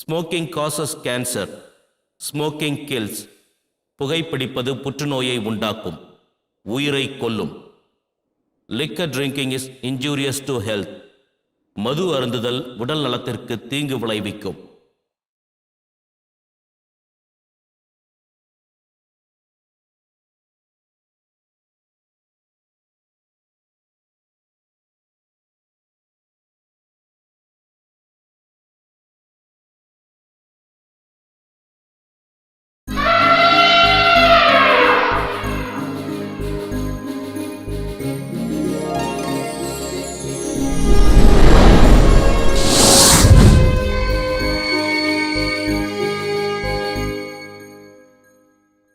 Smoking causes cancer. Smoking kills. புகைப்பிடிப்பது புற்றுநோயை உண்டாக்கும், உயிரை கொல்லும். Liquor drinking is injurious to health. மது அருந்துதல் உடல் நலத்திற்கு தீங்கு விளைவிக்கும்.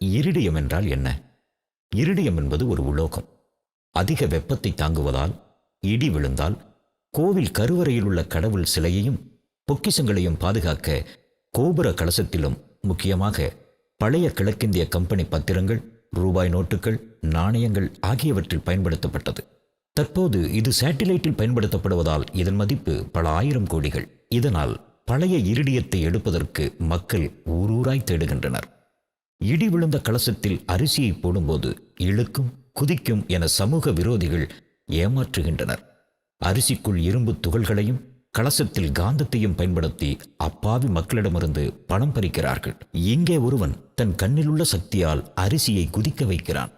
இரிடியம் என்றால் என்ன? இரிடியம் என்பது ஒரு உலோகம். அதிக வெப்பத்தை தாங்குவதால் இடி விழுந்தால் கோவில் கருவறையில் உள்ள கடவுள் சிலையையும் பொக்கிஷங்களையும் பாதுகாக்க கோபுர கலசத்திலும், முக்கியமாக பழைய கிழக்கிந்திய கம்பெனி பத்திரங்கள், ரூபாய் நோட்டுகள், நாணயங்கள் ஆகியவற்றில் பயன்படுத்தப்பட்டது. தற்போது இது சேட்டிலைட்டில் பயன்படுத்தப்படுவதால் இதன் மதிப்பு பல 1000 கோடிகள். இதனால் பழைய இரிடியத்தை எடுப்பதற்கு மக்கள் ஊரூராய் தேடுகின்றனர். இடி விழுந்த கலசத்தில் அரிசியை போடும்போது இழுக்கும், குதிக்கும் என சமூக விரோதிகள் ஏமாற்றுகின்றனர். அரிசிக்குள் இரும்பு துகள்களையும் கலசத்தில் காந்தத்தையும் பயன்படுத்தி அப்பாவி மக்களிடமிருந்து பணம் பறிக்கிறார்கள். இங்கே ஒருவன் தன் கண்ணில் உள்ள சக்தியால் அரிசியை குதிக்க வைக்கிறான்.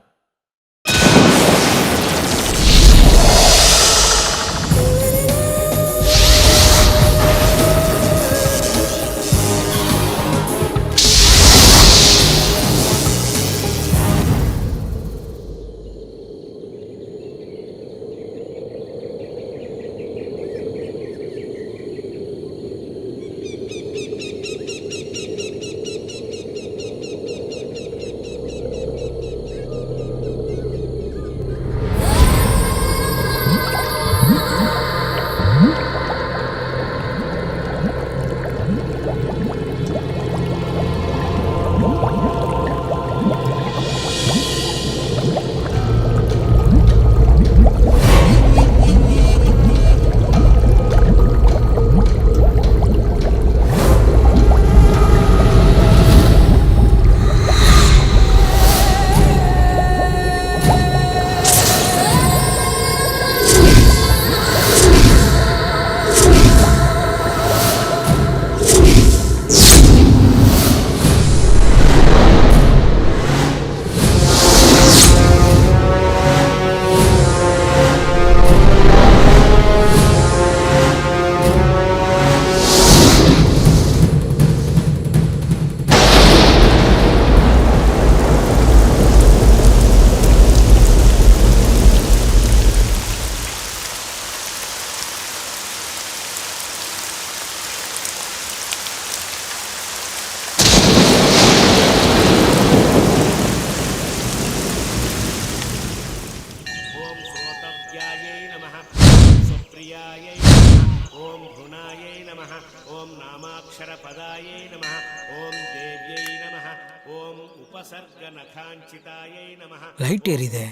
லைட் எரியுதே.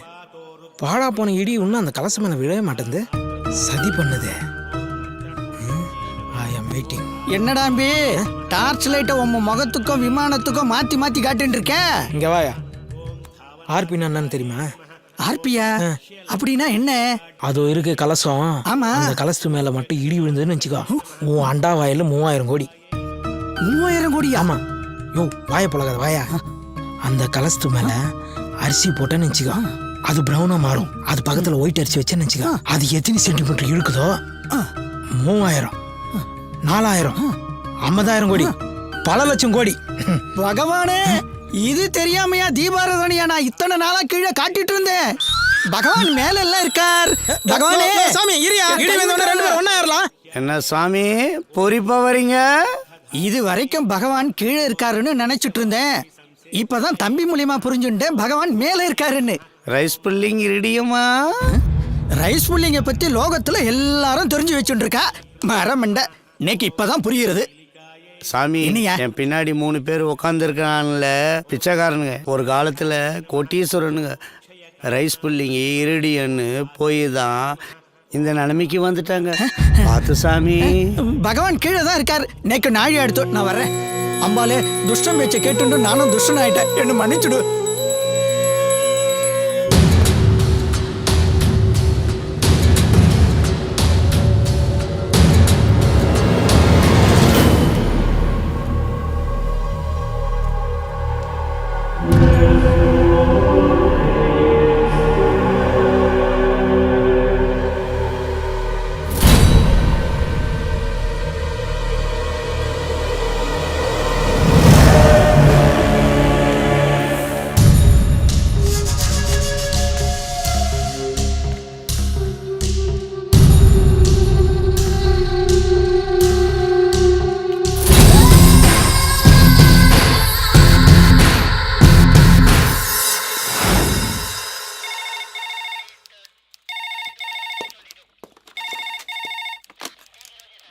பாழா போன இடி இன்னும் அந்த கலசம் மேல விழவே மாட்டேங்குது. சதி பண்ணுதே. ஐ அம் வெயிட்டிங். என்னடாம்பி டார்ச் லைட்டை உங்க முகத்துக்கும் விமானத்துக்கும் மாத்தி மாத்தி காட்டுன்னு இருக்க? இங்க வாயா. ஆர்பின்னா என்னன்னு தெரியுமா? ஆர்பியா? அப்படின்னா என்ன? அது இருக்கு கலசம். ஆமா. அந்த கலசத்து மேல மட்டும் இடி விழுந்ததுன்னு வச்சுக்கோ, உன் அண்டா வாயில 3000 கோடி. 3000 கோடி? ஆமா. யோ வாய பழகாத வாயா. அந்த கலசத்து மேல அரிசி போட்டேன்னு வச்சுக்கோ, அது பிரவுனா மாறும். அது பக்கத்துல ஒயிட் அரிசி வச்சேன்னு வச்சுக்கோ, அது எத்தனை சென்டிமீட்டர் இழுக்குதோ 3000, 4000, 50,000 கோடி, பல லட்சம் கோடி. பகவானே, இது தெரியாமையா தீபாராதனையா நான் இத்தனை நாளா கீழே காட்டிட்டு இருந்தேன்? பகவான் மேல எல்லாம் இருக்கார். பகவானே சாமி இரியா, இடி வந்தவன ரெண்டு பேரும் ஒண்ணா ஏறலாம். என்ன சாமி பொறிப்பா வரீங்க? இது வரைக்கும் பகவான் கீழே இருக்காருன்னு நினைச்சிட்டு இருந்தேன். இப்பதான் தம்பி மூலியமா புரிஞ்சுட்டேன் பகவான் மேல இருக்காருன்னு. ரைஸ் புல்லிங் இடியுமா? ரைஸ் புல்லிங்க பத்தி லோகத்துல எல்லாரும் தெரிஞ்சு வச்சுட்டு இருக்கா. மரமண்ட இன்னைக்கு இப்பதான் புரியுறது. சாமி என் பின்னாடி 3 பேர் உட்காந்துருக்கான்ல, பிச்சைக்காரனுங்க. ஒரு காலத்துல கோட்டீஸ்வரனுங்க. ரைஸ் புல்லிங்க இருடியன்னு போய் தான் இந்த நிலைமைக்கு வந்துட்டாங்க. பார்த்து சாமி. பகவான் கீழே தான் இருக்கார். நேக்கு நாழி எடுத்து நான் வர்றேன். அம்பாலே துஷ்டம் பேச்சை கேட்டு நானும் துஷ்டன் ஆயிட்டேன். என்ன மன்னிச்சுடு.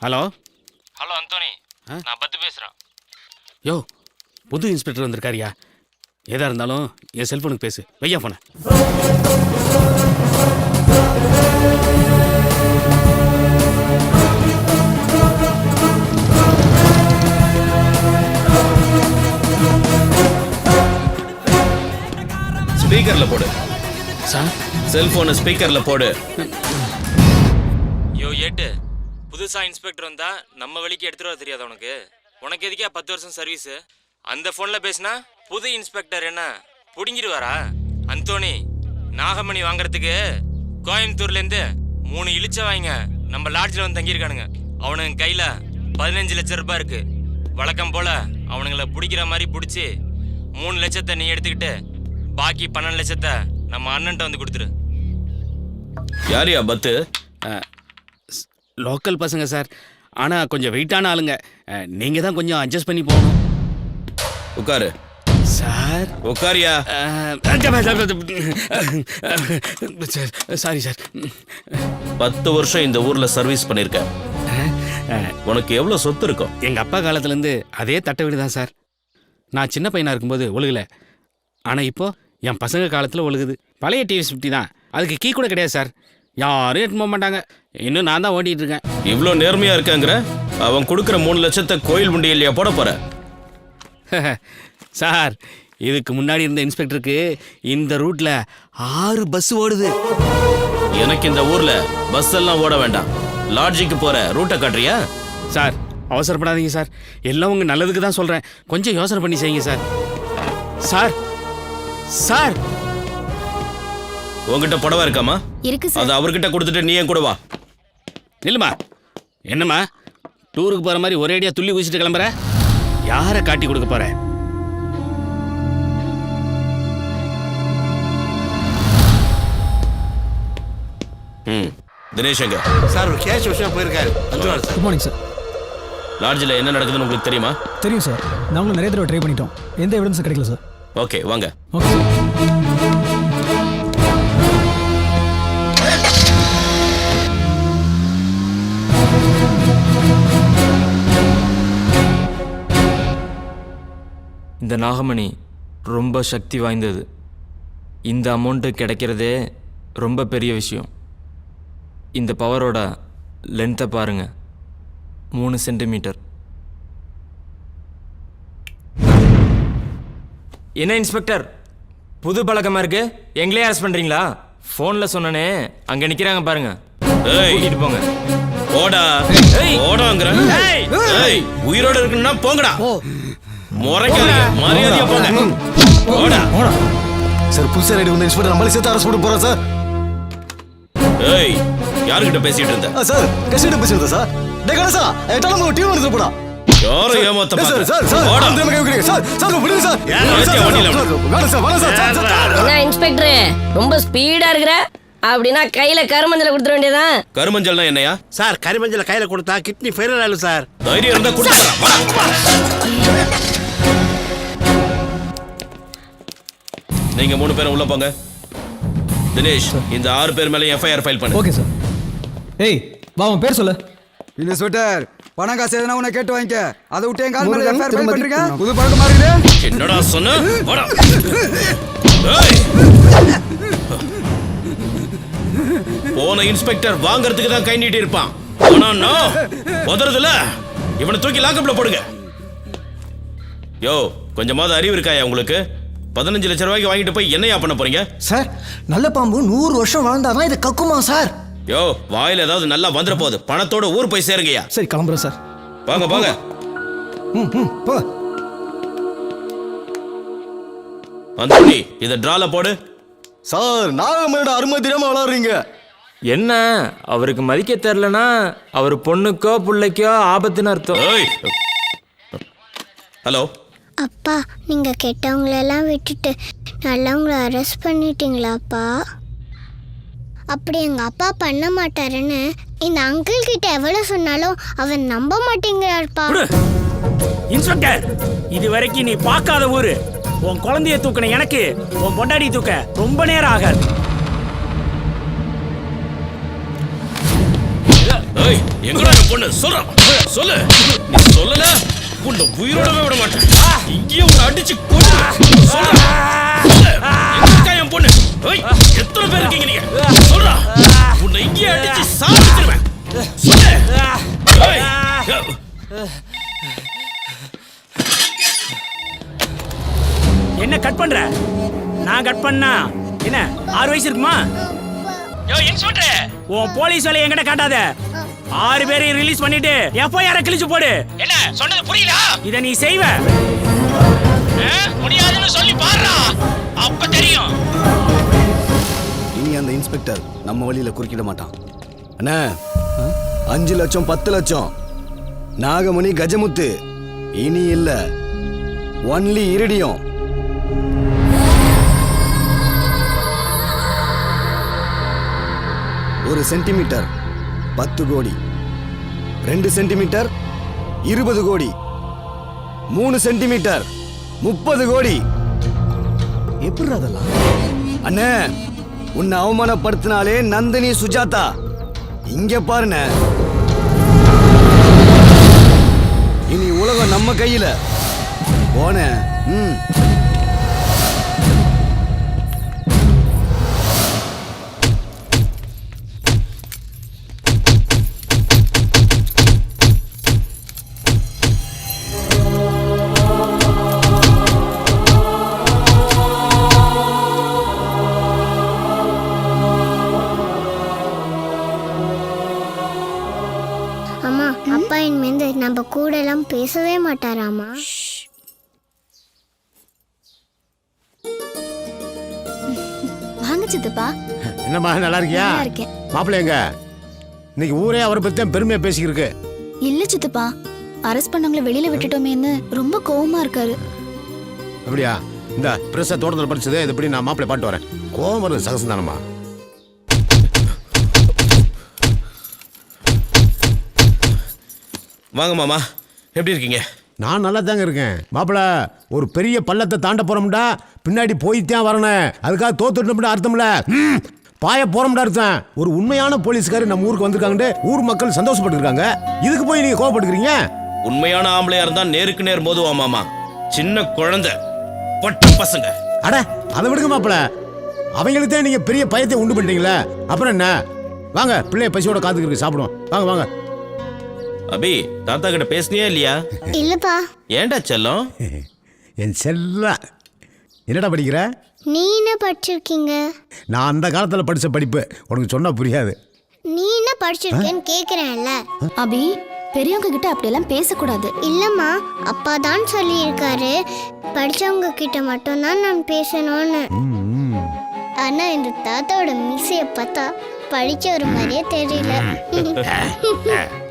ஹலோ ஹலோ அந்தோனி, நான் பத்து பேசுறேன். யோ, புது இன்ஸ்பெக்டர் வந்திருக்காரியா? எதா இருந்தாலும் என் செல்போனுக்கு பேசு. வையா போன. ஸ்பீக்கர்ல போடு சார். செல்போனை ஸ்பீக்கர்ல போடு. யோ ஏட்டு, புதுசா இன்ஸ்பெக்டர் வந்தா நம்ம வழிக்கு எடுத்துட்டு வர தெரியாது உனக்கு? உனக்கு எதுக்கே 10 வருஷம் சர்வீஸ்? அந்த போன்ல பேசினா புது இன்ஸ்பெக்டர் என்ன புடிங்கிடுவாரா? அந்தோனி, நாகமணி வாங்குறதுக்கு கோயம்புத்தூர்ல இருந்து 3 இழிச்ச வாங்க நம்ம லாட்ஜில் வந்து தங்கியிருக்கானுங்க. அவனுங்க கையில 15 லட்சம் ரூபாய் இருக்கு. வழக்கம் போல அவனுங்களை பிடிக்கிற மாதிரி பிடிச்சி 3 லட்சத்தை நீ எடுத்துக்கிட்டு பாக்கி 12 லட்சத்தை நம்ம அண்ணன்ட்ட வந்து கொடுத்துரு. யாரியா பத்து? லோக்கல் பசங்க சார். ஆனால் கொஞ்சம் வெயிட்டான ஆளுங்க. நீங்கள் தான் கொஞ்சம் அட்ஜஸ்ட் பண்ணி போகணும். உட்காரு சார். உட்காரியா? Sorry sir. 10 வருஷம் இந்த ஊர்ல சர்வீஸ் பண்ணிருக்க. உனக்கு எவ்வளவு சொத்து இருக்கும்? எங்கள் அப்பா காலத்துலேருந்து அதே தட்டை வீடு தான் சார். நான் சின்ன பையனாக இருக்கும்போது ஒழுகலை. ஆனால் இப்போ என் பசங்க காலத்தில் ஒழுகுது. பழைய டிவி 50 தான். அதுக்கு கீ கூட கிடையாது சார். யாரும் எடுத்து போக மாட்டாங்க. இன்னும் நான் தான் ஓட்டிகிட்டு இருக்கேன். இவ்வளோ நேர்மையா இருக்காங்கிற? அவன் கொடுக்குற 3 லட்சத்தை கோயில் உண்டியல்லையா போட போற? சார், இதுக்கு முன்னாடி இருந்த இன்ஸ்பெக்டருக்கு இந்த ரூட்ல 6 பஸ் ஓடுது. எனக்கு இந்த ஊர்ல பஸ் எல்லாம் ஓட வேண்டாம். லாட்ஜுக்கு போற ரூட்டை காட்டுறியா? சார், அவசரப்படாதீங்க சார். எல்லாம் உங்க நல்லதுக்கு தான் சொல்றேன். கொஞ்சம் யோசனை பண்ணி செய்யுங்க சார். சார் சார், உங்ககிட்ட புடவை இருக்காமா? இருக்கு சார். அது அவர்கிட்ட கொடுத்துட்டு நீ ஏன் கூட வா. நில்லுமா. என்னம்மா, டூருக்கு போற மாதிரி ஒரேடியா துள்ளி குதிச்சுட்டு கிளம்புற? யாரை காட்டி கொடுக்க போற? தினேஷ் எங்க? சார் ஒரு கேஷ் விஷயம் போயிருக்காரு. Good morning sir. லாட்ஜில் என்ன நடக்குதுன்னு உங்களுக்கு தெரியுமா? தெரியும் சார். நாங்களும் நிறைய தடவை ட்ரை பண்ணிட்டோம். எந்த எவிடன்ஸும் கிடைக்கல சார். ஓகே, வாங்க. Okay sir. இந்த நாகமணி ரொம்ப சக்தி வாய்ந்தது. இந்த அமௌண்ட்டு கிடைக்கிறதே ரொம்ப பெரிய விஷயம். இந்த பவரோட லென்த்தை பாருங்க, 3 சென்டிமீட்டர். என்ன இன்ஸ்பெக்டர், புது பழக்கமா இருக்கு? எங்களே அரெஸ்ட் பண்றீங்களா? ஃபோனில் சொன்னனே, அங்கே நிற்கிறாங்க பாருங்க. கூட்டிட்டு போங்க. போடா. போடாங்கிற. உயிரோட இருக்குன்னா போங்கடா. முறைக்காதீங்க, மரியாதையா போங்க. போடா. சார், புதுசா ரெடி வந்து இன்ஸ்பெக்டர் நம்மளே சேர்த்து அரெஸ்ட் பண்ண போறோம் சார். ஏய், யார்கிட்ட பேசிட்டு இருந்த? சார், கசிட்ட பேசிட்டு சார். டேய் கணேசா, எட்டால நம்ம டீம் வந்து போடா. யாரை ஏமாத்த பாக்குற? சார் சார் சார், போடா. அந்த மாதிரி கேக்குறீங்க சார். சார் விடுங்க சார். வாங்க சார், வாங்க சார். என்ன இன்ஸ்பெக்டர், ரொம்ப ஸ்பீடா இருக்கிற? அப்படின்னா கையில கருமஞ்சளை கொடுத்துட வேண்டியதான். கருமஞ்சள்னா என்னையா? சார், கரிமஞ்சளை கையில கொடுத்தா கிட்னி ஃபெயிலியர் ஆயிடும் சார். தைரியம் இருந்தா கொடுத்துறேன். நீங்க 3 பேரும் உள்ள போங்க. தினேஷ், இந்த 6 பேர் மேல எஃப்ஐஆர் ஃபைல் பண்ணு. Okay sir. ஏய், வா உன் பேர் சொல்லு. இன்ஸ்பெக்டர், பணம் காசு எதுனா உன்னை கேட்டு வாங்கிக்க. அதை விட்டு என் கால் மேல எஃப்ஐஆர் ஃபைல் பண்றீங்க? புது பழக்கமா இருக்குது. என்னடா சொன்ன? வாடா. ஏய், போன இன்ஸ்பெக்டர் வாங்குறதுக்கு தான் கை நீட்டி இருப்பான். ஆனா நான் உதறதுல இவனை தூக்கி லாக்கப்ல போடுங்க. யோ, கொஞ்சமாவது அறிவு இருக்காயா உங்களுக்கு? 15 லட்சம் ரூபாய்க்கு வாங்கிட்டு போய் என்னையா பண்ண போறீங்க? சார் நல்ல பாம்பு 100 வருஷம் வாழ்ந்தாதான் இதை கக்குமா சார்? யோ, வாயில ஏதாவது நல்லா வந்துட போகுது. பணத்தோட ஊர் போய் சேருங்கய்யா. சரி கிளம்புறேன் சார். வாங்க வாங்க. போ. அந்தோணி, இத டிரால போடு. சார் நாகமேட அருமை தெரியாம வளர்றீங்க. என்ன அவருக்கு மதிக்க தெரிலனா அவர் பொண்ணுக்கோ பிள்ளைக்கோ ஆபத்துன்னு அர்த்தம். ஹலோ அப்பா, நீங்க கெட்டவங்களெல்லாம் விட்டுட்டு நல்லவங்கள அரெஸ்ட் பண்ணிட்டீங்களாப்பா? அப்படி எங்க அப்பா பண்ண மாட்டாருன்னு இந்த அங்கிள் கிட்ட எவ்வளவு சொன்னாலும் அவர் நம்ப மாட்டேங்கிறாருப்பா. இன்ஸ்பெக்டர், இது வரைக்கும் நீ பார்க்காத ஊரு. உன் குழந்தைய தூக்கின எனக்கு உன் பொண்டாடி தூக்க ரொம்ப நேரம் ஆகாது. ஏய், எங்கடா என் பொண்ணு? சொல்றா, சொல்லு. நீ சொல்லல உன்னை உயிரோடவே விட மாட்டேன். இங்கேயே உன்னை அடிச்சு கொன்னு. சொல்றா, சொல்லு. எங்கடா என் பொண்ணு? ஏய், எத்தனை பேர் இருக்கீங்க நீங்க? சொல்றா, உன்னை இங்கேயே அடிச்சு சாப்பிட்டுருவேன். சொல்லு. ஏய், என்ன கட் பண்ற? நான் கட் பண்ணா என்ன 6 வயசு இருக்குமா? யோ இன்ஸ்பெக்டர், உன் போலீஸ் வேலையை என்கிட்ட காட்டாத. 6 பேரையும் ரிலீஸ் பண்ணிட்டு எஃப்ஐஆர் கிழிச்சு போடு. என்ன சொன்னது புரியல? இத நீ செய்வ? முடியாதுன்னு சொல்லி பாருடா, அப்ப தெரியும். இனி அந்த இன்ஸ்பெக்டர் நம்ம வழியில குறுக்கிட மாட்டான். அண்ணா 5 லட்சம் 10 லட்சம் நாகமணி கஜமுத்து இனி இல்ல, ஒன்லி இரிடியம். ஒரு சென்டிமீட்டர் 10 கோடி, 2 சென்டிமீட்டர் 20 கோடி, 3 சென்டிமீட்டர் 30 கோடி. எப்படி அதெல்லாம்? அண்ணே, உன்னை அவமானப்படுத்தினாலே நந்தினி சுஜாதா. இங்க பாருண்ண, இனி உலகம் நம்ம கையில. போன அம்மா, அப்பா இனிமேந்து நம்ம கூட எல்லாம் பேசவே மாட்டாராமா? வாங்க சித்தப்பா. என்னம்மா, நல்லா இருக்கியா? நல்லா இருக்கேன். மாப்பிள்ளை எங்க? இன்னைக்கு ஊரே அவரை பத்தி தான் பெருமையா பேசிக்கிருக்கு. இல்ல சித்தப்பா, அரெஸ்ட் பண்ணவங்கள வெளியில விட்டுட்டோமேன்னு ரொம்ப கோவமா இருக்காரு. அப்படியா? இந்த பிரச தோட்டத்தில் படிச்சது இது எப்படி நான் மாப்பிள்ளை பாட்டு வரேன். கோவம் வருது சகசம் தானம்மா. வாங்க மாமா, எப்படி இருக்கீங்க? நான் நல்லா தாங்க இருக்கேன். மாப்பிள்ள, ஒரு பெரிய பள்ளத்தை தாண்ட போறோம்டா, பின்னாடி போய்த்தான் வரணும். அதுக்காக தோத்துட்டோம்டா அர்த்தம்ல. பாய போறோம்டா அர்த்தம். ஒரு உண்மையான போலீஸ்காரர் நம்ம ஊருக்கு வந்திருக்காங்க, ஊர் மக்கள் சந்தோஷப்பட்டு இருக்காங்க. இதுக்கு போய் நீங்க கோவப்பட்டுக்கிறீங்க? உண்மையான ஆம்பளையா இருந்தா நேருக்கு நேர் மோதுவா மாமா. சின்ன குழந்தை பட்ட பசங்க. அட, அதை விடுங்க மாப்பிள்ள. அவங்களுக்கு தான் நீங்க பெரிய பயத்தை உண்டு பண்ணிட்டீங்களே, அப்புறம் என்ன? வாங்க, பிள்ளைய பசியோட காத்துக்கிட்டு சாப்பிடுவோம். வாங்க வாங்க. அபி, தாத்தா கிட்ட பேசுனியா இல்லையா? இல்லப்பா. ஏன்டா செல்லம்? என் செல்ல, என்னடா படிக்கிற? நீ என்ன படிச்சிருக்கீங்க? நான் அந்த காலத்துல படிச்ச படிப்பு உனக்கு சொன்னா புரியாது. நீ என்ன படிச்சிருக்கேன்னு கேக்குறேன்ல. அபி, பெரியவங்க கிட்ட அப்படியெல்லாம் பேசக்கூடாது. இல்லம்மா, அப்பா தான் சொல்லியிருக்காரு படிச்சவங்க கிட்ட மட்டும்தான் நான் பேசணும்னு. ஆனா இந்த தாத்தாவோட மீசைய பார்த்தா படிச்ச ஒரு மாதிரியே தெரியல.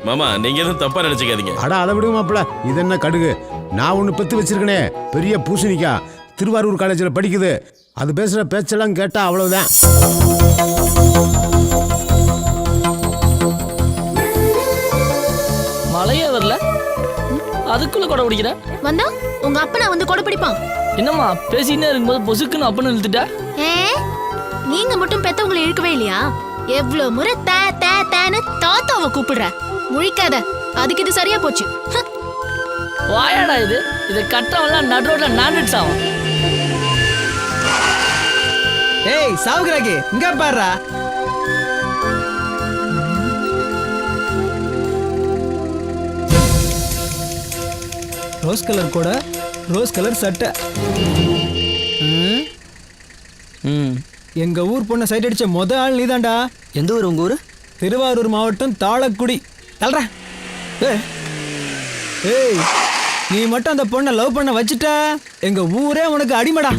மாமா, நீங்க எதுவும் தப்பா நினைச்சுக்காதீங்க. அட, அதை விடுங்க மாப்பிள்ள. இது என்ன கடுகு? நான் ஒன்று பெற்று வச்சிருக்கனே, பெரிய பூசணிக்கா, திருவாரூர் காலேஜில் படிக்குது. அது பேசுகிற பேச்செல்லாம் கேட்டால் அவ்வளவுதான். மழையே வரல, அதுக்குள்ள கொடை பிடிக்கிற? வந்தா உங்க அப்பனா வந்து கொடை பிடிப்பான். என்னம்மா பேசினே இருக்கும்போது பொசுக்குன்னு அப்பன்னு இழுத்துட்ட? நீங்க மட்டும் பெத்தவங்களை இழுக்கவே இல்லையா? எவ்வளவு முறை தே தே தேன்னு தாத்தாவை கூப்பிடுற? முழிக்காத, அதுக்கு இது சரியா போச்சு. வாயாடா இது, இதை கட்டவெல்லாம் நடுரோட்ல நான்வெஜ் ஆகும். ஏய் சாவுகிறாக்கி, இங்க பாருடா. ரோஸ் கலர் கூட ரோஸ் கலர் சட்டை. எங்க ஊர் பொண்ணை சைட் அடிச்ச ஆள் நீதான்டா. எந்த ஊர் உங்க ஊர்? திருவாரூர் மாவட்டம் தாளக்குடி. தல்றா. ஏய், நீ மட்டும் அந்த பொண்ணை லவ் பண்ண வச்சுட்ட எங்க ஊரே உனக்கு அடிமடா.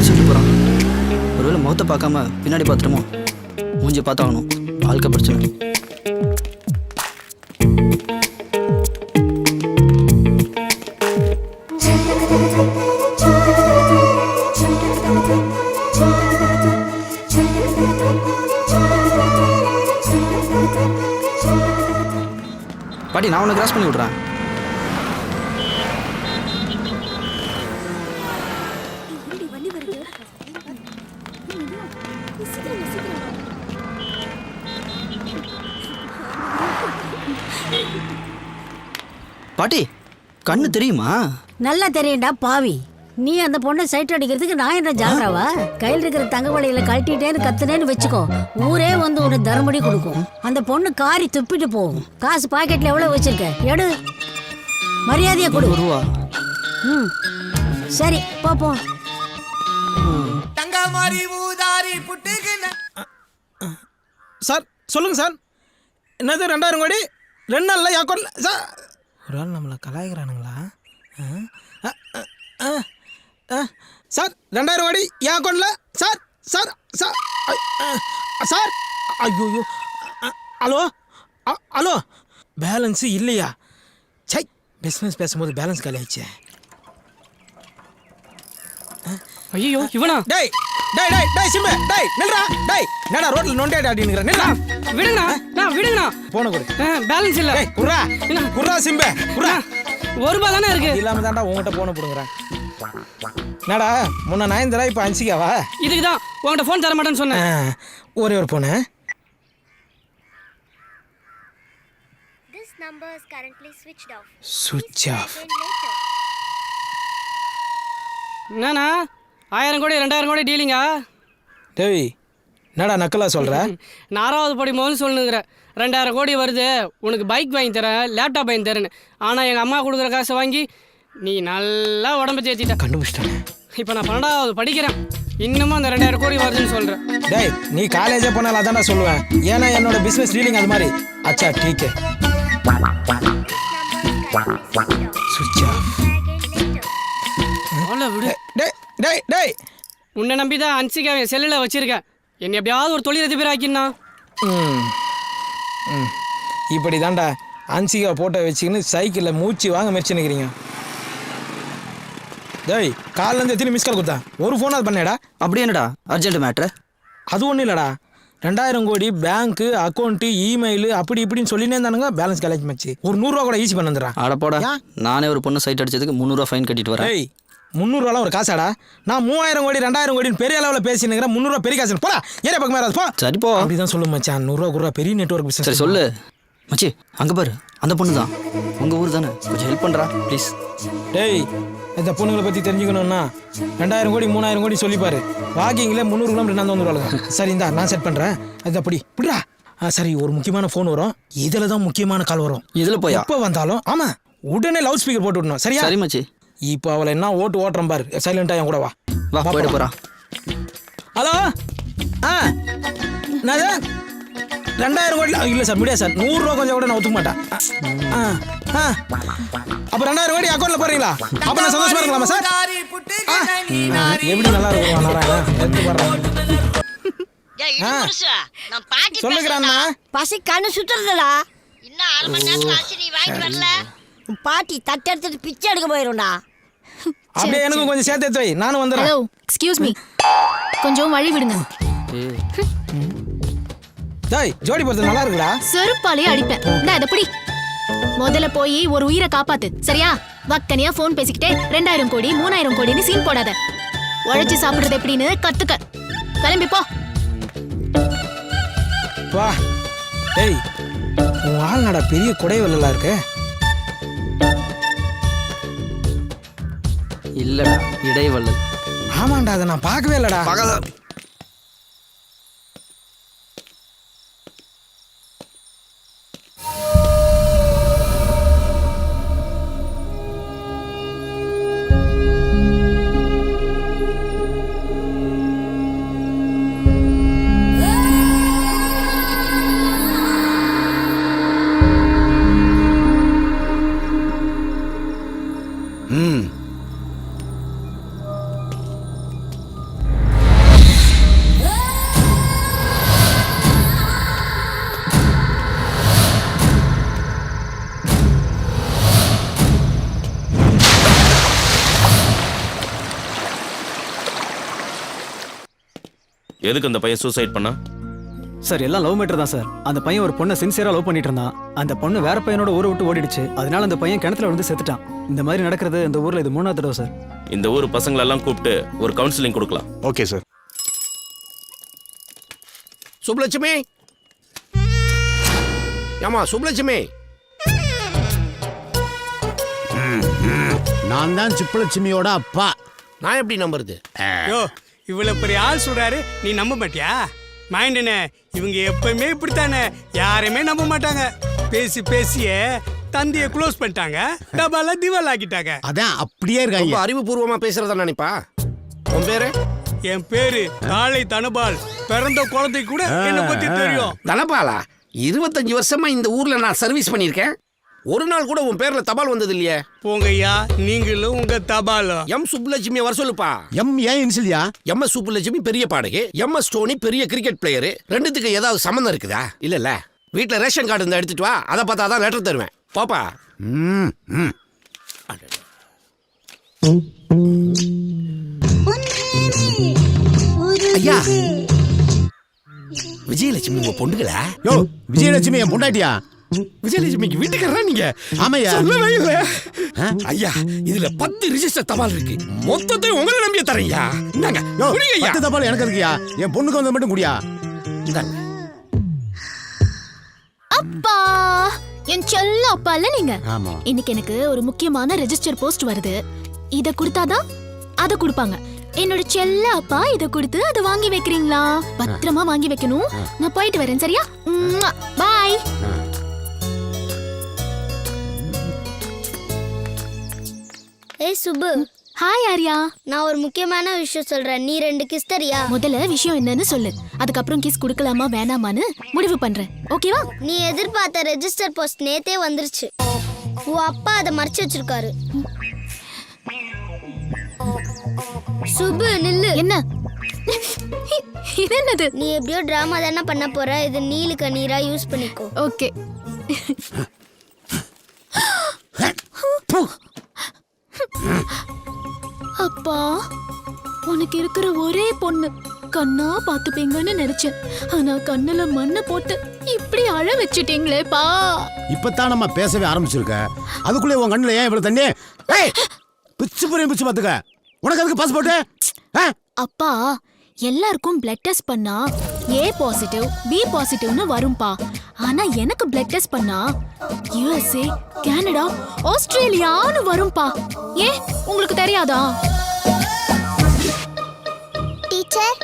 சொல்லிட்டு போறான். ஒருவேளை முகத்தை பார்க்காம பின்னாடி பார்த்துட்டோமோ? மூஞ்சி பார்த்தாகணும். வாழ்க்கை பிரச்சனை. பாட்டி, நான் உன்னை கிராஸ் பண்ணி விட்றேன். பாட்டி, கண்ணு தெரியுமா? நல்லா தெரியும்டா பாவி. நீ அந்த பொண்ணை சைட் அடிக்கிறதுக்கு நான் என்ன ஜாலராவா? கையில் இருக்கிற தங்க வளையல கழட்டிட்டேன்னு கத்துனேன்னு வச்சுக்கோ, ஊரே வந்து உனக்கு தர்மடி கொடுக்கும். அந்த பொண்ணு காரி துப்பிட்டு போகும். காசு பாக்கெட்ல எவ்வளவு வச்சிருக்க? எடு, மரியாதையை கொடு. ரூபா. சரி, பாப்போம். சார் சொல்லுங்க சார். என்னது 2000 கோடி 2 நாள்ல அக்கௌண்ட்ல சார்? ஒரு ஆள் நம்மளை கலாய்க்கிறானுங்களா? சார் 2000 கோடி என் அக்கௌண்ட்ல சார். சார் சார் சார் ஐயோ. ஹலோ ஹலோ, பேலன்ஸ் இல்லையா? சை, பிஸ்னஸ் பேசும்போது பேலன்ஸ் காலி ஆயிடுச்சு. ஐயோ, இவனா? டேய் டேய் டேய் டேய் சிம்பு, டேய் நில்றா. டேய் என்னடா ரோட்ல நோண்டே ஆடினுங்கற? நில்றா. விடுங்கண்ணா. போன கொடு. பேலன்ஸ் இல்ல. டேய் குர்ரா. குர்ரா சிம்பு, குர்ரா. ₹1 தானே இருக்கு. இல்லாம தான்டா உன்கிட்ட போன புடுங்கறேன். என்னடா முன்ன 9 இப்ப 5 இதுக்கு தான் உன்கிட்ட ஃபோன் தர மாட்டேன்னு சொன்னேன். ஒரே ஒரு போன. Switch off. என்னண்ணா 1000 கோடி 2000 கோடி டீலிங்கா? டேய் என்னடா நக்கலா சொல்ற? 4வது படி முதல்ல சொல்லுங்கிற. 2000 கோடி வருது, உனக்கு பைக் வாங்கி தரேன், லேப்டாப் வாங்கி தரேன்னு. ஆனால் எங்கள் அம்மா கொடுக்குற காசை வாங்கி நீ நல்லா உடம்பு தேய்ச்சிட்ட. கண்டுபிடிச்சிட்டேன். இப்போ நான் 12வது படிக்கிறேன், இன்னமும் அந்த 2000 கோடி வருதுன்னு சொல்கிறேன். டேய் நீ காலேஜே போனாலும் அதான்டா சொல்லுவேன். ஏன்னா என்னோட பிஸ்னஸ் டீலிங் அது மாதிரி. அச்சா டீக்கே. சுவிட்ச் ஆஃப். விடு. டேய் டேய் டேய், உன்னை நம்பி தான் அன்சிகாவை செல்லில் வச்சிருக்கேன். என்னை எப்படியாவது ஒரு தொழிலதிபர் ஆக்கினா. இப்படி தான்டா அன்சிகா போட்டோ வச்சுக்கின்னு சைக்கிளில் மூச்சு வாங்க முயற்சி நிற்கிறீங்க. டேய் காலிலேருந்து எத்தனை மிஸ் கால் கொடுத்தா? ஒரு ஃபோன் அது பண்ணேடா. அப்படி என்னடா அர்ஜென்ட் மேட்ரு? அது ஒன்றும் இல்லைடா. 2000 கோடி பேங்க்கு அக்கௌண்ட்டு இமெயில் அப்படி இப்படின்னு சொல்லினே இருந்தானுங்க. பேலன்ஸ் காலேஜ் மச்சு ஒரு ₹100 கூட ஈஸி பண்ண வந்துடுறான். அடப்போடா, நானே ஒரு பொண்ணு சைட் அடிச்சதுக்கு ₹300 ஃபைன் கட்டிட்டு வரேன். டேய் ₹300 ஒரு காசாடா? நான் 3000 கோடி 2000 கோடின்னு பெரிய அளவில் பேசினுங்கிறேன். ₹300 பெரிய காசு. போடா ஏரியா பக்கம் மேலே போ. சரி போ. அப்படிதான் சொல்லு மச்சான். ₹100 பெரிய நெட்வொர்க் பிசினஸ். சரி சொல்லு மச்சி. அங்கே பாரு, அந்த பொண்ணு தான். உங்கள் ஊர் தானே, கொஞ்சம் ஹெல்ப் பண்ணுறா ப்ளீஸ். டேய் இந்த பொண்ணுங்களை பற்றி தெரிஞ்சுக்கணும்னா 2000 கோடி 3000 கோடி சொல்லிப்பாரு. வாக்கிங்கில் 300 கிலோமீட்டர் நான் வந்துடுவாங்க. சரி இந்தா நான் செட் பண்ணுறேன். அது அப்படி விடுறா. சரி ஒரு முக்கியமான ஃபோன் வரும். இதில் தான் முக்கியமான கால் வரும். இதில் போய் எப்போ வந்தாலும் ஆமாம் உடனே லவுட் ஸ்பீக்கர் போட்டு விடணும். சரியா? சரி மச்சி. இப்போ அவளை என்ன ஓட்டுறேன் பாரு. சைலண்டாக என் கூட வா. வா போயிட்டு போகிறா. ஹலோ என்னது 2000 கோடி இல்லை சார், முடியாது சார். ₹100 கொஞ்சம் கூட நான் ஒத்துக்க மாட்டேன். அப்போ 2000 கோடி அக்கௌண்ட்டில் போடுறீங்களா? அப்போ நான் சந்தோஷமா இருக்கலாமா சார்? எப்படி நல்லா இருக்கும் சொல்லுகிறான்னா? பசி கண்ணு சுத்துறதுடா. இன்னும் 1/2 மணி நேரத்துல நீ வாங்கிட்டு வரல, பாட்டி தட்டு எடுத்துட்டு பிச்சை எடுக்க போயிரும்டா. அப்படியே எனக்கும் கொஞ்சம் சேர்த்து எடுத்து வை, நானும் வந்துடுறேன். ஹலோ எக்ஸ்கியூஸ் மீ, கொஞ்சம் வழி விடுங்க. டேய் ஜோடி போறது நல்லா இருக்குடா. செருப்பாலே அடிப்பேன். நான் இத பிடி. முதல்ல போய் ஒரு உயிரை காப்பாத்து, சரியா? வக்கனியா போன் பேசிக்கிட்டே 2000 கோடி 3000 கோடின்னு சீன் போடாத. உழைச்சு சாப்பிடுறது எப்படின்னு கத்துக்க. கிளம்பி போ. வா. டேய் உன் ஆள்நாடா பெரிய குடைவெல்லாம் இருக்கு. இல்லடா இடைவள்ளல். ஆமாண்டா, அதை நான் பார்க்கவே இல்லடா. எதுக்கு அந்த பையன் சூசைட் பண்ணா? சார் எல்லாம் லவ் மேட்டர் தான் சார். அந்த பையன் ஒரு பொண்ணை சின்சியரா லவ் பண்ணிட்டு இருந்தான். அந்த பொண்ணு வேற பையனோட ஊரை விட்டு ஓடிடுச்சு. அதனால அந்த பையன் கிணத்துல விழுந்து செத்துட்டான். இந்த மாதிரி நடக்கிறது இந்த ஊர்ல இது 3வது தடவை சார். இந்த ஊர் பசங்களெல்லாம் கூப்பிட்டு ஒரு கவுன்சிலிங் கொடுக்கலாம். Okay sir. சுப்லட்சுமி, ஏமா சுப்லட்சுமி? நான் தான் சுப்புலட்சுமியோட அப்பா. நான் எப்படி நம்புறது? யோ இவ்வளவு பெரிய ஆள் சொல்றாரு, நீ நம்ப மாட்டியா? மைண்டனே, இவங்க எப்பவுமே இப்படித்தானே, யாரையுமே நம்ப மாட்டாங்க. பேசி பேசியே தந்தியை க்ளோஸ் பண்ணிட்டாங்க, டபால திவால் ஆக்கிட்டாங்க. அதான் அப்படியே இருக்காங்க. அறிவுபூர்வமா பேசுறதா நினைப்பா. உன் பேரு? என் பேரு காளை தனபால். பிறந்த குழந்தைக்கு கூட என்ன பத்தி தெரியும். தனபாலா? 25 வருஷமா இந்த ஊர்ல நான் சர்வீஸ் பண்ணிருக்கேன். ஒரு நாள் கூட உன் பேர்ல தபால் வந்தது இல்லையே. போங்கய்யா, நீங்களும் உங்க தபாலும். எம் சுப்புலட்சுமி வர சொல்லுப்பா. எம் ஏன் இன்சிலியா? எம் சுப்புலட்சுமி பெரிய பாடகி, எம் எஸ் டோனி பெரிய கிரிக்கெட் பிளேயரு. ரெண்டுத்துக்கு ஏதாவது சம்மந்தம் இருக்குதா? இல்ல வீட்டுல ரேஷன் கார்டு இருந்தா எடுத்துட்டு வா, அதை பார்த்தா தான் லெட்டர் தருவேன். பாப்பா. ஐயா, விஜயலட்சுமி உங்க பொண்ணுங்களா? யோ, விஜயலட்சுமி என் பொண்டாட்டியா? விஜயலட்சுமிக்கு வீட்டுக்காரா நீங்க? ஆமையா. ஐயா, இதுல 10 ரிஜிஸ்டர் தபால் இருக்கு. மொத்தத்தையும் உங்களை நம்பிய தரையா. இந்தாங்க. யோ, குடிங்க ஐயா. 10 தபால் எனக்கு இருக்குயா. என் பொண்ணுக்கு வந்து மட்டும் குடியா. இந்தாங்க. அப்பா, என் செல்ல அப்பா இல்ல நீங்க. ஆமா. இன்னைக்கு எனக்கு ஒரு முக்கியமான ரெஜிஸ்டர் போஸ்ட் வருது. இத கொடுத்தாதான் அத கொடுப்பாங்க. என்னோட செல்ல அப்பா இத கொடுத்து அதை வாங்கி வைக்கிறீங்களா? பத்திரமா வாங்கி வைக்கணும். நான் போயிட்டு வரேன், சரியா? பாய். ஏய் சுபு. ஹாய் ஆர்யா. நான் ஒரு முக்கியமான விஷயம் சொல்றேன், நீ 2 கிஸ் தரியா? முதல்ல விஷயம் என்னன்னு சொல்லு, அதுக்கப்புறம் கிஸ் கொடுக்கலாமா வேணாமான்னு முடிவு பண்றேன். ஓகேவா? நீ எதிர்பார்த்த ரெஜிஸ்டர் போஸ்ட் நேத்தே வந்துருச்சு. உன் அப்பா அதை மறைச்சு வச்சிருக்காரு. சுபு நில்லு. என்ன இது? என்னது? நீ எப்படியோ டிராமா தானே பண்ண போற, இது நீலு கண்ணீரா யூஸ் பண்ணிக்கோ. ஓகே. அப்பா, உனக்கு இருக்கிற ஒரே பொண்ணு கண்ணா பாத்துப்பீங்கன்னு நினைச்சேன். ஆனா கண்ணுல மண்ணை போட்டு இப்படி அழ வச்சிட்டீங்களேப்பா. இப்பதான் நம்ம பேசவே ஆரம்பிச்சிருக்க, அதுக்குள்ளே உன் கண்ணுல ஏன் இவ்வளவு தண்ணி? பிச்சு புரியும் பிச்சு பாத்துக்க. உனக்கு அதுக்கு பாஸ்போர்ட்? அப்பா, எல்லாருக்கும் பிளட் டெஸ்ட் பண்ணா ஏ பாசிட்டிவ் பி பாசிட்டிவ்னு வரும்பா. ஆனா எனக்கு பிளட் டெஸ்ட் பண்ணா யுஎஸ்ஏ, கனடா, ஆஸ்திரேலியான்னு வரும்பா. ஏன் உங்களுக்கு தெரியாதா? டீச்சர்,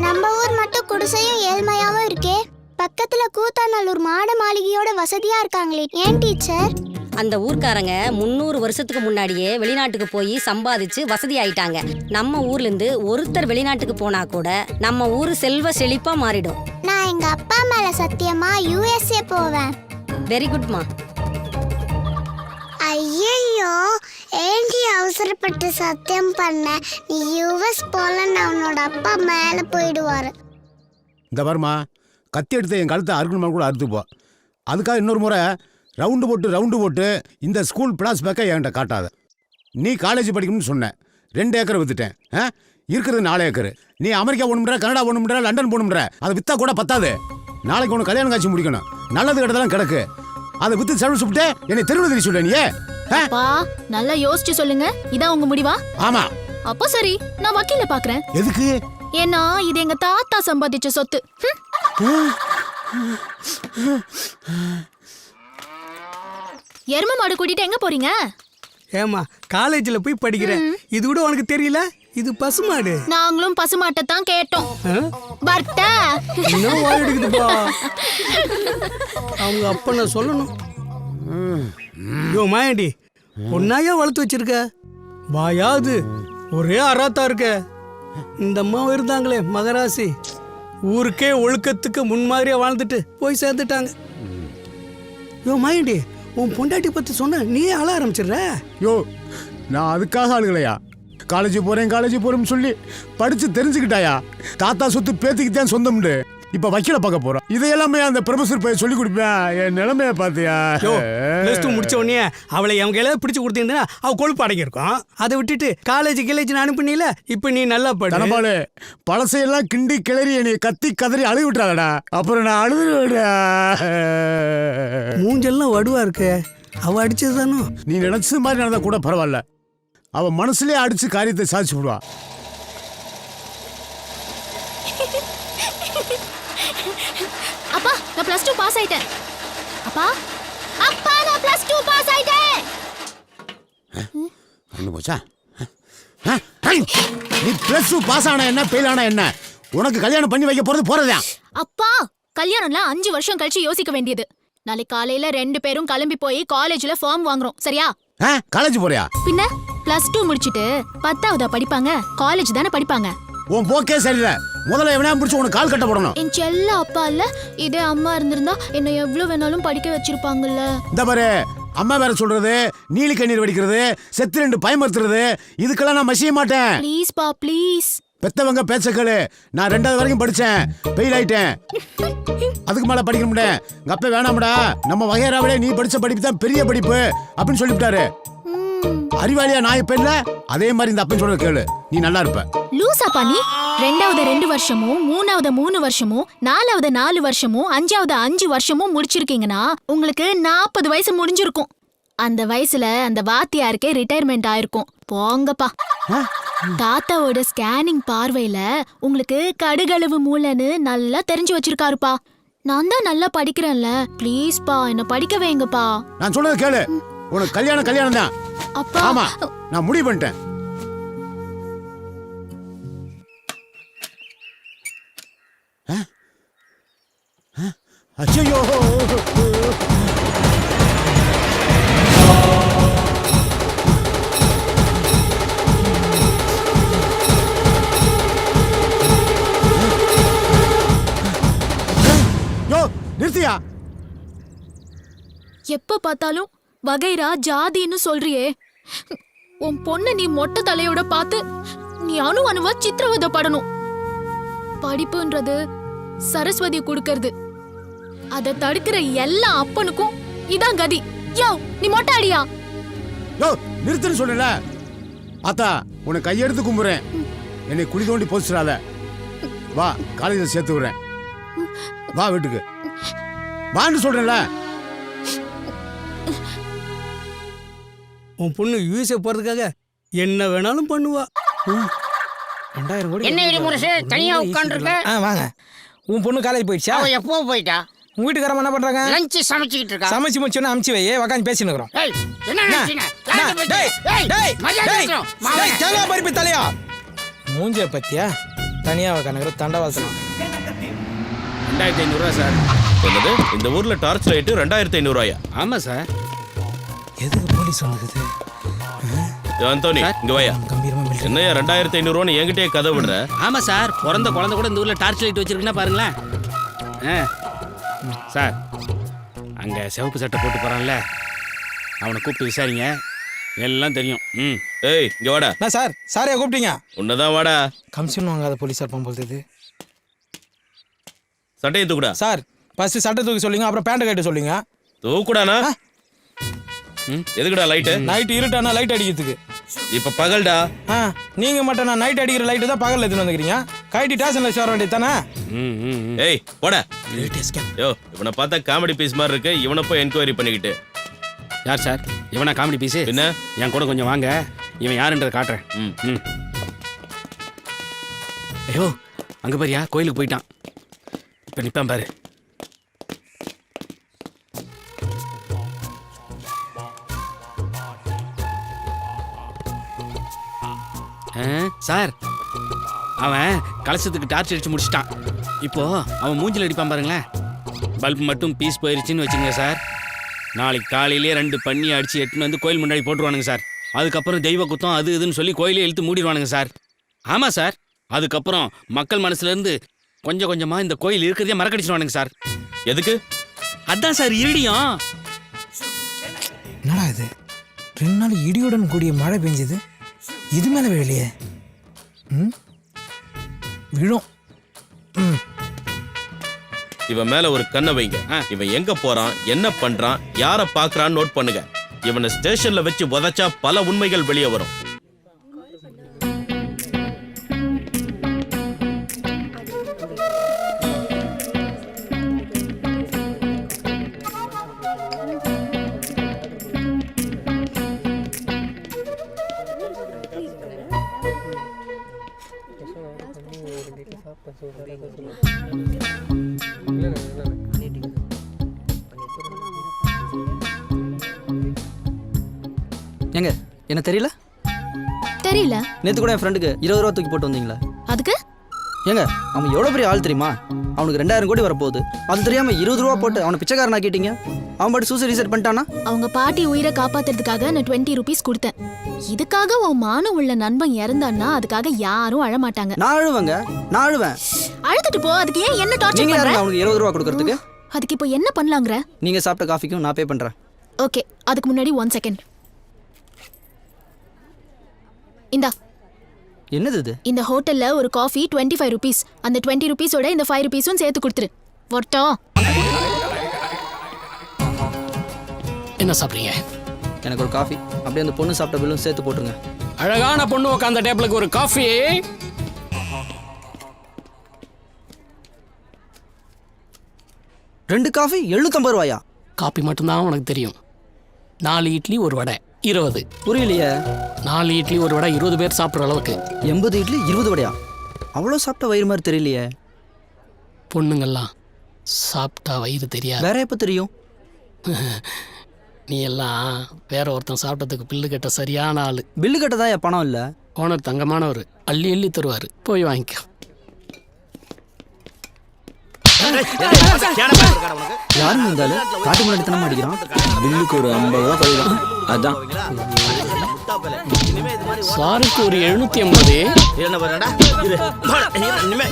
நம்ம ஊர் மட்டும் குடிசையும் ஏழ்மையாவும் இருக்கே, பக்கத்துல கூத்தாநல்லூர் மாட மாளிகையோட வசதியா இருக்காங்களே, ஏன் டீச்சர்? அந்த ஊர்க்காரங்க 300 வருஷத்துக்கு முன்னாடியே வெளிநாட்டுக்கு போய் சம்பாதிச்சு வசதி ஆயிட்டாங்க. நம்ம ஊர்ல இருந்து ஒருத்தர் வெளிநாட்டுக்கு போனா கூட நம்ம ஊரு செல்வ செழிப்பா மாறிடும். நான் எங்க அப்பா மேல சத்தியமா யுஎஸ்ஏ போவேன். வெரி குட்மா. ஐயோ, ஏண்டி அவசரப்பட்டு சத்தியம் பண்ண? நீ யுஎஸ் போலன்னு அவனோட அப்பா மேல போயிடுவாரு. இந்த வருமா, கத்தி எடுத்து என் கழுத்தை அறுக்கணுமா கூட அறுத்துப்போ. அதுக்காக இன்னொரு முறை ரவுண்டு போட்டு இந்த ஸ்கூல் பிளாஸ் பேக்கை என்கிட்ட காட்டாத. நீ காலேஜ் படிக்கணும்னு சொன்னேன், 2 ஏக்கர் வித்துட்டேன். இருக்கிறது 4 ஏக்கர். நீ அமெரிக்கா போகணும்ன்ற, கனடா போகணும்ன்ற, லண்டன் போகணும்ன்ற, அதை விற்றா கூட பத்தாது. நாளைக்கு ஒன்று கல்யாணம் காட்சி முடிக்கணும், நல்லது கிட்டதெல்லாம் கிடக்கு. அதை விற்று செலவு சுப்பிட்டு என்னை தெருவில் தெரிய சொல்ல. நீயே நல்லா யோசிச்சு சொல்லுங்க. இதான் உங்க முடிவா? ஆமா. அப்போ சரி, நான் வக்கீல பாக்குறேன். எதுக்கு? ஏன்னா இது எங்க தாத்தா சம்பாதிச்ச சொத்து. எரும மாடு கூட்டிட்டு எங்க போறீங்க? ஏமா, காலேஜ்ல போய் படிக்கிறேன், இது கூட உனக்கு தெரியல? இது பசுமாடு. நாங்களும் பசுமாட்டை தான் கேட்டோம். பர்த்தா என்ன வாய் எடுக்குதுப்பா. அவங்க அப்ப நான் சொல்லணும். யோ மாயாண்டி, பொண்ணாயா வளர்த்து வச்சிருக்க, வாயாது ஒரே அராத்தா இருக்க. இந்த அம்மா இருந்தாங்களே மகராசி, ஊருக்கே ஒழுக்கத்துக்கு முன்மாதிரியா வாழ்ந்துட்டு போய் சேர்ந்துட்டாங்க. யோ மாயாண்டி, உன் பொண்டாட்டி பத்தி சொன்ன நீ அழ ஆரம்பிச்சிடுற. யோ, நான் அதுக்காக ஆளுகளையா? காலேஜ் போறேன்னு சொல்லி படிச்சு தெரிஞ்சுக்கிட்டாயா? தாத்தா சொத்து பேத்திக்கு தான் சொந்தம்னு. இப்ப வக்கீல பார்க்க போறோம். இதையெல்லாமே அந்த ப்ரொஃபசர் போய் சொல்லி கொடுப்பேன். என் நிலைமைய பாத்தியா? +2 முடிச்ச உடனே அவளை என் கையில பிடிச்சு கொடுத்தீங்கன்னா அவ கொழுப்பு அடங்கியிருக்கும். அதை விட்டுட்டு காலேஜ் அனுப்புனீல, இப்ப நீ நல்லா படு. தனபாலு, பழசையெல்லாம் கிண்டி கிளறி என்னை கத்தி கதறி அழுவி விட்டுறாடா. அப்புறம் நான் அழுதுடா. மூஞ்செல்லாம் வடுவா இருக்கு. அவ அடிச்சது தானோ? நீ நினைச்சது மாதிரி நடந்தா கூட பரவாயில்ல. அவ மனசுலயே அடிச்சு காரியத்தை சாதிச்சு விடுவா. அப்பா நான் +2 பாஸ் ஆயிட்டேன். அப்பா அப்பா நான் +2 பாஸ் ஆயிட்டேன். ஒண்ணு போச்சா? நீ +2 பாஸ் ஆனா என்ன, ஃபெயில் ஆனா என்ன? உனக்கு கல்யாணம் பண்ணி வைக்க போறதா? அப்பா கல்யாணம்லாம் 5 வருஷம் கழிச்சு யோசிக்க வேண்டியது. நாளைக்கு காலையில 2 பேரும் கிளம்பி போய் காலேஜ்ல ஃபார்ம் வாங்குறோம், சரியா? காலேஜ் போறியா? பின்ன +2 முடிச்சிட்டு 10ஆவதா படிப்பாங்க? காலேஜ் தானே படிப்பாங்க. உன் போக்கே சரியில்லை. முதல்ல எவனையா பிடிச்சு உனக்கு கால் கட்ட போடணும். என் செல்ல அப்பா இல்ல, இதே அம்மா இருந்திருந்தா என்ன எவ்வளவு வேணாலும் படிக்க வச்சிருப்பாங்கல்ல. இந்த பாரு, அம்மா வேற சொல்றது, நீலி கண்ணீர் வடிக்கிறது, செத்து 2 பயமறுத்துறது, இதுக்கெல்லாம் நான் மசிய மாட்டேன். ப்ளீஸ் பா ப்ளீஸ். பெத்தவங்க பேச்ச கேளு. நான் 2வது வரைக்கும் படிச்சேன், ஃபெயில் ஆயிட்டேன். அதுக்கு மேல படிக்க முடியல. எங்க அப்பா வேணாம்டா, நம்ம வகையறாவிலே நீ படிச்ச படிப்பு தான் பெரிய படிப்பு அப்படின்னு சொல்லிவிட்டாரு. அறிவாளியா நான் இப்ப இல்ல, அதே மாதிரி இந்த அப்பன் சொல்றது கேளு, நீ நல்லா இருப்ப. லூசாப்பா நீ? 2வது 2 வருஷமும், 3வது 3 வருஷமும், 4வது 4 வருஷமும், 5வது 5 வருஷமும் முடிச்சிருக்கீங்கன்னா உங்களுக்கு 40 வயசு முடிஞ்சிருக்கும். அந்த வயசுல அந்த வாத்தியாருக்கே ரிட்டையர்மெண்ட் ஆயிருக்கும். போங்கப்பா. தாத்தாவோட ஸ்கேனிங் பார்வையில உங்களுக்கு கடுகளவு மூளைன்னு நல்லா தெரிஞ்சு வச்சிருக்காருப்பா. நான் தான் நல்லா படிக்கிறேன்ல, ப்ளீஸ் பா என்ன படிக்க வைங்கப்பா. நான் சொல்றது கேளு, உனக்கு கல்யாணம் தான். அப்பா ஆமா, நான் முடிவு பண்ணிட்டேன். ஐயோ, நிறுத்தியா? எப்ப பார்த்தாலும் வகைரா ஜாதின்னு சொல்றியே. உன் பொண்ணு நீ மொட்டை தலையோட பார்த்து நீ அணுவா சித்திரவதைப்படணும். படிப்புன்றது சரஸ்வதி கொடுக்கறது. அதை தடுக்கிற எல்லா அப்பனுக்கும் இதான் கதி. யோ நீ மொட்டை அடியா? யோ நிறுத்துன்னு சொல்லல. ஆத்தா, உனக்கு கையெடுத்து கும்புறேன். என்னை குழி தோண்டி போச்சுறாத. வா, காலேஜில் சேர்த்து விடுறேன். வா வீட்டுக்கு வான்னு சொல்றேன்ல. உன் பொண்ணு யூஎஸ்ஏ போறதுக்காக என்ன வேணாலும் பண்ணுவா. 2000 கோடி. என்ன முரசு தனியா உட்கார்ந்துருக்க? வாங்க. உன் பொண்ணு காலேஜ் போயிடுச்சா? அவ எப்போ போயிட்டா? உங்க வீட்டுக்காரமா என்ன பண்றாங்க? லஞ்ச் சமைச்சிட்டு இருக்கா. சமைச்சு முடிச்சோன்னா அமுச்சு வை, உட்காந்து பேசிட்டு இருக்கிறோம். ஏய் என்ன நினைச்சீங்க? தேங்காய் பருப்பு தலையா மூஞ்ச பத்தியா தனியா கணக்கு தண்டவாசனம். 2500 ரூபா சார். என்னது, இந்த ஊர்ல டார்ச் லைட்டு 2500 ரூபாயா? ஆமா சார். எதுக்கு போலீஸ் வந்தது? அந்தோனி இங்க வாயா. கம்பீரமா என்னையா 2500 ரூபான்னு என்கிட்டயே கதை விடுற? ஆமா சார், பிறந்த குழந்தை கூட இந்த ஊர்ல டார்ச் லைட் வச்சிருக்குன்னா பாருங்களேன். சார், அங்க சிவப்பு சட்டை போட்டு போறான்ல, அவனை கூப்பிட்டு விசாரிங்க, எல்லாம் தெரியும். ஏய் இங்க வாடா. நான் சார், சாரையா கூப்பிட்டீங்க? உன்னதான் வாடா. கமிஷன் வாங்காத போலீஸார் போகும்போது சட்டையை தூக்குடா. சார், ஃபர்ஸ்ட் சட்டை தூக்கி சொல்லுங்க, அப்புறம் பேண்ட் கட்ட சொல்லுங்க. தூக்குடானா? எதுக்குடா லைட்டு? நைட் இருட்டானா லைட் அடிக்கிறதுக்கு. இப்ப பகல்டா. நீங்க மட்டும் நான் நைட் அடிக்கிற லைட்டு தான் பகல்ல எடுத்துன்னு வந்துக்கிறீங்க. கைட்டி ஸ்டேஷன்ல சேர வேண்டியது தானே? ஏய் போடா. யோ, இவனை பார்த்தா காமெடி பீஸ் மாதிரி இருக்கு. இவனை போய் என்கொயரி பண்ணிக்கிட்டு. யார் சார் இவனா காமெடி பீஸு? என்ன, என் கூட கொஞ்சம் வாங்க, இவன் யாருன்றதை காட்டுறேன். ஐயோ அங்க பாரியா, கோயிலுக்கு போயிட்டான். இப்ப நிப்பான் பாரு. சார், அவன் கலசத்துக்கு டார்ச் அடிச்சு முடிச்சிட்டான். இப்போ அவன் மூஞ்சில் அடிப்பான் பாருங்களேன். பல்ப் மட்டும் பீஸ் போயிருச்சுன்னு வச்சுங்க சார். நாளைக்கு காலையிலேயே 2 பண்ணி அடிச்சு எட்டுன்னு வந்து கோயில் முன்னாடி போட்டுருவானுங்க சார். அதுக்கப்புறம் தெய்வ குத்தம் அது இதுன்னு சொல்லி கோயிலே இழுத்து மூடிடுவானுங்க சார். ஆமாம் சார், அதுக்கப்புறம் மக்கள் மனசுலேருந்து கொஞ்சம் கொஞ்சமாக இந்த கோயில் இருக்கிறதே மறக்கடிச்சிடுவானுங்க சார். எதுக்கு? அதான் சார் இடியும். என்னடா இது, 2 நாள் இடியுடன் கூடிய மழை பெஞ்சது, இது மேலே விழலையே. விழும். இவன் மேல ஒரு கண்ணை வைங்க. இவன் எங்க போறான், என்ன பண்றான், யார பாக்குறான்னு நோட் பண்ணுங்க. இவனை ஸ்டேஷன்ல வச்சு உதைச்சா பல உண்மைகள் வெளியே வரும். ஏங்க என்ன தெரியல? தெரியல. நேத்து கூட என் ஃப்ரெண்டுக்கு 20 ரூபா தூக்கி போட்டு வந்தீங்களா? அதுக்கு ஏங்க அவன் எவ்வளோ பெரிய ஆள் தெரியுமா? அவனுக்கு 2000 கோடி வரப்போகுது. அது தெரியாம 20 ரூபா போட்டு அவனை பிச்சைக்காரனா கேட்டீங்க. அவன் பாட்டு சூசைட் ரீசெட் பண்ணிட்டானா? அவங்க பாட்டி உயிரை காப்பாத்துறதுக்காக நான் 20 ரூபீஸ் கொடுத்தேன். இதுக்காக உன் மானம் உள்ள நண்பன் இறந்தான்னா அதுக்காக யாரும் அழமாட்டாங்க. நான் அழுவேங்க, நான் அழுவேன். அழுதுட்டு போ. அதுக்கு ஏன் என்ன டார்ச்சர் நீங்க பண்ற? யாருங்க அவனுக்கு 20 ரூபா கொடுக்கறதுக்கு? அதுக்கு இப்போ என்ன பண்ணலாங்கற? நீங்க சாப்பிட்ட காஃபிக்கும் நான் பே பண்றேன். ஓகே, அதுக்கு முன்னாடி 1 செகண்ட். இந்தா. என்னது இது? இந்த ஹோட்டல்ல ஒரு காஃபி 25 ரூபீஸ். அந்த 20 ரூபீஸோட இந்த 5 ரூபீஸும் சேர்த்து கொடுத்துரு. வட்டோ. என்ன சாப்பிட்றீங்க? எனக்கு ஒரு காஃபி, அப்படியே அந்த பொண்ணு சாப்பிட்ட பில்லும் சேர்த்து போட்டுருங்க. அழகான பொண்ணு உட்காந்த டேபிளுக்கு ஒரு காஃபி. 2 காஃபி 750 ரூபாயா? காப்பி மட்டும்தான் உனக்கு தெரியும். 4 இட்லி ஒரு வடை 20. புரியலையே. 4 இட்லி ஒரு வடை 20 பேர் சாப்பிட்ற அளவுக்கு. 80 இட்லி 20 வடையா? அவ்வளோ சாப்பிட்ட வயிறு மாதிரி தெரியலையே. பொண்ணுங்கள்லாம் சாப்பிட்டா வயிறு தெரியாது. வேற எப்போ தெரியும்? நீ எல்லாம் வேற ஒருத்தன் சாப்பிட்டதுக்கு பில்லு கட்ட சரியான ஆளு. பில்லு கட்டதான் என் பணம் இல்லை. ஓனர் தங்கமானவர், அள்ளி அள்ளி தருவார். போய் வாங்கிக்க. யாருன்னு இருந்தாலும் காட்டு முன்னாடி தனமா அடிக்கிறான். பில்லுக்கு ஒரு 50 ரூபா கழிதான். அதான் சாருக்கு ஒரு 750.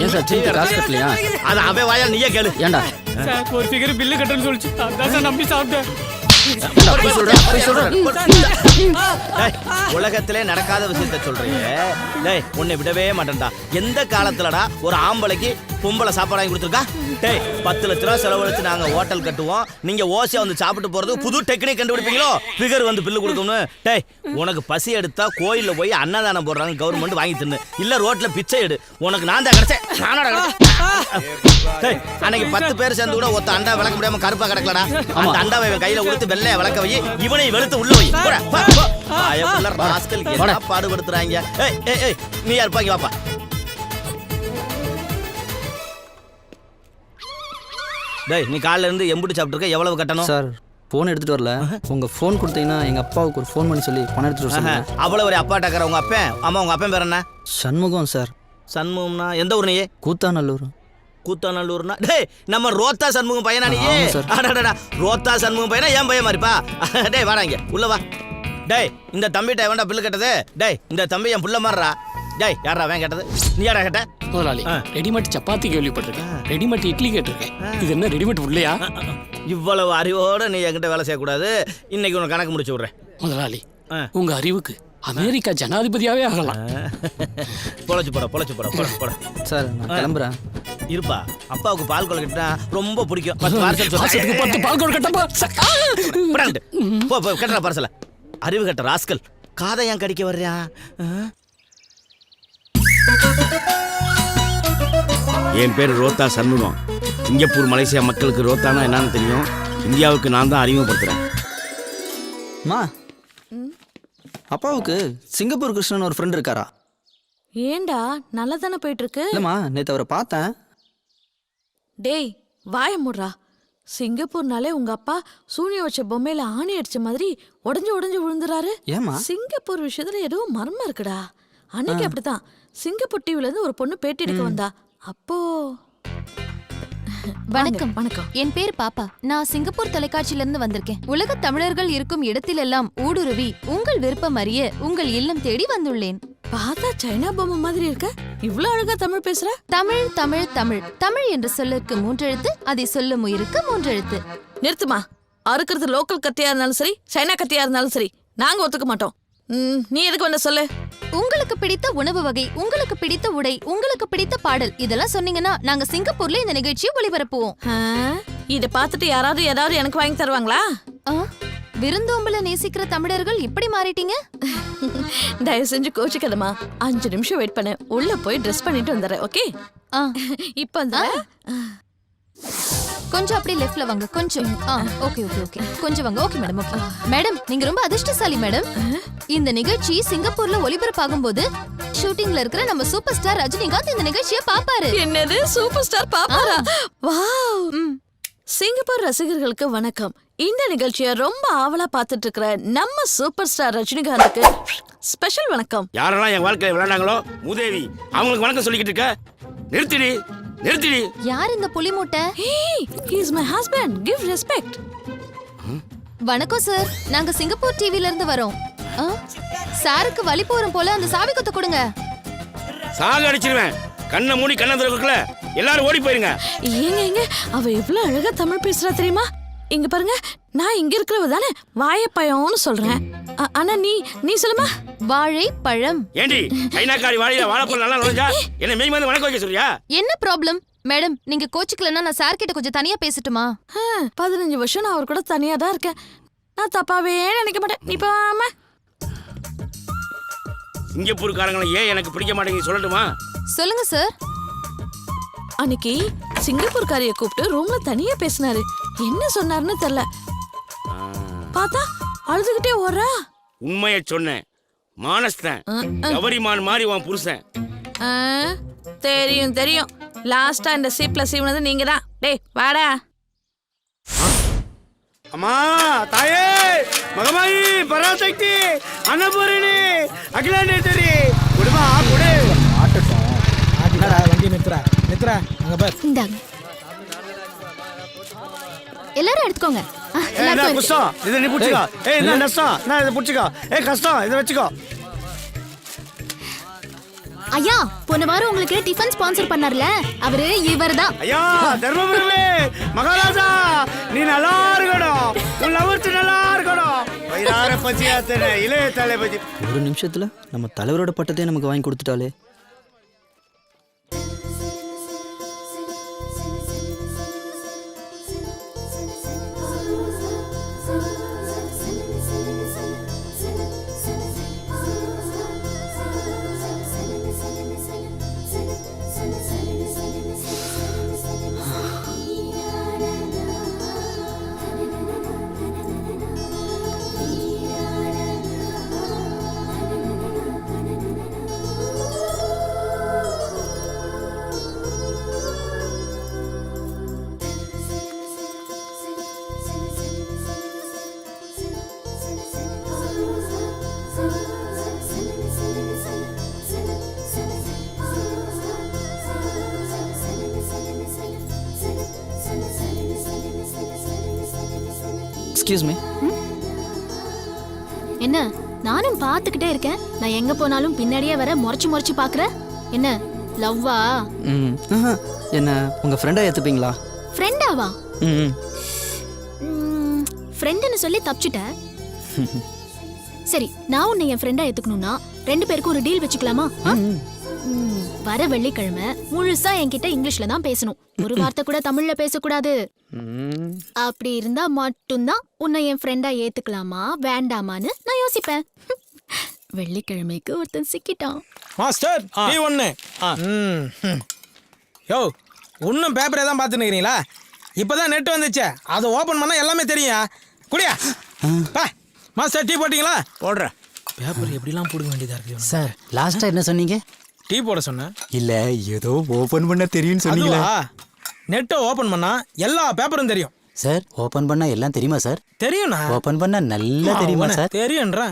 ஏன் சார் திருப்பி காசு கட்டலையா? அது அவன் வாயா நீயே கேளு. ஏண்டா ஒரு ஃபிகர் பில்லு கட்டணும்னு சொல்லிச்சு. அதான் சார் நம்பி சாப்பிட்டேன். உலகத்திலே நடக்காத விஷயத்த சொல்றீங்க. டேய் உன்னை விடவே மாட்டேன்டா. எந்த காலத்துலடா ஒரு ஆம்பளைக்கு பொம்பளை சாப்பாடு வாங்கி கொடுத்துருக்கா? டேய் 10 லட்ச ரூபா செலவழிச்சு நாங்க ஹோட்டல் கட்டுவோம். நீங்க ஓசியா வந்து சாப்பிட்டு போறது புது டெக்னிக் கண்டுபிடிப்பீங்களோ? ஃபிகர் வந்து பில்லு கொடுக்கணும்னு. டேய் உனக்கு பசி எடுத்தா கோயில்ல போய் அன்னதானம் போடுறாங்க, கவர்மெண்ட் வாங்கி தின்னு. இல்ல ரோட்ல பிச்சை எடு. உனக்கு நான் தான் கிடைச்சேன். டேய் அன்னைக்கு 10 பேர் சேர்ந்து கூட ஒத்த அண்டா விளக்க முடியாம கருப்பா கிடக்கலடா. அந்த அண்டாவை கையில கொடுத்து வெள்ளைய விளக்க வை. இவனை வெளுத்து உள்ள வை. ராஸ்கல் என்ன பாடுபடுத்துறாங்க. ஏய் ஏய் ஏய் நீ யாருப்பாங்க வாப்பா. டேய் நீ காலைல இருந்து எம்புட்டு சாப்பிட்டுருக்க? எவ்வளவு கட்டணும்? சார் ஃபோன் எடுத்துட்டு வரல. உங்க ஃபோன் கொடுத்தீங்கன்னா எங்க அப்பாவுக்கு ஒரு ஃபோன் பண்ணி சொல்லி பணம் எடுத்துட்டு வர சொல்லுங்க. அவ்வளவு ஒரு அப்பா டக்கற உங்க அப்பன். ஆமா உங்க அப்பன் பேர் என்ன? சண்முகம் சார். சண்முகம்னா எந்த ஊர்? நீயே கூத்தாநல்லூர். கூத்தாநல்லூர்னா டேய் நம்ம ரோத்தா சண்முகம் பையனா நீயே? அடடடா ரோத்தா சண்முகம் பையனா ஏன் பையன் மாதிரிப்பா. டேய் வாடா இங்க உள்ள வா. டேய் இந்த தம்பிட்ட வேண்டாம் பில்லு கட்டது. டேய் இந்த தம்பி என் புள்ள மாறுறா. டேய் யாரா அவன் கேட்டது? நீ யாரா கேட்ட? முதலாளி ரெடிமேட் சப்பாத்தி கேள்விப்பட்டிருக்கேன், ரெடிமேட் இட்லி கேட்டிருக்கேன். இது என்ன ரெடிமேட் உள்ளையா? இவ்வளவு அறிவோட நீ என்கிட்ட வேலை செய்யக்கூடாது. இன்னைக்கு உனக்கு கணக்கு முடிச்சு விடுறேன். முதலாளி உங்க அறிவுக்கு அமெரிக்கா ஜனாதிபதியாவே ஆகலாம். பொழைச்சு போட பொழைச்சு போட போட போட. சார் நான் கிளம்புறேன். இருப்பா அப்பாவுக்கு பால் கொலை கட்டினா ரொம்ப பிடிக்கும். 10 பால் கொலை கட்டப்பா. போ போ கட்டுற பார்சல. அறிவு கட்ட ராஸ்கல். காதை ஏன் கடிக்க வர்றியா? என் பேர் ரோத்தா சண்முகம். சிங்கப்பூர் மலேசியா மக்களுக்கு ரோத்தானா என்னன்னு தெரியும். இந்தியாவுக்கு நான் தான் அறிமுகப்படுத்துறேன். மா அப்பாவுக்கு சிங்கப்பூர் கிருஷ்ணன் ஒரு ஃப்ரெண்ட் இருக்காரா? ஏண்டா நல்லா தானே போயிட்டு இருக்கு. இல்லம்மா நேற்று அவரை பார்த்தேன். டேய் வாய முடுறா. சிங்கப்பூர்னாலே உங்க அப்பா சூனிய வச்ச பொம்மையில ஆணி அடிச்ச மாதிரி உடஞ்சு உடஞ்சு விழுந்துறாரு. ஏமா சிங்கப்பூர் விஷயத்துல ஏதோ மர்மம் இருக்குடா. அன்னைக்கு அப்படித்தான் சிங்கப்பூர் டிவில இருந்து ஒரு பொண்ணு பேட்டி எடுக்க வந்தா. அப்போ வணக்கம். வணக்கம். என் பேர் பாப்பா. நான் சிங்கப்பூர் தொலைக்காட்சியில இருந்து வந்திருக்கேன். உலக தமிழர்கள் இருக்கும் இடத்திலெல்லாம் ஊடுருவி உங்கள் விருப்பம் அறிய உங்கள் இல்லம் தேடி வந்துள்ளேன். பார்த்தா சைனா பொம்மை மாதிரி இருக்க. இவ்வளவு அழகா தமிழ் பேசுற. தமிழ் தமிழ் தமிழ். தமிழ் என்ற சொல்லுக்கு 3 எழுத்து, அதை சொல்லும் உயிருக்கு 3 எழுத்து. நிறுத்துமா. அறுக்கிறது லோக்கல் கத்தியா இருந்தாலும் சரி, சைனா கத்தியா இருந்தாலும் சரி, நாங்க ஒத்துக்க மாட்டோம். நீ எதுக்கு வந்த சொல்லு. உங்களுக்கு பிடித்த உணவு வகை, உங்களுக்கு பிடித்த உடை, உங்களுக்கு பிடித்த பாடல் இதெல்லாம் சொன்னீங்கன்னா நாங்க சிங்கப்பூர்ல இந்த நிகழ்ச்சியை ஒளிபரப்புவோம். இத பார்த்துட்டு யாராவது ஏதாவது எனக்கு வாங்கி தருவாங்களா? விருந்தோம்பல நேசிக்கிற தமிழர்கள் இப்படி மாறிட்டீங்க. தயவு செஞ்சு கோச்சிக்காதம்மா. 5 நிமிஷம் வெயிட் பண்ணு. உள்ள போய் ட்ரெஸ் பண்ணிட்டு வந்துடுறேன். ஓகே? இப்போ அந்த கொஞ்சம் அப்படி லெஃப்ட்ல வாங்க. கொஞ்சம் ஓகே ஓகே ஓகே கொஞ்சம் வாங்க. Okay madam. ஓகே மேடம், நீங்க ரொம்ப அதிர்ஷ்டசாலி மேடம். இந்த நிகழ்ச்சி சிங்கப்பூர்ல ஒளிபரப்பாகும் போது ஷூட்டிங்ல இருக்கிற நம்ம சூப்பர் ஸ்டார் ரஜினிகாந்த் இந்த நிகழ்ச்சியை பாப்பாரு. என்னது சூப்பர் ஸ்டார் பாப்பாரா? வாவ். சிங்கப்பூர் ரசிகர்களுக்கு வணக்கம். இந்த நிகழ்ச்சியை ரொம்ப ஆவலா பார்த்துட்டு இருக்கிற நம்ம சூப்பர் ஸ்டார் ரஜினிகாந்துக்கு ஸ்பெஷல் வணக்கம். யாரெல்லாம் என் வாழ்க்கையில விளையாண்டாங்களோ மூதேவி அவங்களுக்கு வணக்கம் சொல்லிக்கிட்டு இருக்க. நிறுத்திடி நிறுத்திடி. யார் இந்த புலி மூட்டை? He is my husband. Give respect. வணக்கம் சார், நாங்க சிங்கப்பூர் டிவில இருந்து வரோம். சாருக்கு வலி போறோம் போல, அந்த சாவி கொத்த கொடுங்க. சாக அடிச்சிருவேன். கண்ணை மூடி கண்ணை திறக்கல. எல்லாரும் ஓடி போயிருங்க. ஏங்க அவ எவ்வளவு அழகா தமிழ் பேசுறா தெரியுமா? இங்க பாருங்க, நான் இங்க இருக்கிறவ தானே வாழைப்பழம்னு சொல்றேன். ஆனா நீ சொல்லுமா? வாழைப்பழம். ஏண்டி சைனாக்காரி வாழைப்பழம் நல்லா நுழைஞ்சா என்ன மெய் வந்து வணக்கம் வைக்க சொல்றியா? என்ன ப்ராப்ளம் மேடம்? நீங்க கோச்சுக்கலன்னா நான் சார் கிட்ட கொஞ்சம் தனியா பேசட்டுமா? 15 வருஷம் நான் அவர் கூட தனியா தான் இருக்கேன். நான் தப்பாவே நினைக்க மாட்டேன். நீ போமா. சிங்கப்பூர்காரங்களை ஏன் எனக்கு பிடிக்க மாட்டேங்குது சொல்லட்டுமா? சொல்லுங்க சார். அன்னைக்கு சிங்கப்பூர்காரிய கூப்பிட்டு ரூம்ல தனியா பேசினாரு. என்ன சொன்னாருன்னு தெரியல. பார்த்தா அழுதுகிட்டே ஓடுறா. உண்மையை சொன்னேன். மானஸ்தன் கவரிமான் மாதிரி உன் புருஷன். தெரியும். லாஸ்டா இந்த சீப்ல சீவனது நீங்க தான். டேய் வாடா. அம்மா தாயே மகமாயி பராசக்தி அன்னபூரணி அகிலாண்டேஸ்வரி குடுமா குடு. வண்டி நித்ரா அங்க பார். இந்தாங்க, எல்லாரும் எடுத்துக்கோங்க. கஷ்டம் இதை நீ புடிச்சுக்கோ. என்ன நஷ்டம் நான் இதை புடிச்சுக்கோ. கஷ்டம் இதை வச்சுக்கோ. ஐயா, போன வாரம் உங்களுக்கு டிஃபன் ஸ்பான்சர் பண்ணார்ல, அவரு இவர்தான். ஐயா தர்மபுரமே மகாராஜா, நீ நல்லா இருக்கணும். உன் லவர்த்து நல்லா இருக்கணும். வயிறார பசியாத்தன இளைய தளபதி. ஒரு நிமிஷத்துல நம்ம தலைவரோட பட்டத்தை நமக்கு வாங்கி கொடுத்துட்டாலே. Excuse me. என்ன, நானும் பார்த்துக்கிட்டே இருக்கேன். நான் எங்க போனாலும் பின்னாடியே வர முறைச்சு பாக்குற. என்ன லவ்வா? என்ன உங்க ஃப்ரெண்டா ஏத்துப்பீங்களா? ஃப்ரெண்டாவா? ஃப்ரெண்டுன்னு சொல்லி தப்பிச்சுட்ட. சரி, நான் உன்னை என் ஃப்ரெண்டா ஏத்துக்கணும்னா 2 பேருக்கும் ஒரு டீல் வச்சுக்கலாமா? வர வெள்ளிக்கிழமை முழுசா என்கிட்ட இங்கிலீஷ்ல தான் பேசணும். ஒரு வார்த்தை கூட தமிழ்ல பேசக்கூடாது. அப்படி இருந்தா மட்டும்தான் உன்னை என் ஃப்ரெண்டா ஏத்துக்கலாமா வேண்டாமான்னு நான் யோசிப்பேன். வெள்ளிக்கிழமைக்கு ஒருத்தன் சிக்கிட்டான். மாஸ்டர் நீ ஒண்ணு. யோ, இன்னும் பேப்பரே தான் பார்த்துன்னு இருக்கிறீங்களா? இப்பதான் நெட் வந்துச்சே, அதை ஓபன் பண்ணா எல்லாமே தெரியும். குடியா மாஸ்டர், டீ போட்டீங்களா? போடுறேன். பேப்பர் எப்படிலாம் போடுங்க வேண்டியதா இருக்கு சார். லாஸ்டா என்ன சொன்னீங்க? டீ போட சொன்னேன். இல்ல ஏதோ ஓபன் பண்ண தெரியும்னு சொன்னீங்களா? நெட்டை ஓபன் பண்ணா எல்லா பேப்பரும் தெரியும் சார். ஓபன் பண்ணா எல்லாம் தெரியுமா சார்? தெரியும்ண்ணா. ஓபன் பண்ணா நல்லா தெரியுமா சார்? தெரியும்ன்றா.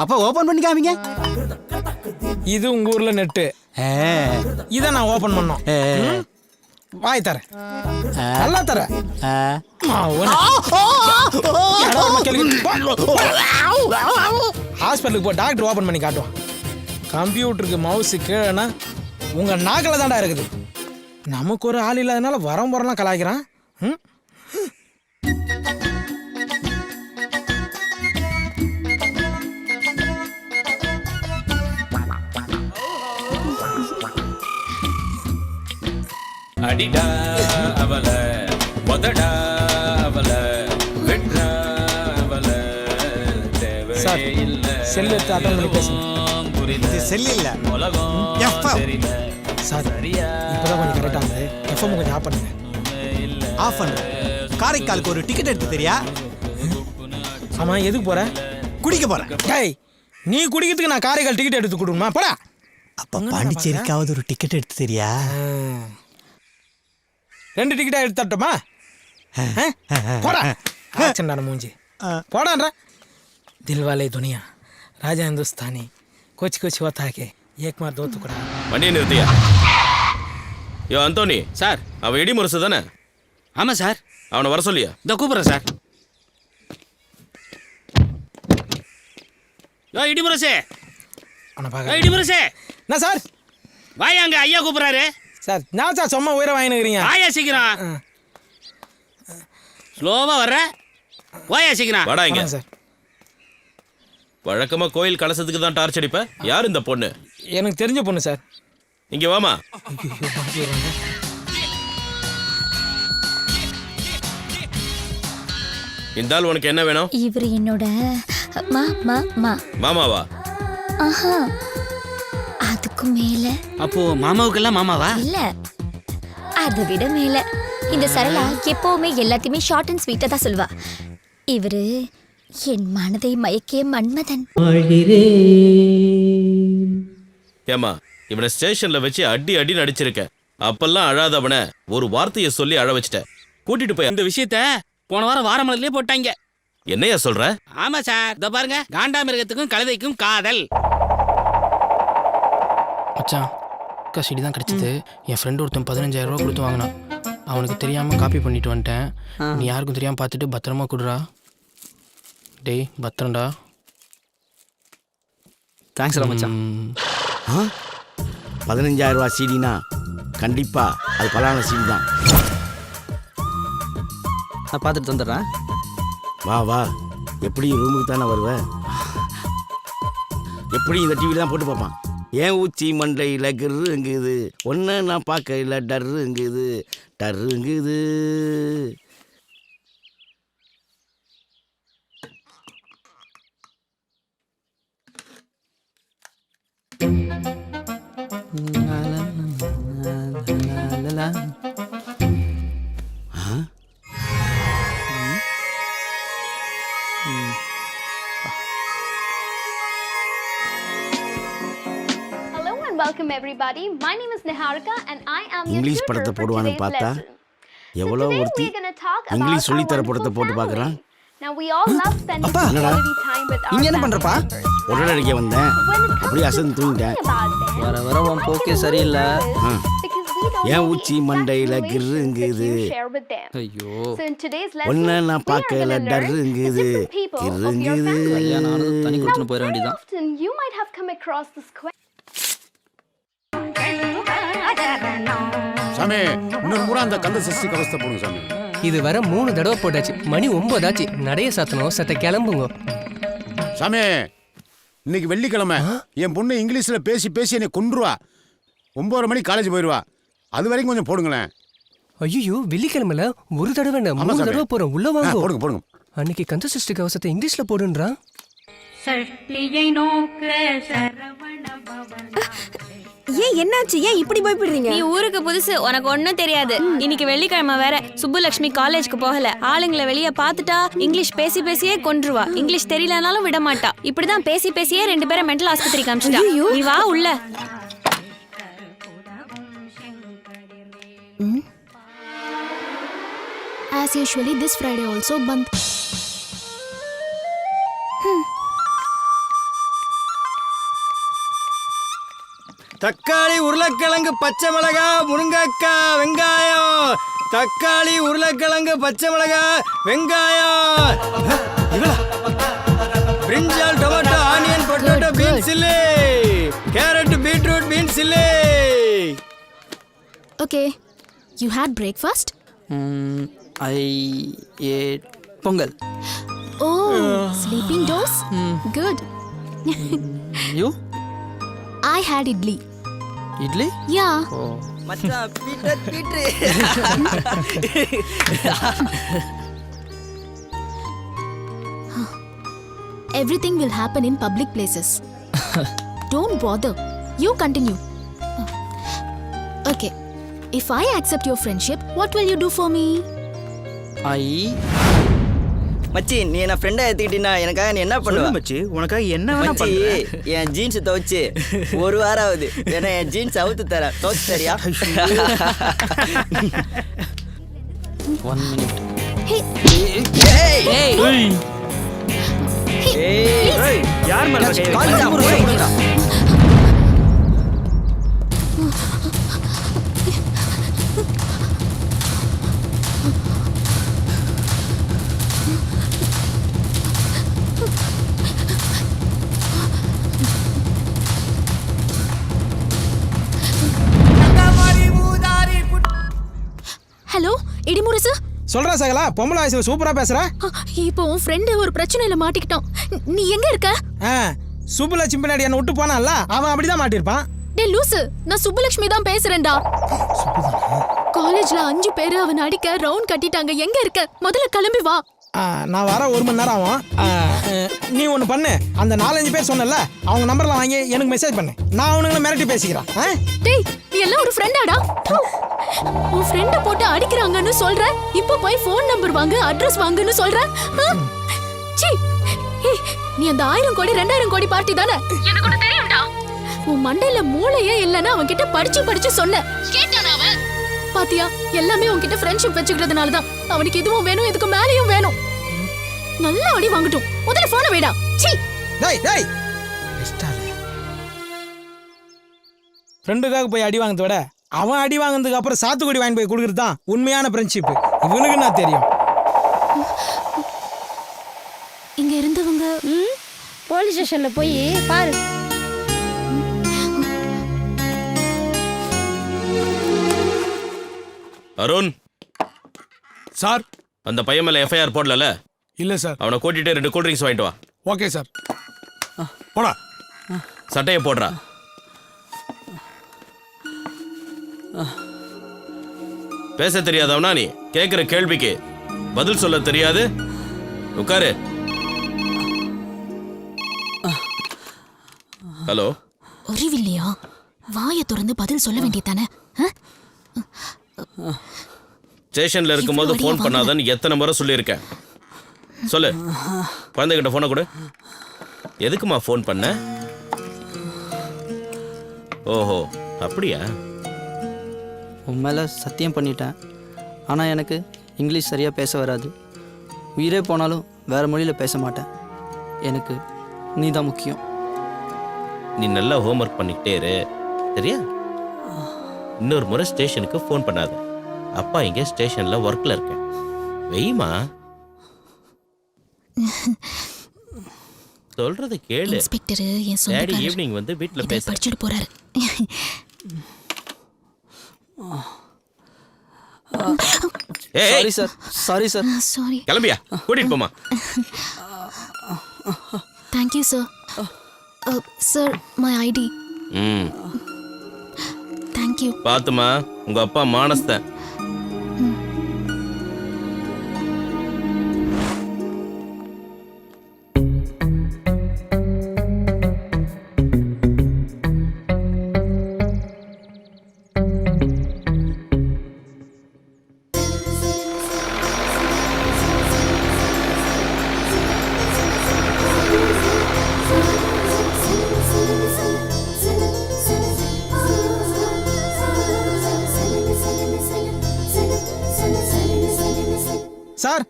அப்ப ஓபன் பண்ணி காமிங்க. இது உங்க ஊர்ல நெட்டு. இத நான் ஓபன் பண்ணோம். வாய் தர நல்லா தர. ஹாஸ்பிட்டலுக்கு போ, டாக்டர் ஓபன் பண்ணி காட்டுவோம். கம்ப்யூட்டருக்கு மவுஸ் கீழேனா உங்க நாக்கில் தாண்டா இருக்குது. நமக்கு ஒரு ஆள் இல்லாதனால வரலாம் கலாய்க்கிறான். அடிடா அவல உதடா அவல வெட்றா அவல சார் செல் எடுத்து அட்டன் பண்ணி பேசுங்க. இது செல் இல்ல எஃப்எம். சார் இப்போதான் கொஞ்சம் கரெக்டாக இருந்தது. எஃப்எம் கொஞ்சம் ஆஃப் பண்ணுங்க. ஆஃப் பண்ணு. காரைக்காலுக்கு ஒரு டிக்கெட் எடுத்து தெரியா? ஆமாம், எதுக்கு போற? குடிக்க போறேன். டேய், நீ குடிக்கிறதுக்கு நான் காரைக்கால் டிக்கெட் எடுத்து கொடுக்கணுமா? போடா. அப்ப பாண்டிச்சேரிக்காவது ஒரு டிக்கெட் எடுத்து தெரியா? 2 டிக்கெட்டாக எடுத்து தட்டுமா? போடா. ஆச்சண்டான மூஞ்சி போடான்ற. தில்வாலே துனியா ராஜா இந்துஸ்தானி கோச்சி கோச்சி ஓத்தாக்கே ஏக்மார் தோத்து கூட. வண்டியை நிறுத்தியா? யோ அந்தோனி சார். அவன் இடி முரசு தானே? ஆமாம் சார். அவனை வர சொல்லியா? இந்த கூப்பிட்றேன் சார். யோ இடிமுரசே, அவனை யோ பார்க்க இடிமுரசே, என்ன சார்? வாயா அங்க ஐயா கூப்பிட்றாரு. சார் நான் சார் சும்மா உயிரை வாங்கினுக்கிறீங்க. வாயா சீக்கிரம். ஸ்லோவா வர்ற, வாயா சீக்கிரம். வாடா இங்க. சார் வழக்கமா கோயில் கலசத்துக்கு தான் டார்ச் அடிப்ப. யார் இந்த பொண்ணு? எனக்கு தெரிஞ்ச பொண்ணு சார். இங்க வாமா. இந்த ஆள் உனக்கு என்ன வேணும்? இவர் என்னோட மாமாவா? ஆஹா, அதுக்கு மேல அப்போ மாமாவுக்கெல்லாம் மாமாவா? இல்ல, அதை விட மேல. இந்த சரளா எப்பவுமே எல்லாத்தையுமே ஷார்ட் அண்ட் ஸ்வீட்டா தான் சொல்வா. இவரு என் மனதை மயக்கிய மன்மதன். ஏமா, இவனை ஸ்டேஷன்ல வச்சு அடி அடி நடிச்சிருக்க. அப்பெல்லாம் அழாதவன ஒரு வார்த்தையை சொல்லி அழ வச்சிட்ட. கூட்டிட்டு போய் இந்த விஷயத்த போன வாரம் வாரமலர்லயே போட்டாங்க. என்னையா சொல்ற? ஆமா சார். இத பாருங்க, காண்டாமிருகத்துக்கும் கழுதைக்கும் காதல். மச்சான், கஸ்டடி தான் கிடைச்சது. என் ஃப்ரெண்டு ஒருத்தன் 15,000 ரூபா கொடுத்து வாங்கினான். அவனுக்கு தெரியாமல் காப்பி பண்ணிட்டு வந்துட்டேன். நீ யாருக்கும் தெரியாமல் பார்த்துட்டு பத்திரமா கொடுறா. டேய் பத்திரம்டா. தேங்க்ஸ் மச்சான். 15,000 ரூபா சீடினா கண்டிப்பா அது பலான சீடி தான். நான் பார்த்துட்டு வந்துடுறேன். வா வா. எப்படி ரூமுக்கு தானே வருவேன்? எப்படி இந்த டிவில தான் போட்டு பார்ப்பான். ஏன் ஊச்சி மண்டையில் கிருங்குது, ஒன்று நான் பார்க்கல டர்ருங்குது டர்ருங்குது. Welcome everybody. My name is Niharika and I am your English tutor படத்தை for போடுவானு today's பார்த்தா lesson. எவ்வளோ Today ஒருத்தி we're going to talk about English சொல்லி our தர படத்தை wonderful போட்டு family. பார்க்குறான். Now we all love spending என்னடா? quality time with our இங்க என்ன family பண்றப்பா? members, right? உடனே அடிக்க வந்தேன். When it comes அப்படியே to அசந்து தூங்கிட்டேன். talking about them, வர வர உன் போக்கே சரியில்லை. because we don't ஏன் know the ஊச்சி exact மண்டையில் situations கிருங்குது, that you share with them. ஐயோ, So in today's lesson, ஒன்று we நான் are going பார்க்கல to learn the டர்ருங்குது different people of your கிருங்குது. family. கல்யாணம் தனி Now, கொடுத்துன்னு போயிட very வேண்டியதான். often you might have come across this question. சாமி, இன்னொரு முறை அந்த கந்த சஷ்டி கவசத்தை போடுங்க சாமி. இது வர 3 தடவை போட்டாச்சு. மணி 9 ஆச்சு. நடைய சாத்தணும். சத்த கிளம்புங்க சாமி, இன்னைக்கு வெள்ளிக்கிழமை. என் பொண்ணு இங்கிலீஷ்ல பேசி பேசி என்னை கொன்றுவா. 9:30 மணிக்கு காலேஜ் போயிடுவா. அது வரைக்கும் கொஞ்சம் போடுங்களேன். ஐயோ, வெள்ளிக்கிழமைல ஒரு தடவை என்ன 3 தடவை போறோம். உள்ள வாங்க. போடுங்க போடுங்க. அன்னைக்கு கந்த சஷ்டி கவசத்தை இங்கிலீஷ்ல போடுன்றான். ஏன் என்னாச்சு? ஏன் இப்படி பயப்படுறீங்க? நீ ஊருக்கு புதுசு, உனக்கு ஒன்றும் தெரியாது. இன்னைக்கு வெள்ளிக்கிழமை வேற. சுப்புலட்சுமி காலேஜ்க்கு போகல. ஆளுங்களை வெளியே பார்த்துட்டா இங்கிலீஷ் பேசி பேசியே கொன்றுவா. இங்கிலீஷ் தெரியலனாலும் விட மாட்டா. இப்படிதான் பேசி பேசியே 2 பேரை மென்டல் ஆஸ்பத்திரி காமிச்சிட்டா. நீ வா உள்ள. As usually, this Friday also band. தக்காளி உருளைக்கிழங்கு பச்சை மிளகாய் முருங்கக்காய் வெங்காயம். தக்காளி உருளைக்கிழங்கு பச்சை மிளகாய் வெங்காயம். Brinjal tomato onion potato beans chilli carrot beetroot beans chilli. Okay, you had breakfast? I ate pongal. Oh, sleeping dose? Good. You? I had idli. Idli யா மச்சான் Peter Peter. everything will happen in public places. Don't bother. You continue. Okay. If I accept your friendship, what will you do for me? மச்சி நீ என்ன ஃப்ரெண்டா எடுத்துக்கிட்டீனா எனக்காக நீ என்ன பண்ணுவ? மச்சி உனக்காக என்ன வேணா மச்சி என் ஜீன்ஸ் துவைச்சு 1 வாரம் ஆகுது. ஏன்னா என் ஜீன்ஸ் அவுத்து தர துவைச்சு தரியா? 1 minute. Hey. ஏய் Hey. ஏய் யார் மேல கை கால்டா போடா. ஹலோ இடிமுரசு. சொல்றா சகலா, பொம்பளை வயசுல சூப்பரா பேசுற. இப்போ உன் ஃப்ரெண்டு ஒரு பிரச்சனையில மாட்டிக்கிட்டான். நீ எங்க இருக்க? சுப்புலட்சுமி பின்னாடி என்ன விட்டு போனான்ல, அவன் அப்படிதான் மாட்டிருப்பான். டே லூசு, நான் சுப்புலட்சுமி தான் பேசுறேன்டா. காலேஜ்ல 5 பேரு அவன் அடிக்க ரவுண்ட் கட்டிட்டாங்க. எங்க இருக்க? முதல்ல கிளம்பி வா. நான் வர 1 மணி நேரம் ஆகும். நீ ஒன்று பண்ணு, அந்த 4-5 பேர் சொன்னல அவங்க நம்பர்லாம் வாங்கி எனக்கு மெசேஜ் பண்ணு. நான் அவனுங்களை மிரட்டி பேசிக்கிறேன். டேய் நீ எல்லாம் ஒரு ஃப்ரெண்டாடா? உன் ஃப்ரெண்ட போட்டு அடிக்கிறாங்கன்னு சொல்ற, இப்போ போய் ஃபோன் நம்பர் வாங்கு, அட்ரஸ் வாங்குன்னு சொல்ற. சீ, நீ அந்த 1000 கோடி 2000 கோடி பார்ட்டி தானே? எனக்கு ஒன்னு தெரியும்டா. உன் மண்டையில மூளையே இல்லைன்னா அவன் கிட்ட படிச்சு சொன்ன கேட்டானா அவன்? பாத்தியா, எல்லாமே உன்கிட்ட ஃப்ரெண்ட்ஷிப் வச்சுக்கிறதுனால தான். அவனுக்கு இதுவும் வேணும், இதுக்கு மேலேயும் வேணும். நல்லா அடி வாங்கட்டும். முதல்ல போனை வைடா. சீ. டேய் டேய், ஃப்ரெண்டுக்காக போய் அடி வாங்குறத விட அவன் அடி வாங்கினதுக்கு அப்புறம் சாத்துக்குடி வாங்கி போய் கொடுக்கறது தான் உண்மையான ஃப்ரெண்ட்ஷிப். இவனுக்கு நான் தெரியும். இங்க இருந்தவங்க போலீஸ் ஸ்டேஷன்ல போய் பாரு. அருண் சார். அந்த பையன் மேல எஃப்ஐஆர் போடல? இல்லை சார். அவனை கூட்டிட்டு 2 கூல் ட்ரிங்க்ஸ் வாங்கிட்டு வா. Okay sir. போடா. சட்டையை போடுறா. பேச தெரியாதவனா நீ? கேட்கிற கேள்விக்கு பதில் சொல்ல தெரியாது? உட்காரு. ஹலோ. அறிவில்லையா? வாயை திறந்து பதில் சொல்ல வேண்டியதானே? ஸ்டேஷன்ல இருக்கும்போது ஃபோன் பண்ணாதன்னு எத்தனை முறை சொல்லியிருக்கேன். சொல்லு. குழந்தைகிட்ட ஃபோனை கொடு. எதுக்குமா ஃபோன் பண்ண? ஓஹோ அப்படியா? உன் மேலே சத்தியம் பண்ணிட்டேன். ஆனால் எனக்கு இங்கிலீஷ் சரியாக பேச வராது. உயிரே போனாலும் வேறு மொழியில் பேச மாட்டேன். எனக்கு நீ தான் முக்கியம். நீ நல்லா ஹோம்ஒர்க் பண்ணிக்கிட்டே இரு, சரியா? இன்னொரு முறை ஸ்டேஷனுக்கு ஃபோன் பண்ணாத. அப்பா இங்கே ஸ்டேஷனில் ஒர்க்கில் இருக்கேன். வெய்மா. சொல்றது கேளு. இன்ஸ்பெக்டர் என் டாடி சொந்தக்காரர். ஈவினிங் வந்து வீட்டில் பேச படிச்சுட்டு போறாரு. Sorry sir. Sorry sir. Sorry. கிளம்பியா? கூட்டிட்டு போமா. Thank you sir. Sir, my ID. Thank you. பாத்துமா, உங்க அப்பா மானஸ்தன். சார்,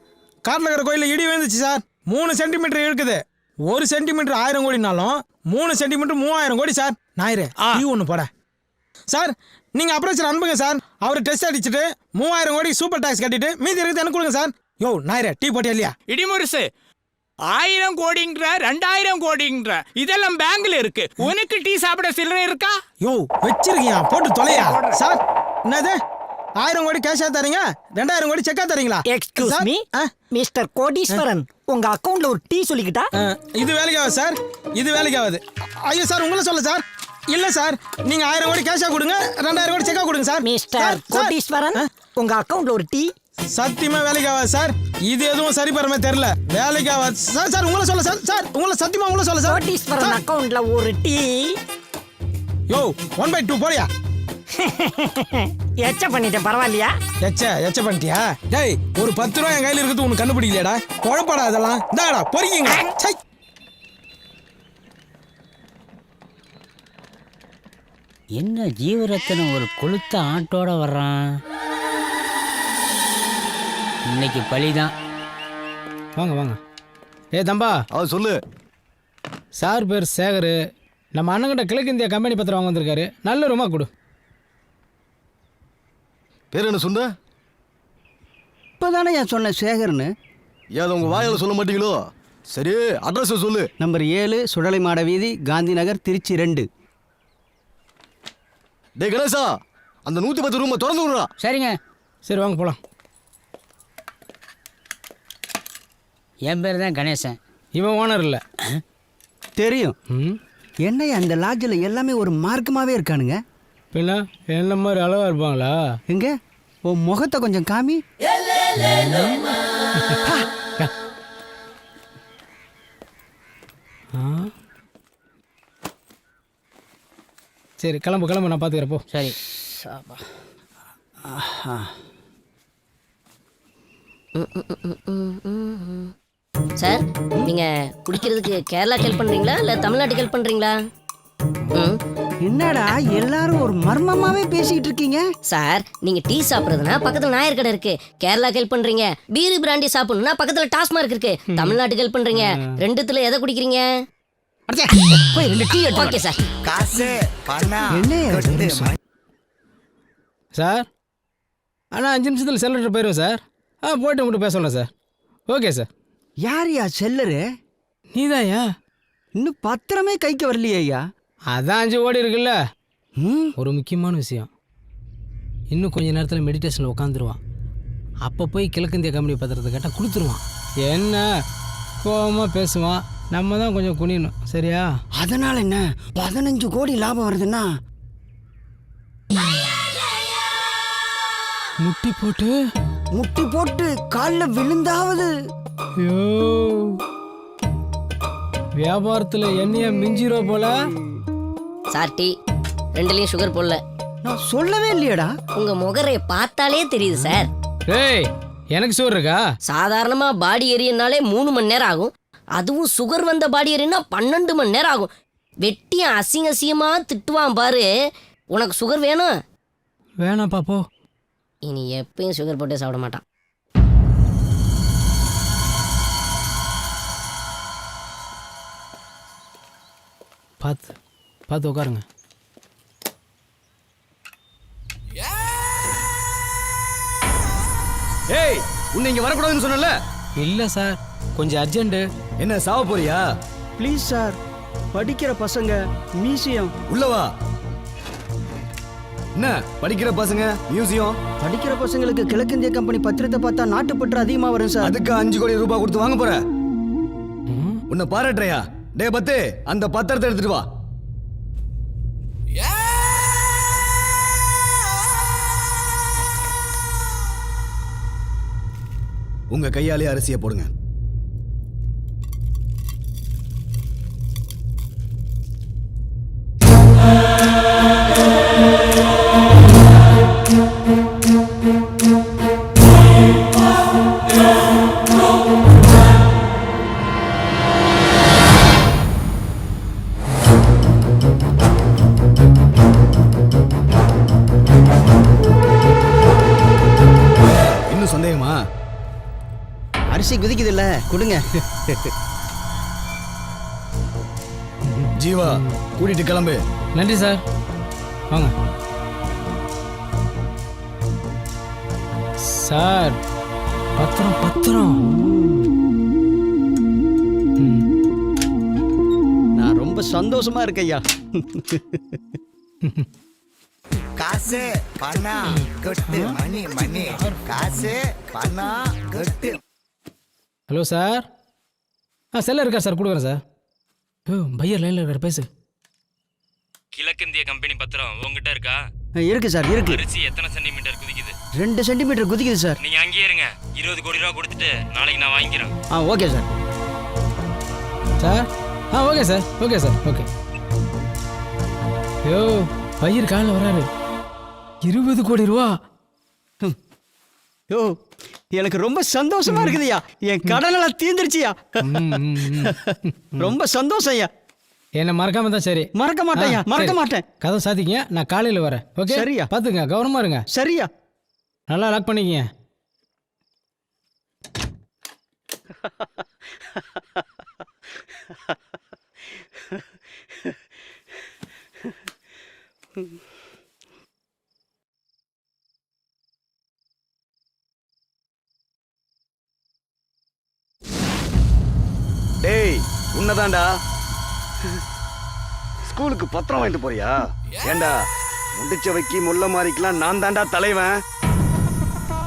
காட்டில் இருக்கிற கோயிலில் இடி விழுந்துச்சு சார். 3 சென்டிமீட்டர் இருக்குது. 1 சென்டிமீட்டர் 1000 கோடினாலும் 3 சென்டிமீட்டர் 3000 கோடி சார். ஞாயிறு டீ ஒன்று போட சார். நீங்கள் அப்ரோச்சர் அனுப்புங்க சார். அவர் டெஸ்ட் அடிச்சுட்டு 3000 கோடி சூப்பர் டாக்ஸ் கட்டிட்டு மீதி இருக்குது எனக்கு கொடுங்க சார். யோ ஞாயிறு டீ போட்டியா இல்லையா? இடிமுரசு, 1000 கோடிங்கிற 2000 கோடிங்கிற இதெல்லாம் பேங்க்ல இருக்கு. உனக்கு டீ சாப்பிட சில்லறை இருக்கா? யோ வச்சிருக்கியா, போட்டு தொலையா சார். என்னது 1000 கோடி கேஷா தரீங்க, 2000 கோடி செக்கா தரீங்களா? எக்ஸ்கியூஸ் மீ மிஸ்டர் கோடீஸ்வரன், உங்க அக்கவுண்ட்ல ஒரு டீ சொல்லிக்கிட்டா? இது வேலைக்கு ஆகுது சார். இது வேலைக்கு ஆகுது. ஐயோ சார், உங்களை சொல்ல சார். இல்ல சார், நீங்க 1000 கோடி கேஷா கொடுங்க, 2000 கோடி செக்கா கொடுங்க சார். மிஸ்டர் கோடீஸ்வரன், உங்க அக்கவுண்ட்ல ஒரு டீ. சத்தியமா வேலைக்கு ஆகாது சார். இது எதுவும் சரி பரமே தெரியல. வேலைக்கு ஆகாது சார். சார் உங்களை சொல்ல சார். சார் உங்களை சத்தியமா உங்களை சொல்ல சார். கோடீஸ்வரன் அக்கவுண்ட்ல ஒரு டீ. யோ 1/2 போறியா? எச்ச பண்ணிட்டேன், பரவாயில்லையா? எச்ச பண்ணிட்டியா? டேய் ஒரு 10 ரூபா என் கையில இருக்குது, உனக்கு கண்டுபிடிக்கலையாடா? குழப்படா அதெல்லாம். இந்தாடா பொறிக்கிங்க. சை. என்ன ஜீவரத்தனம் ஒரு கொளுத்த ஆட்டோட வர்றான். இன்னைக்கு பழிதான். வாங்க வாங்க. தம்பா சொல்லு. சார் பேர் சேகர். நம்ம அண்ணங்கிட்ட கிழக்கு இந்தியா கம்பெனி பத்திரம் வாங்க வந்திருக்காரு. நல்ல ரூமா கொடு. பேர் என்ன சொன்ன? இப்பதானே என் சொன்ன சேகர்னு. ஏதோ உங்க வாயால சொல்ல மாட்டீங்களோ? சரி, அட்ரஸ் சொல்லு. நம்பர் 7 சுடலை மாட வீதி, காந்தி நகர், திருச்சி 2. டே கணேசா, அந்த 110 ரூமை திறந்து விடுறா. சரிங்க. சரி வாங்க போலாம். என் பேர் தான் கணேசன். இவன் ஓனர் இல்லை. தெரியும். என்னையா அந்த லாட்ஜில் எல்லாமே ஒரு மார்க்கமாகவே இருக்கானுங்க. பின்ன என்ன மாதிரி அளவா இருப்பாங்களா? எங்க உன் முகத்தை கொஞ்சம் காமி. சரி கிளம்பு கிளம்பு, நான் பார்த்துக்கிறேன் போ. சரி. சார் நீங்க குடிக்கிறதுக்கு கேரளாக்கு ஹெல்ப் பண்றீங்களா இல்ல தமிழ்நாட்டுக்கு ஹெல்ப் பண்றீங்களா? என்னடா எல்லாரும் ஒரு மர்மமாவே பேசிட்டு இருக்கீங்க? சார் நீங்க டீ சாப்பிடுறதுனா பக்கத்துல நாயர் கடை இருக்கு. கேரளாக்கு ஹெல்ப் பண்றீங்க. பீரு பிராண்டி சாப்பிடணும்னா பக்கத்துல டாஸ்மார்க் இருக்கு. தமிழ்நாட்டுக்கு ஹெல்ப் பண்றீங்க. ரெண்டுத்துல எதை குடிக்கிறீங்க? போய் 2 டீ எடுத்து. Okay sir. என்ன சார் ஆனால் 5 நிமிஷத்தில் செல்லட்டு போயிடுவோம் சார். போய்ட்டு உங்கள்கிட்ட பேச சொல்கிறேன் சார். Okay sir. யாரையா செல்லரு? நீதாயா? இன்னும் பத்திரமே கைக்கு வரலையே ஐயா. அதான் 5 கோடி இருக்குல்ல. ஒரு முக்கியமான விஷயம், இன்னும் கொஞ்ச நேரத்தில் மெடிடேஷனில் உட்காந்துருவான். அப்போ போய் கிழக்கிந்திய கம்பெனி பத்திரத்தை கேட்டால் கொடுத்துருவான். என்ன கோபமாக பேசுவான், நம்ம தான் கொஞ்சம் குனியணும். சரியா? அதனால என்ன 15 கோடி லாபம் வருதுன்னா முட்டி போட்டு காலில் விழுந்தாவது. ஐயோ வியாபாரத்தில் என்னைய மிஞ்சிரோ போல. சார் டீ 2லயும் சுகர் போடல. நான் சொல்லவே இல்லையடா. உங்க முகரைய பார்த்தாலே தெரியுது சார். ஏய் எனக்கு சுகர் இருக்கா? சாதாரணமா பாடி எரியனாலே 3 மணி நேரம் ஆகும். அதுவும் சுகர் வந்த பாடி எரினா 12 மணி நேரம் ஆகும். வெட்டியும் அசிங்கமா திட்டுவான் பாரு. உனக்கு சுகர் வேணும்? வேணாம் பாப்போ. இனி எப்பயும் சுகர் போட்டே சாப்பிட மாட்டான். பார்த்து பார்த்து உட்காருங்க. ஏய், உன்னை இங்க வரக்கூடாதுன்னு சொன்னல? இல்லை சார், கொஞ்சம் அர்ஜென்ட்டு. என்ன சாவ போறியா? ப்ளீஸ் சார், படிக்கிற பசங்க மியூசியம். உள்ளவா. என்ன படிக்கிற பசங்க மியூசியம்? படிக்கிற பசங்களுக்கு கிழக்கிந்திய கம்பெனி பத்திரத்தை பார்த்தா நாட்டுப்பற்று அதிகமாக வரும் சார். அதுக்கு 5 கோடி ரூபாய் கொடுத்து வாங்க போற? உன்னை பாராட்டுறையா? டே பத்து, அந்த பத்திரத்தை எடுத்துட்டு வா. உங்க கையாலே அரிசியை போடுங்க. இன்னும் சந்தேகமா? அரிசி குதிக்குது இல்ல, கொடுங்க. ஜீவா கூட்டிட்டு கிளம்பு. நன்றி சார், வாங்க. சார் பத்திரம் பத்திரம். நான் ரொம்ப சந்தோஷமா இருக்கேன் ஐயா. காசு பணம் கொட்டு மணி மணி, காசு பணம் கொட்டு. Hello sir. செல்ல இருக்கா சார்? கொடுக்குறேன் சார். பையர் லைனில் இருக்கார், பேசு. கிழக்கிந்திய கம்பெனி பத்திரம் உங்ககிட்ட இருக்கா? இருக்கு சார், இருக்கு. அரிசி எத்தனை சென்டிமீட்டர் குதிக்குது? 2 சென்டிமீட்டர் குதிக்குது சார். நீங்க அங்கேயே இருங்க. 20 கோடி ரூபா கொடுத்துட்டு நாளைக்கு நான் வாங்கிக்கிறேன். Okay sir. Sir okay sir, okay sir, okay. ஐயோ பையர் காலைல வராரு. 20 கோடி ரூபா. யோ எனக்கு ரொம்ப சந்தோஷமா இருக்குதுயா. என் கடனெல்லாம் தீந்துருச்சியா. ரொம்ப சந்தோஷம் ஐயா. என்ன மறக்காம தான் சரி. மறக்க மாட்டேன், மறக்க மாட்டேன். கதை சாத்திக்கங்க, நான் காலையில் வரேன். ஓகே சரியா? பார்த்துங்க, கவனமா இருங்க. சரியா? நல்லா லாக் பண்ணிக்கங்க. டேய் உன்னதான்டா. ஸ்கூலுக்கு பத்திரம் வாங்கிட்டு போறியா? ஏண்டா முடிச்சவைக்கு முல்ல மாறிக்கலாம் நான் தாண்டா தலைவன்.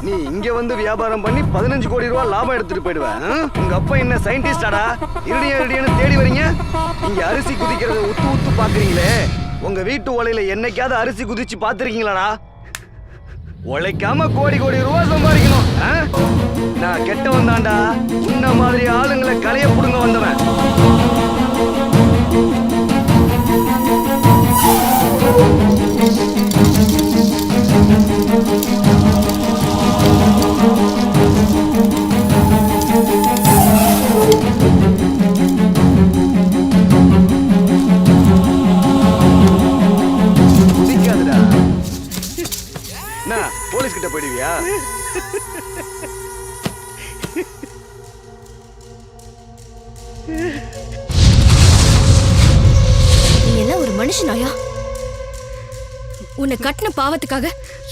நீ இங்க வந்து வியாபாரம் பண்ணி 15 கோடி ரூபா லாபம் எடுத்துட்டு போயிடுவேன். உங்க அப்பா என்ன சயின்டிஸ்டாடா? இருடியன்னு தேடி வரீங்க. இங்க அரிசி குதிக்கிறத உத்து உத்து பாக்குறீங்களே. உங்க வீட்டு உலையில என்னைக்காவது அரிசி குதிச்சு பாத்துருக்கீங்களாடா? உழைக்காம கோடி கோடி ரூபா சம்பாதிக்கணும். நான் கெட்டவன் தாண்டா. உன்ன மாதிரி ஆளுங்களை கலைய புடுங்க வந்தவன். குதிக்காதுடா. என்ன போலீஸ் கிட்ட போயிடுவியா? நீ எல்லாம் ஒரு மனுஷனாயா? உன்னை கட்டின பாவத்துக்காக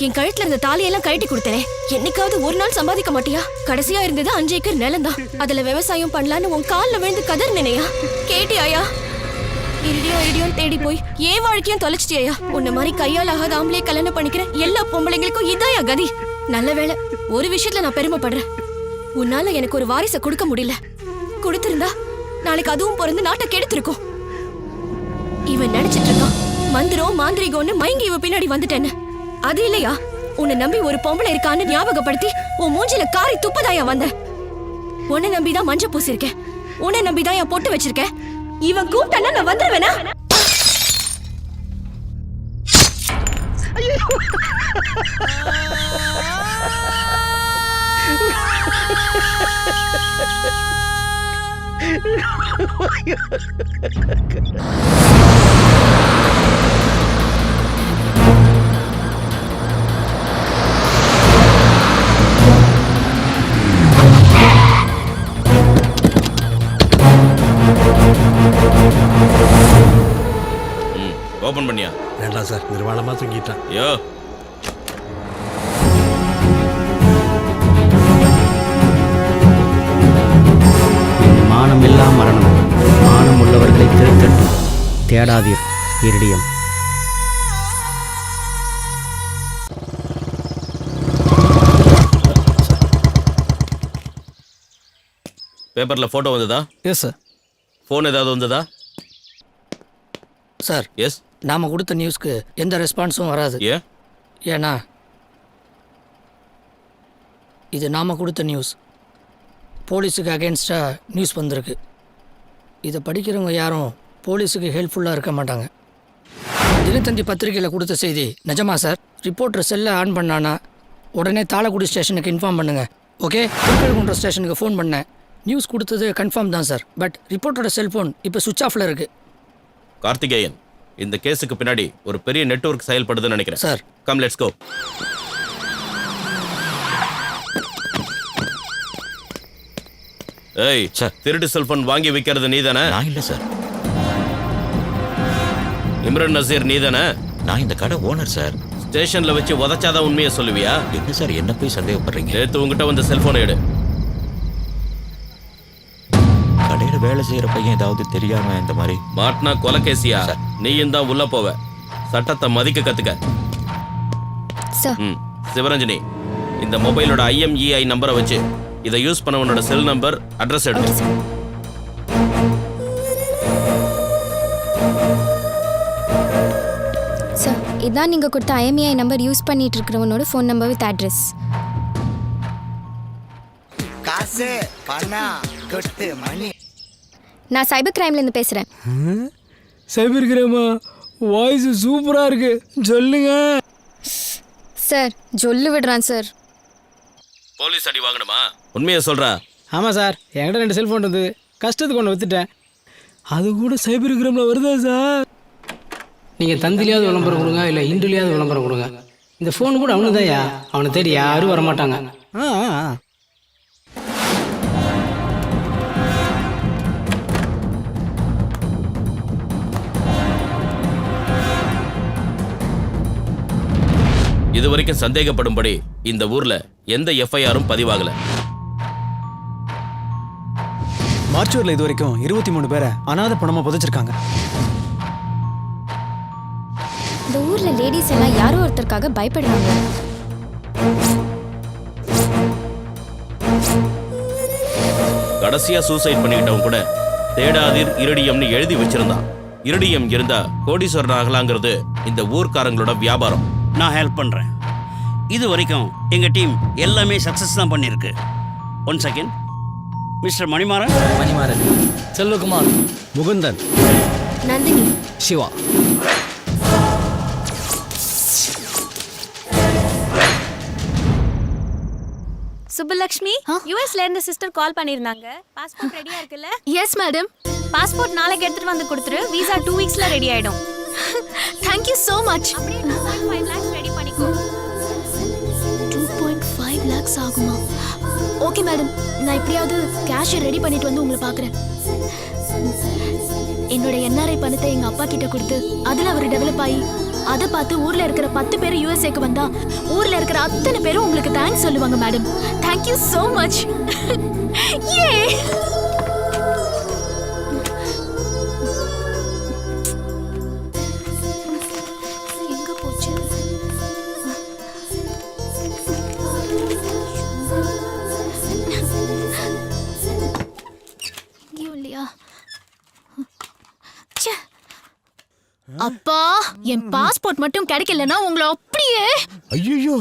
என் கழுத்துல இருந்த தாலியெல்லாம் கழட்டி கொடுத்தேனே. என்னைக்காவது ஒரு நாள் சம்பாதிக்க மாட்டியா? கடைசியா இருந்தது 5 ஏக்கர் நிலம்தான். அதுல விவசாயம் பண்ணலான்னு உன் காலில் விழுந்து கதறினேயா? கேட்டியாயா? இடியோன்னு தேடி போய் ஏன் வாழ்க்கையும் தொலைச்சிட்டியா? உன்ன மாதிரி கையால் ஆகாத ஆம்பளையே கல்யாணம் பண்ணிக்கிற எல்லா பொம்பளைங்களுக்கும் இதாயா கதி? நல்ல வேளை ஒரு விஷயத்துல நான் பெருமைப்படுறேன். உன்னால எனக்கு ஒரு வாரிசை கொடுக்க முடியல. கொடுத்திருந்தா நாளைக்கு அதுவும் பிறந்து நாட்டை கெடுத்திருக்கும். இவன் நினைச்சிட்டு இருக்கான் மந்திரம் மாந்திரிகோன்னு மயங்கி இவ பின்னாடி வந்துட்டேன்னு. அது இல்லையா, உன்னை நம்பி ஒரு பொம்பளை இருக்கான்னு ஞாபகப்படுத்தி உன் மூஞ்சில காரி துப்பதாயா வந்த. உன்னை நம்பிதான் மஞ்ச பூசிருக்கேன். உன்னை நம்பிதான் என் பொட்டு வச்சிருக்கேன். இவன் கூப்பிட்டா நான் வந்துருவேனா? ஓபன் பண்ணியா? வேண்டாம் சார், நிர்வாணமா தூங்கிட்டான். யோ மானமில்லா மரணம் மானம் உள்ளவர்களை திருத்தட்டும். தேடாதீர் இருடியம். பேப்பர்ல போட்டோ வந்ததா? Yes sir. ஃபோன் ஏதாவது வந்ததா? Sir yes. நாம கொடுத்த நியூஸ்க்கு எந்த ரெஸ்பான்ஸும் வராது. ஏன்? ஏன்னா இது நாம கொடுத்த நியூஸ். போலீஸுக்கு அகேன்ஸ்டாக நியூஸ் வந்திருக்கு. இதை படிக்கிறவங்க யாரும் போலீஸுக்கு ஹெல்ப்ஃபுல்லாக இருக்க மாட்டாங்க. தினத்தந்தி பத்திரிகையில் கொடுத்த செய்தி நிஜமா சார்? ரிப்போர்ட்டர் செல்லை ஆன் பண்ணானா உடனே தாளக்குடி ஸ்டேஷனுக்கு இன்ஃபார்ம் பண்ணுங்கள். ஓகே, திருக்கழுகுன்ற ஸ்டேஷனுக்கு ஃபோன் பண்ணேன். நியூஸ் கொடுத்தது கன்ஃபார்ம் தான் சார். பட் ரிப்போர்ட்டரோட செல்ஃபோன் இப்போ சுவிட்ச் ஆஃபில் இருக்குது. கார்த்திகேயன், இந்த கேஸுக்கு பின்னாடி ஒரு பெரிய நெட்வொர்க் செயல்படுதுன்னு நினைக்கிறேன் சார். Come let's go. ஏய் சார். திருட்டு செல்போன் வாங்கி வைக்கிறது நீதானே? நான் இல்லை சார். இம்ரான் நசீர் நீதானே? நான் இந்த கடை ஓனர் சார். ஸ்டேஷன்ல வச்சு உதச்சாதான் உண்மையை சொல்லுவியா? என்ன சார் என்ன போய் சந்தேகப்படுறீங்க? நேத்து உங்ககிட்ட வந்த செல்போனை எடு. கடையில் வேலை செய்கிற பையன் ஏதாவது தெரியாம இந்த மாதிரி மாட்டினா கொலைகேசியா? நீயும் தான் உள்ள போவ. சட்டத்தை மதிக்க கத்துக்க. சிவரஞ்சனி, இந்த மொபைலோட IMEI நம்பரை வச்சு இதை யூஸ் பண்ணவனோட செல் நம்பர், அட்ரஸ் எடுத்து. இதான் நீங்கள் கொடுத்த IMEI நம்பர் யூஸ் பண்ணிட்டு இருக்கிறவனோட ஃபோன் நம்பர் வித் அட்ரஸ். காசு பணம் கொட்டு மணி. நான் சைபர் கிரைம்லேருந்து பேசுகிறேன். சைபர் கிரைமா? வாய்ஸ் சூப்பராக இருக்கு, சொல்லுங்க சார். ஜொல்லு விடுறான் சார். போலீஸ் அடி வாங்கணுமா? உண்மையை சொல்றா. ஆமாம் சார், என்கிட்ட 2 செல்ஃபோன் இருந்தது, கஷ்டத்துக்கு ஒன்று விற்றுட்டேன். அது கூட சைபர் கிரைமில் வருதா சார்? நீங்கள் தந்திலையாவது விளம்பரம் கொடுங்க, இல்லை இன்றிலையாவது விளம்பரம் கொடுங்க. இந்த ஃபோன் கூட அவனு தான்யா, அவனை தேடி யாரும் வரமாட்டாங்க. இதுவரைக்கும் சந்தேகப்படும்படி இந்த ஊர்ல எந்த FIR-ம் பதிவாகல. மார்ச்சூரில் இது வரைக்கும் 23 பேரை அனாதை பணமாக புதைச்சிருக்காங்க. இந்த ஊரில் லேடிஸ் எல்லாம் யாரோ ஒருத்தருக்காக பயப்படுறாங்க. கடைசியா சூசைட் பண்ணிக்கிட்டவன் கூட தேடாதீர் இரிடியம்னு எழுதி வச்சிருந்தான். இரிடியம் இருந்தா கோடீஸ்வரன் ஆகலாங்கிறது இந்த ஊர்க்காரங்களோட வியாபாரம். நான் ஹெல்ப் பண்ணுறேன். இது வரைக்கும் எங்கள் டீம் எல்லாமே சக்ஸஸ் தான் பண்ணியிருக்கு. 1 செகண்ட். மிஸ்டர் மணிமாறன். மணிமாறன். செல்வகுமார். முகுந்தன். நந்தினி. சிவா. சுப்புலக்ஷ்மி, யூஎஸ்ல இருந்து சிஸ்டர் கால் பண்ணிருந்தாங்க. பாஸ்போர்ட் ரெடியா இருக்குல்ல? Yes madam. பாஸ்போர்ட் நாளைக்கு எடுத்துட்டு வந்து கொடுத்துரு. வீசா 2 வீக்ஸ்ல ரெடி ஆயிடும். Thank you so much. அப்படியே 2.5 lakhs ரெடி பண்ணிக்கோ. 2.5 lakhs ஆகுமா? ஓகே மேடம், நான் எப்படியாவது கேஷ் ரெடி பண்ணிட்டு வந்து உங்களை பார்க்குறேன். என்னோட NRI பணத்தை எங்கள் அப்பா கிட்ட கொடுத்து அதில் அவர் டெவலப் ஆகி அதை பார்த்து ஊரில் இருக்கிற 10 பேர் USAக்கு வந்தா ஊரில் இருக்கிற அத்தனை பேரும் உங்களுக்கு தேங்க்ஸ் சொல்லுவாங்க madam. Thank you so much. ஏ எங்க போச்சு? இல்லையா? அப்பா, என் பாஸ்போர்ட் மட்டும் கிடைக்கலன்னா உங்களை அப்படியே. ஐயோ,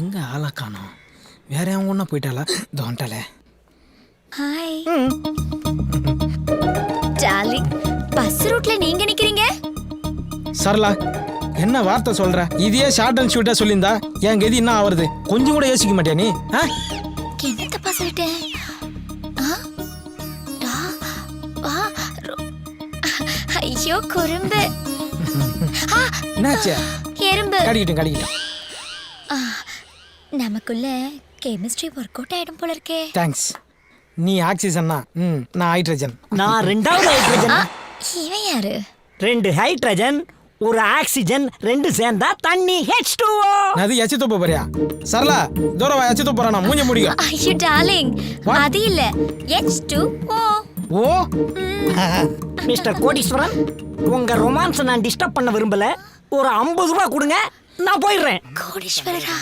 எங்க ஆளா காணோம்? வேற எவன் ஒன்றா போயிட்டாளா? தோண்டாலே. ஹாய் டார்லிங், பஸ் ரூட்ல நீங்க நிக்கிறீங்க? சரளா, என்ன வார்த்தை சொல்ற? இதையே ஷார்ட் அண்ட் ஸ்வீட்டா சொல்லியிருந்தா என் கதி என்ன ஆவறது? கொஞ்சம் கூட யோசிக்க மாட்டியா நீ? என்ன தப்பா சொல்லிட்டேன்? ஐயோ குறும்பு. என்னாச்சு? எறும்பு. கடிக்கிட்டேன். நமக்குள்ள கெமிஸ்ட்ரி ஒர்க் அவுட் ஆயிடும் போல இருக்கே. தேங்க்ஸ். நீ ஆக்சிஜன்னா, நான் ஹைட்ரஜன். நான் 2வது ஹைட்ரஜன். இவன் யாரு? 2 ஹைட்ரஜன், 1 ஆக்சிஜன், 2 சேர்ந்தா தண்ணி H2O. அது எச்சு தூப்ப போறியா? சரளா, தூரம் வா, எச்சு தூப்பறா, நான் மூஞ்ச முடியும். ஐயோ டார்லிங், அது இல்ல, H2O. ஓ மிஸ்டர் கோடீஸ்வரன், உங்க ரொமான்ஸ் நான் டிஸ்டர்ப் பண்ண விரும்பல. ஒரு 50 ரூபாய் கொடுங்க, நான் போயிடுறேன். கோடீஸ்வரரா?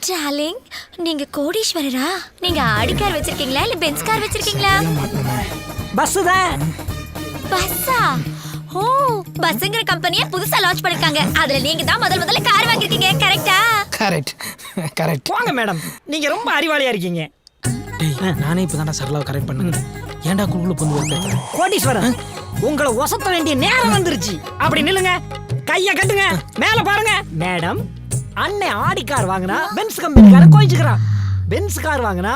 டார்லிங், நீங்க கோடீஸ்வரரா? நீங்க ஆடி கார் வச்சிருக்கீங்களா இல்ல பென்ஸ் கார் வச்சிருக்கீங்களா? பஸ் தான். பஸ்ஸா? ஓ, பஸ்ங்கிற கம்பெனியை புதுசா லான்ச் பண்ணிருக்காங்க. அதுல நீங்க தான் முதல்ல கார் வாங்கிருக்கீங்க, கரெக்ட்டா? கரெக்ட். வாங்க மேடம், நீங்க ரொம்ப அறிவாளியா இருக்கீங்க. டேய், நானே இப்பதான்டா சரளாவை கரெக்ட் பண்ணேன். ஏன்டா குழுக்குள்ள பொந்து வைக்க? கோடீஸ்வரன், உங்களை ஒசத்த வேண்டிய நேரம் வந்துருச்சு. அப்படி நில்லுங்க, கைய கட்டுங்க, மேல பாருங்க. மேடம், அண்ணன் ஆடி கார் வாங்கினா பென்ஸ் கம்பெனிக்காரன் கோயிச்சுக்கிறான். பென்ஸ் கார் வாங்கினா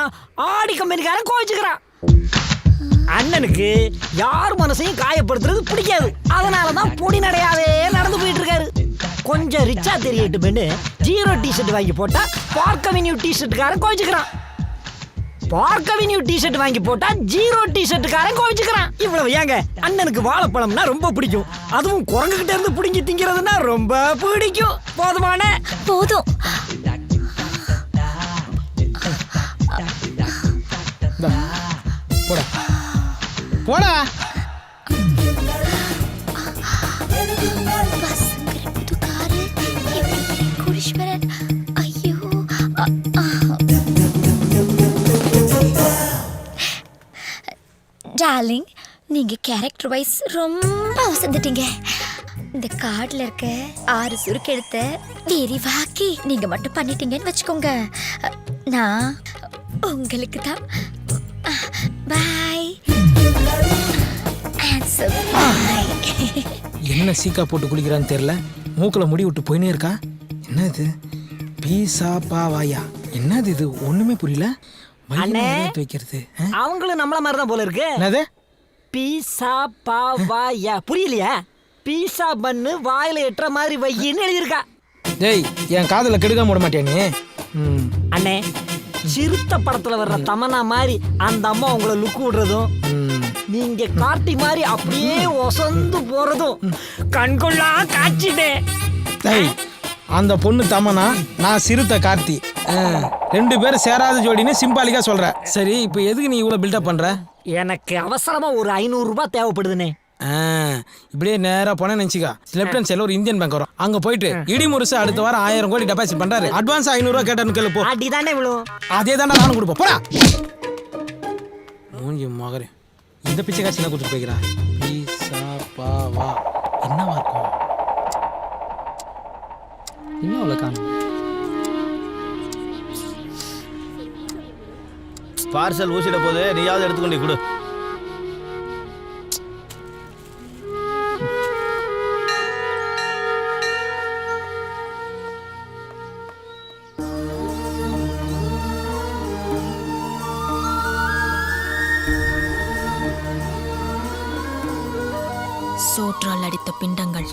ஆடி கம்பெனிக்காரன் கோயிச்சுக்கிறான். அண்ணனுக்கு யார் மனசையும் காயப்படுத்துறது பிடிக்காது. அதனாலதான் பொடி நடையாவே நடந்து போயிட்டு இருக்காரு. கொஞ்சம் ரிச்சா தெரியட்டும்னு 0 டிஷர்ட் வாங்கி போட்டா பார்க் அவென்யூ டிஷர்ட்டுக்காரன் கோயிச்சுக்கிறான். பார்க் அவென்யூ டிஷர்ட் வாங்கி போட்டா 0 டிஷர்ட்டுக்காரன் கோவிச்சுக்கிறான். இவ்வளவு ஏங்க, அண்ணனுக்கு வாழைப்பழம்னா ரொம்ப பிடிக்கும். அதுவும் குரங்குகிட்ட இருந்து பிடிங்கி திங்கிறதுனா ரொம்ப பிடிக்கும். போதுமான போதும். போடா போடா. பஸ்ங்கிற புது காரு, கோடீஸ்வரன். டார்லிங், நீங்க கேரக்டர் வைஸ் ரொம்ப அவசந்துட்டீங்க. இந்த கார்டுல இருக்க 6 சுருக்கெழுத்த விரிவாக்கி நீங்க மட்டும் பண்ணிட்டீங்கன்னு வச்சுக்கோங்க, நான் உங்களுக்கு தான். பாய். என்ன சீக்கா போட்டு குளிக்கிறான்னு தெரியல, மூக்கில் முடி விட்டு போயினே இருக்கா. என்ன இது? பீஸா பாவாயா? என்னது இது? ஒண்ணுமே புரியல. அண்ணே, வைக்கிறது அவங்களும் நம்மள மாதிரி தான் போல இருக்கு. என்னது? பீஸா பாவாயா புரியலையா? பீஸா பண்ணு வாயில எட்டுற மாதிரி வையின்னு எழுதியிருக்கா. டேய், என் காதல கெடுக்க விட மாட்டியா நீ? அண்ணே, சிறுத்த படத்துல வர்ற தமனா மாதிரி அந்த அம்மா உங்களை லுக் விடுறதும், நீங்க காட்டி மாதிரி அப்படியே ஒசந்து போறதும் கண்கொள்ளா காட்சிதே. டேய், அந்த பொண்ணு தமனா, நான் சிறுத்தை கார்த்தி, 2 பேரும் சேராத ஜோடின்னு சிம்பாலிக்கா சொல்ற. சரி, இப்போ எதுக்கு நீ இவ்வளோ பில்டப் பண்ற? எனக்கு அவசரமா ஒரு 500 ரூபாய் தேவைப்படுதுனே. இப்படியே நேராக போனேன்னு நினச்சிக்கா, லெஃப்ட் ஹேண்ட் சைடில் ஒரு இந்தியன் பேங்க் வரும், அங்கே போயிட்டு இடி முருசு அடுத்த வாரம் 1000 கோடி டெபாசிட் பண்ணுறாரு, அட்வான்ஸ் 500 ரூபா கேட்டான்னு கேளு போ. அடிதானே இவ்வளோ? அதே தானே நானும் கொடுப்போம். போடா மூஞ்சி மகரே, இந்த பிச்சை காட்சி என்ன கொடுத்துட்டு போய்க்கிறா. பீஸா பாவா என்னவா இருக்கும்? இன்னும் அவ்வளோ காணும். பார்சல் ஊசிட போது நீயாவது எடுத்துக்கொண்டு கொடு. சோற்றால் அடித்த பிண்டங்கள்.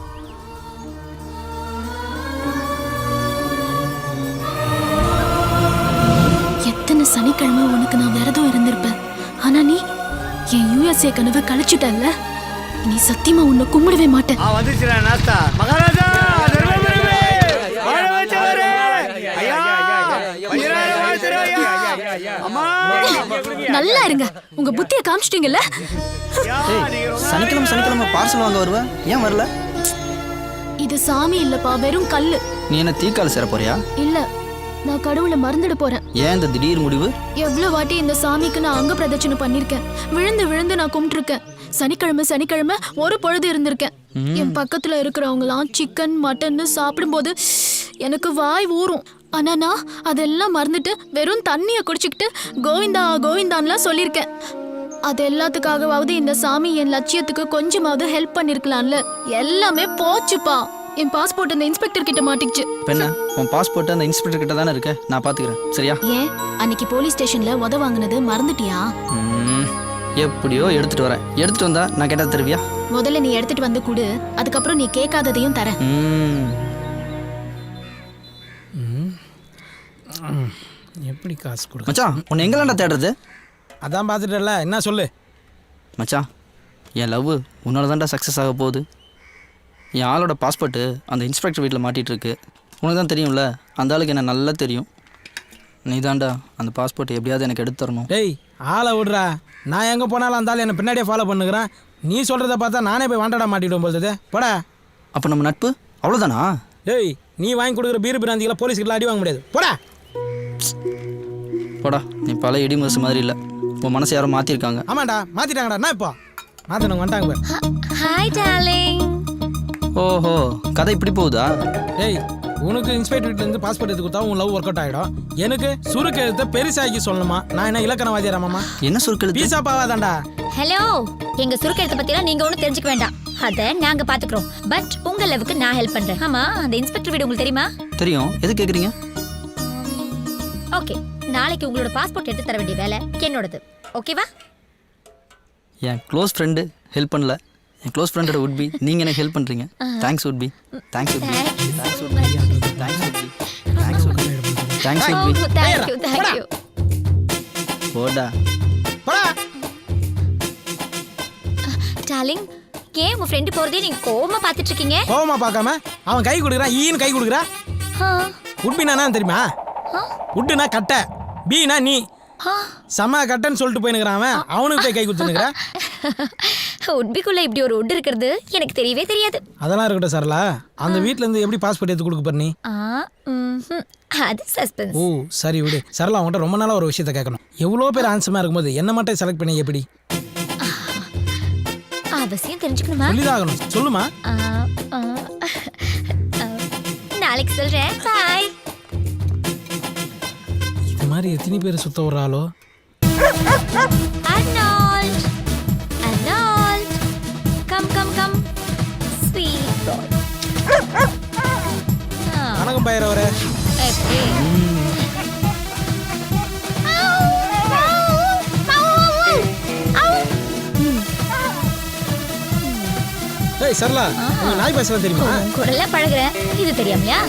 எத்தனை சனிக்கிழமை உனக்கு நான் விரதம் இருந்திருப்பேன். ஆனா நீ என் யூஎஸ்ஏ கனவை கழிச்சுட்டல்ல. நீ சத்தியமா உன்னை கும்பிடவே மாட்டேன். வந்துச்சுடா நாஸ்தா. மகாராஜா தர்மபுரமே வாழ வச்சவரே. ஐயா வயிறார வாழ்த்துறோயா. அம்மா நல்லா இருங்க. உங்க புத்தியை காமிச்சிட்டீங்கல்ல. சனிக்கிழமை பார்சல் வாங்க வருவ, ஏன் வரல? இது சாமி இல்லப்பா, வெறும் கல்லு. நீ என்ன தீக்கால சேர போறியா? இல்ல, நான் கடவுளை மறந்துட போறேன். ஏன் இந்த திடீர் முடிவு? எவ்வளவு வாட்டி இந்த சாமிக்கு நான் அங்க பிரதட்சணை பண்ணிருக்கேன். விழுந்து விழுந்து நான் கும்பிட்டுருக்கேன். சனிக்கிழமை ஒரு பொழுது இருந்திருக்கேன். என் பக்கத்துல இருக்கிறவங்களாம் சிக்கன் மட்டன் சாப்பிடும்போது எனக்கு வாய் ஊறும். ஆனா நான் அதெல்லாம் மறந்துட்டு வெறும் தண்ணியை குடிச்சுக்கிட்டு கோவிந்தா கோவிந்தான்லாம் சொல்லியிருக்கேன். அது எல்லாத்துக்காகவாவது இந்த சாமி என் லட்சியத்துக்கு கொஞ்சமாவது ஹெல்ப் பண்ணிருக்கலாம்ல. எல்லாமே போச்சுப்பா. என் பாஸ்போர்ட் அந்த இன்ஸ்பெக்டர் கிட்ட மாட்டிச்சு. பெண்ணா, உன் பாஸ்போர்ட் அந்த இன்ஸ்பெக்டர் கிட்ட தானே இருக்கு, நான் பாத்துக்கிறேன், சரியா? ஏன் அன்னைக்கு போலீஸ் ஸ்டேஷன்ல உத வாங்கினது மறந்துட்டியா? எப்படியோ எடுத்துட்டு வரேன். எடுத்துட்டு வந்தா நான் கேட்டா தருவியா? முதல்ல நீ எடுத்துட்டு வந்து கொடு, அதுக்கப்புறம் நீ கேட்காததையும் தரேன். எப்படி காசு கொடு மச்சான், உன்னை எங்கெல்லாம்டா தேடுறது? அதான் பார்த்துட்டல, என்ன சொல்லு மச்சான். என் லவ் உன்னால தான்டா சக்ஸஸ் ஆக போகுது. என் ஆளோட பாஸ்போர்ட்டு அந்த இன்ஸ்பெக்டர் வீட்டில் மாட்டிகிட்டு இருக்கு. உனக்கு தான் தெரியும்ல, அந்த ஆளுக்கு என்ன நல்லா தெரியும். நீ தான்டா அந்த பாஸ்போர்ட் எப்படியாவது எனக்கு எடுத்து தரணும். டேய், ஆளை விடுறா. நான் எங்கே போனாலும் அந்த ஆள் என்னை பின்னாடியே ஃபாலோ பண்ணுகிறேன். நீ சொல்கிறத பார்த்தா நானே போய் வாண்டடா மாட்டிவிடுவோம் போல்றது. போடா. அப்போ நம்ம நட்பு அவ்வளோதானா? டேய், நீ வாங்கி கொடுக்குற பீரு பிராந்திகளை போலீஸ்கிட்ட அடி வாங்க முடியாது. போடா போடா. நீ பல இடி முரசு மாதிரி இல்லை, உன் மனசை யாரும் மாற்றிருக்காங்க. ஆமாண்டா, மாற்றிட்டாங்கடா. என்ன இப்போ மாற்றினவங்க வந்துட்டாங்க. Hi darling. ஓஹோ, கதை இப்படி போகுதா? டேய், உனக்கு இன்ஸ்பெக்டர் வீட்டிலேருந்து பாஸ்போர்ட் எடுத்து கொடுத்தா உன் லவ் ஒர்க் அவுட் ஆகிடும். எனக்கு சுருக்கு எழுத்த பெருசாக்கி சொல்லணுமா? நான் என்ன இலக்கணவாதியாராமாமா? என்ன சுருக்கு? பீஸா பாவாதான்டா. ஹலோ, எங்க சுருக்கெழுத்த பத்திலாம் நீங்க ஒன்றும் தெரிஞ்சுக்க வேண்டாம். அதை நாங்க பாத்துக்கிறோம். பட் உங்க லவ்வுக்கு நான் ஹெல்ப் பண்றேன். ஆமா, அந்த இன்ஸ்பெக்டர் வீடு உங்களுக்கு தெரியுமா? தெரியும். எது கேட்குறீங்க? ஓகே, நாளைக்கு உங்களோட பாஸ்போர்ட் எடுத்து தர வேண்டிய வேலை என்னோடது. ஓகேவா? என் க்ளோஸ் ஃப்ரெண்டு ஹெல்ப் பண்ணல. என் க்ளோஸ் ஃப்ரெண்டோட உட்பி நீங்கள் எனக்கு ஹெல்ப் பண்ணுறீங்க. Thanks உட்பி. Thanks உட்பி. Thanks உட்பி. Thanks உட்பி. Thanks உட்பி. Thanks உட்பி. Thank you. போடா. டார்லிங், ஏன் உங்க ஃப்ரெண்ட் போறதே நீங்க கோவமா பாத்துட்டு இருக்கீங்க? கோவமா பார்க்காம அவன் கை கொடுக்குறான், ஈன்னு கை கொடுக்குறா. உட்பினா தெரியுமா? உட்டுனா கட்டை, பீனா நீ. சம கட்டைன்னு சொல்லிட்டு போயினுக்கிறான் அவன். அவனுக்கு போய் கை கொடுத்துனுக்குறா. உட்பிக்குள்ள இப்படி ஒரு உட் இருக்கிறது எனக்கு தெரியவே தெரியாது. அதெல்லாம் இருக்கட்டும் சரலா. அந்த வீட்ல இருந்து எப்படி பாஸ்போர்ட் எடுத்து கொடுக்க போற நீ? அது சஸ்பென்ஸ். ஓ சரி விடு. சரலா, உன்கிட்ட ரொம்ப நாளா ஒரு விஷயத்தை கேட்கணும். எவ்வளோ பேர் ஆன்சமா இருக்கும்போது என்ன மட்டும் செலக்ட் பண்ணி எப்படி? அவசியம் தெரிஞ்சுக்கணுமா? சொல்லிதாகணும். சொல்லுமா. நாளைக்கு சொல்றேன். பாய். இது மாதிரி எத்தனை பேர் சுத்த வர்றாளோ? Arnold, Arnold, come come come, sweet boy. வணக்கம் பைரவரே. ஏய் சரளா, உனக்கு நாய் பேசலாம் தெரியுமா? கூடல பழகுறேன், இது தெரியாமையா?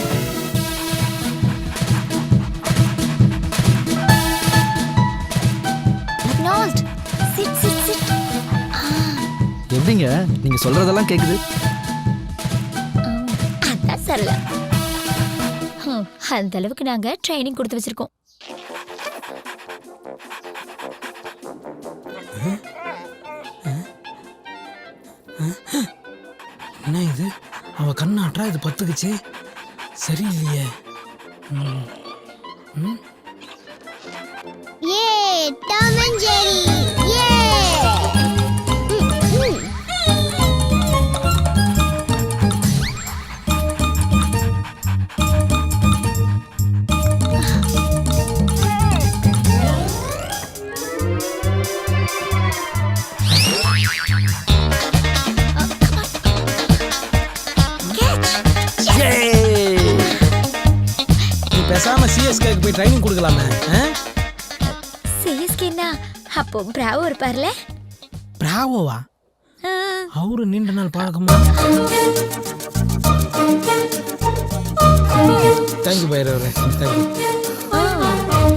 Arnold, sit sit sit. எப்படிங்க நீங்கள் சொல்கிறதெல்லாம் கேட்குது? அதான் சரளா. அந்த அளவுக்கு நாங்க ட்ரைனிங் கொடுத்து வச்சிருக்கோம். என்ன இது? அவ கண்ணாட்டா இது பத்துக்குச்சு. சரியில்லையே. ஏ டாம் அண்ட் ஜெரி. ஏ நீ பேசாம சிஎஸ்கேக்கு போய் ட்ரைனிங் கொடுக்கலாமே. சிஎஸ்கேனா அப்போ பிராவோ இருப்பார்ல? பிராவோவா? அவரு நீண்ட நாள் பழக்கமா? தேங்க்யூ பைரவரே. தேங்க்யூ.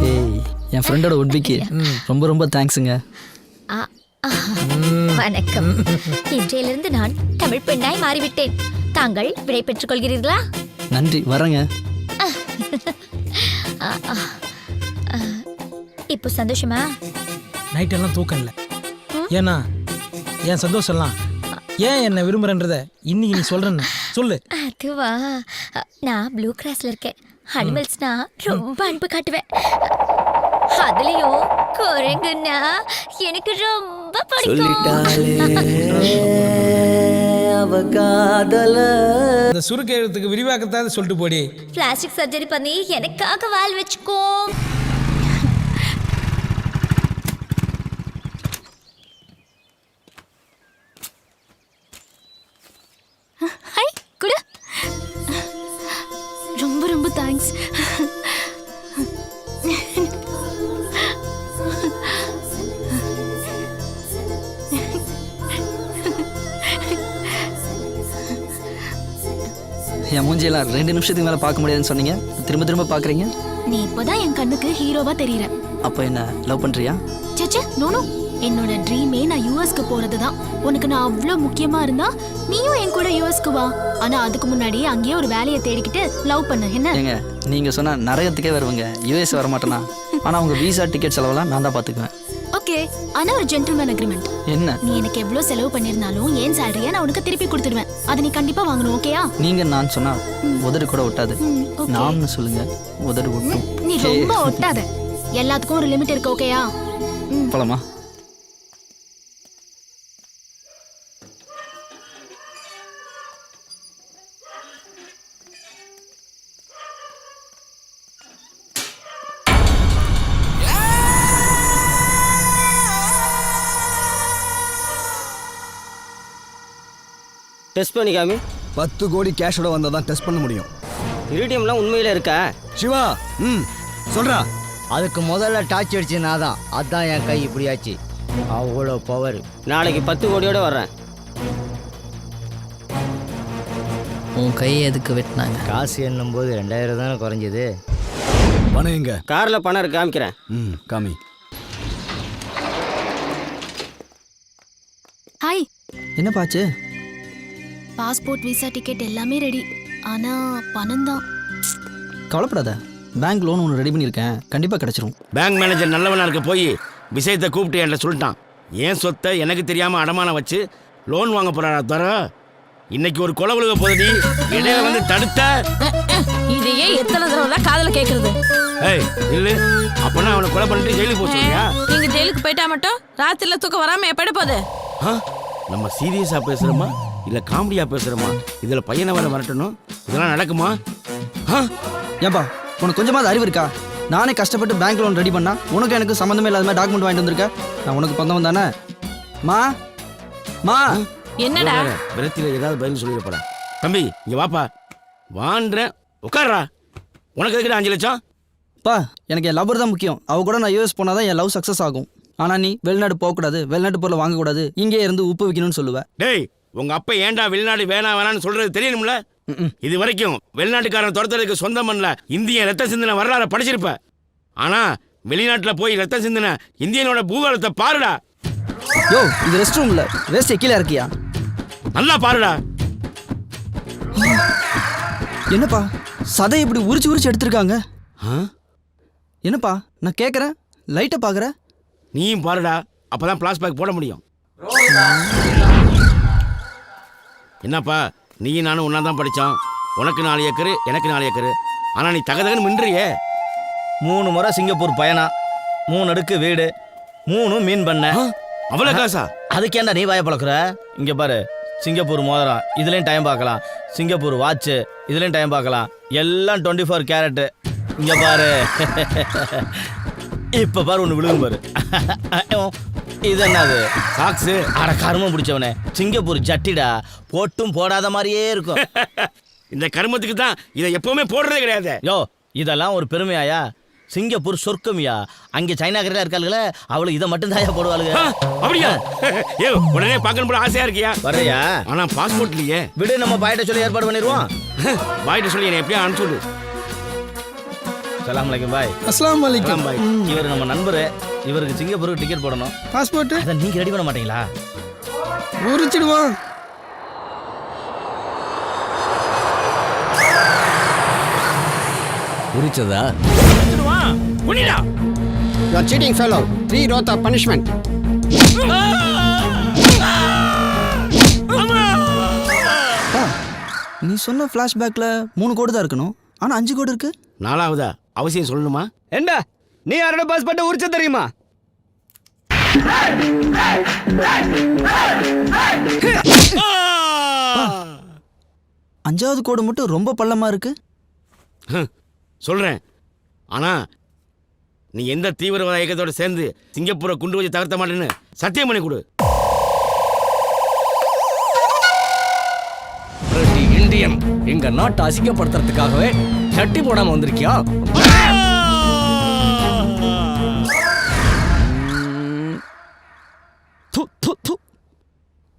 ஏய், என் ஃப்ரெண்டோட உட்பிக்கு ரொம்ப ரொம்ப தேங்க்ஸுங்க. வணக்கம். இன்றையிலிருந்து நான் தமிழ் பெண்ணாய் மாறிவிட்டேன். தாங்கள் விடை பெற்றுக் கொள்கிறீர்களா? நன்றி, வரேங்க. இப்போ சந்தோஷமா? நைட் எல்லாம் தூக்கம் இல்லை. ஏன்னா என் சந்தோஷம்லாம் ஏன் என்ன விரும்புறன்றத இன்னைக்கு நீ சொல்றேன்னு சொல்லு. அதுவா, நான் ப்ளூ கிராஸ்ல இருக்கேன். அனிமல்ஸ்னா ரொம்ப அன்பு காட்டுவேன். அதுலயும் குரங்குன்னா எனக்கு ரொம்ப பிடிக்கும். இந்த சுருக்க எழுத்துக்கு விரிவாக்கத்தாவது சொல்லிட்டு போடி. பிளாஸ்டிக் சர்ஜரி பண்ணி எனக்காக வால் வச்சுக்கோ. ஹை குடு. ரொம்ப ரொம்ப தேங்க்ஸ். என் மூஞ்சியெல்லாம் 2 நிமிஷத்துக்கு மேலே பார்க்க முடியாதுன்னு சொன்னீங்க, திரும்ப திரும்ப பார்க்குறீங்க. நீ இப்போதான் என் கண்ணுக்கு ஹீரோவா தெரியற. அப்போ என்ன லவ் பண்ணுறியா? சேச்சே, நோனோ. என்னோட ட்ரீமே நான் யூஎஸ்க்கு போறது தான். உனக்கு நான் அவ்வளோ முக்கியமா இருந்தா நீயும் என் கூட யூஎஸ்க்கு வா. ஆனா அதுக்கு முன்னாடி அங்கேயே ஒரு வேலையை தேடிக்கிட்டு லவ் பண்ண. என்ன ஏங்க, நீங்கள் சொன்னால் நிறையத்துக்கே வருவாங்க. யூஎஸ் வர மாட்டேனா? ஆனால் உங்கள் வீசா டிக்கெட் செலவெல்லாம் நான் தான் பார்த்துக்குவேன். ஓகே, ஆனா ஒரு ஜென்டில்மேன் அக்ரிமெண்ட். என்ன? நீ எனக்கு எவ்வளோ செலவு பண்ணியிருந்தாலும் ஏன் சேலரியை நான் உனக்கு திருப்பி கொடுத்துடுவேன். அதை நீ கண்டிப்பா வாங்கணும். ஓகேயா? நீங்கள் நான் சொன்னால் உதடு கூட ஒட்டாது. நாம்னு சொல்லுங்க, உதடு ஒட்டும். நீ ரொம்ப ஒட்டாத. எல்லாத்துக்கும் ஒரு லிமிட் இருக்கு. ஓகேயா? போலாமா? டெஸ்ட் பண்ணிக்காமி. 10 கோடி கேஷோட வந்தால் தான் டெஸ்ட் பண்ண முடியும். இரிடியம்லாம் உண்மையில இருக்கா? சிவா, சொல்றா. அதுக்கு முதல்ல டார்ச் அடிச்சு நான் தான். அதான் என் கை இப்படியாச்சு. அவ்வளோ பவர். நாளைக்கு 10 கோடியோட வர்றேன். உன் கையை எதுக்கு வெட்டினாங்க? காசு என்னும்போது 2000 தானே குறைஞ்சது. பணம் எங்க? காரில் பணம் இருக்கு, காமிக்கிறேன். காமி. ஹாய். என்ன பாச்சு? பாஸ்போர்ட், விசா, டிக்கெட் எல்லாமே ரெடி. ஆனா பணம் தான். கவலைப்படாத, பேங்க் லோன் ஒன்று ரெடி பண்ணியிருக்கேன், கண்டிப்பாக கிடச்சிரும். பேங்க் மேனேஜர் நல்லவனா இருக்க போய் விஷயத்தை கூப்பிட்டு என்கிட்ட சொல்லிட்டான். ஏன் சொத்தை எனக்கு தெரியாமல் அடமானம் வச்சு லோன் வாங்க போறாரா தர. இன்னைக்கு ஒரு கொலை விழுக போதடி, இடையில வந்து தடுத்த. இதையே எத்தனை தடவை காதல கேக்குறது? ஏய் இல்லு, அப்பனா அவனை கொலை பண்ணிட்டு ஜெயிலுக்கு போக சொல்றியா? நீங்க ஜெயிலுக்கு போயிட்டா மட்டும் ராத்திரில தூக்கம் வராம எப்படி போகுது? நம்ம சீரியஸா பேசுறோமா இல்ல காமெடியா பேசுறோமா? இதுல பையனை வர வரட்டணும், இதெல்லாம் நடக்குமா? ஏன்பா உனக்கு கொஞ்சமாவது அறிவு இருக்கா? நானே கஷ்டப்பட்டு பேங்க் லோன் ரெடி பண்ணா உனக்கு எனக்கு சம்மந்தமே இல்லாத மாதிரி டாக்குமெண்ட் வாங்கிட்டு வந்திருக்க. நான் உனக்கு பந்தவன் தானே? மா மா என்னடா? விரத்தில ஏதாவது பதில் சொல்லிட தம்பி இங்க வாப்பா. வான்றேன், உட்கார்றா. உனக்கு எதுக்குடா 5 லட்சம்? பா எனக்கு என் லவ்வர் தான் முக்கியம். அவ கூட நான் யூஎஸ் போனால் தான் என் லவ் சக்ஸஸ் ஆகும். ஆனால் நீ வெளிநாடு போகக்கூடாது, வெளிநாட்டு பொருளை வாங்கக்கூடாது, இங்கே இருந்து உப்பு வைக்கணும்னு சொல்லுவேன். டேய் உங்க அப்பா ஏன்டா வெளிநாடு வேணாம்னு சொல்றது தெரியணும்ல? இது வரைக்கும் வெளிநாட்டுக்காரன் துரத்துறதுக்கு சொந்தம் பண்ணல இந்திய ரத்த சிந்தனை வரலாறு படிச்சிருப்ப. ஆனா வெளிநாட்டுல போய் ரத்த சிந்தனை இந்தியனோட பூகோளத்தை பாருடா. யோ இது ரெஸ்ட் ரூம்ல வேஸ்ட் கீழே இருக்கியா? நல்லா பாருடா. என்னப்பா சதை இப்படி உரிச்சு உரிச்சு எடுத்திருக்காங்க? என்னப்பா நான் கேட்குறேன், லைட்டை பார்க்குற? நீயும் பாருடா, அப்பதான் பிளாஸ்பேக் போட முடியும். என்னப்பா நீயும் நானும் ஒன்னா தான் படித்தோம். உனக்கு 4 ஏக்கரு, எனக்கு 4 ஏக்கரு. ஆனா நீ தகதகன்னு மின்றியே. 3 முறை சிங்கப்பூர் பயணம், 3 அடுக்கு வீடு, 3 மீன் பண்ண. அவ்வளோ காசா? அதுக்கேண்டா நீ வாய பழக்கிற? இங்க பாரு, சிங்கப்பூர் மோதிரம் இதுலேயும் டைம் பார்க்கலாம், சிங்கப்பூர் வாட்சு இதுலேயும் டைம் பார்க்கலாம், எல்லாம் 24 கேரட்டு. இங்க பாரு இப்போ பாரு ஒன்று விழுகும் பாரு. இது என்னது? சாக்ஸு. அட கருமம் பிடிச்சவனே, சிங்கப்பூர் ஜட்டிடா, போட்டும் போடாத மாதிரியே இருக்கும். இந்த கருமத்துக்கு தான் இதை எப்பவுமே போடுறதே கிடையாது. யோ இதெல்லாம் ஒரு பெருமையாயா? சிங்கப்பூர் சொர்க்கமியா. அங்கே சைனாக்காரர்களா இருக்காளுங்களே, அவளுக்கு இதை மட்டும் தாயா போடுவாளுங்க. அப்படியா? ஏ உடனே பார்க்கணும் போல ஆசையா இருக்கியா? வரையா? ஆனா பாஸ்போர்ட் இல்லையே. விடு, நம்ம பாயிட்ட சொல்லி ஏற்பாடு பண்ணிடுவோம். பாயிட்ட சொல்லி என்னை எப்படியா அனுப்பிச்சுடு. சலாம் அலைக்கும் பாய். அஸ்ஸலாமு அலைக்கும் பாய். இவர் நம்ம நண்பரு, இவருக்கு சிங்கப்பூருக்கு டிக்கெட் போடணும். பாஸ்போர்ட் அதை நீங்க ரெடி பண்ண மாட்டீங்களா? உரிச்சிடுவோம். உரிச்சதா? புனிடா You are cheating fellow. 3 rows of punishment. நீ சொன்ன ஃப்ளாஷ்பேக்கில் 3 கோடு தான் இருக்கணும், ஆனால் 5 கோடு இருக்கு. 4வதா அவசியம் சொல்லணுமா? ஏண்டா நீ யாரோட பாஸ்போர்ட்டை உரிச்ச தெரியுமா? அஞ்சாவது கோடு மட்டும் ரொம்ப பள்ளமா இருக்கு. சொல்றேன், ஆனா நீ எந்த தீவிரவாத இயக்கத்தோட சேர்ந்து சிங்கப்பூரை குண்டு வச்சு தகர்த்த மாட்டேன்னு சத்தியம் பண்ணி கொடு. இந்தியன் எங்க நாட்டை அசிங்கப்படுத்துறதுக்காகவே சட்டி போடாம வந்திருக்கியா?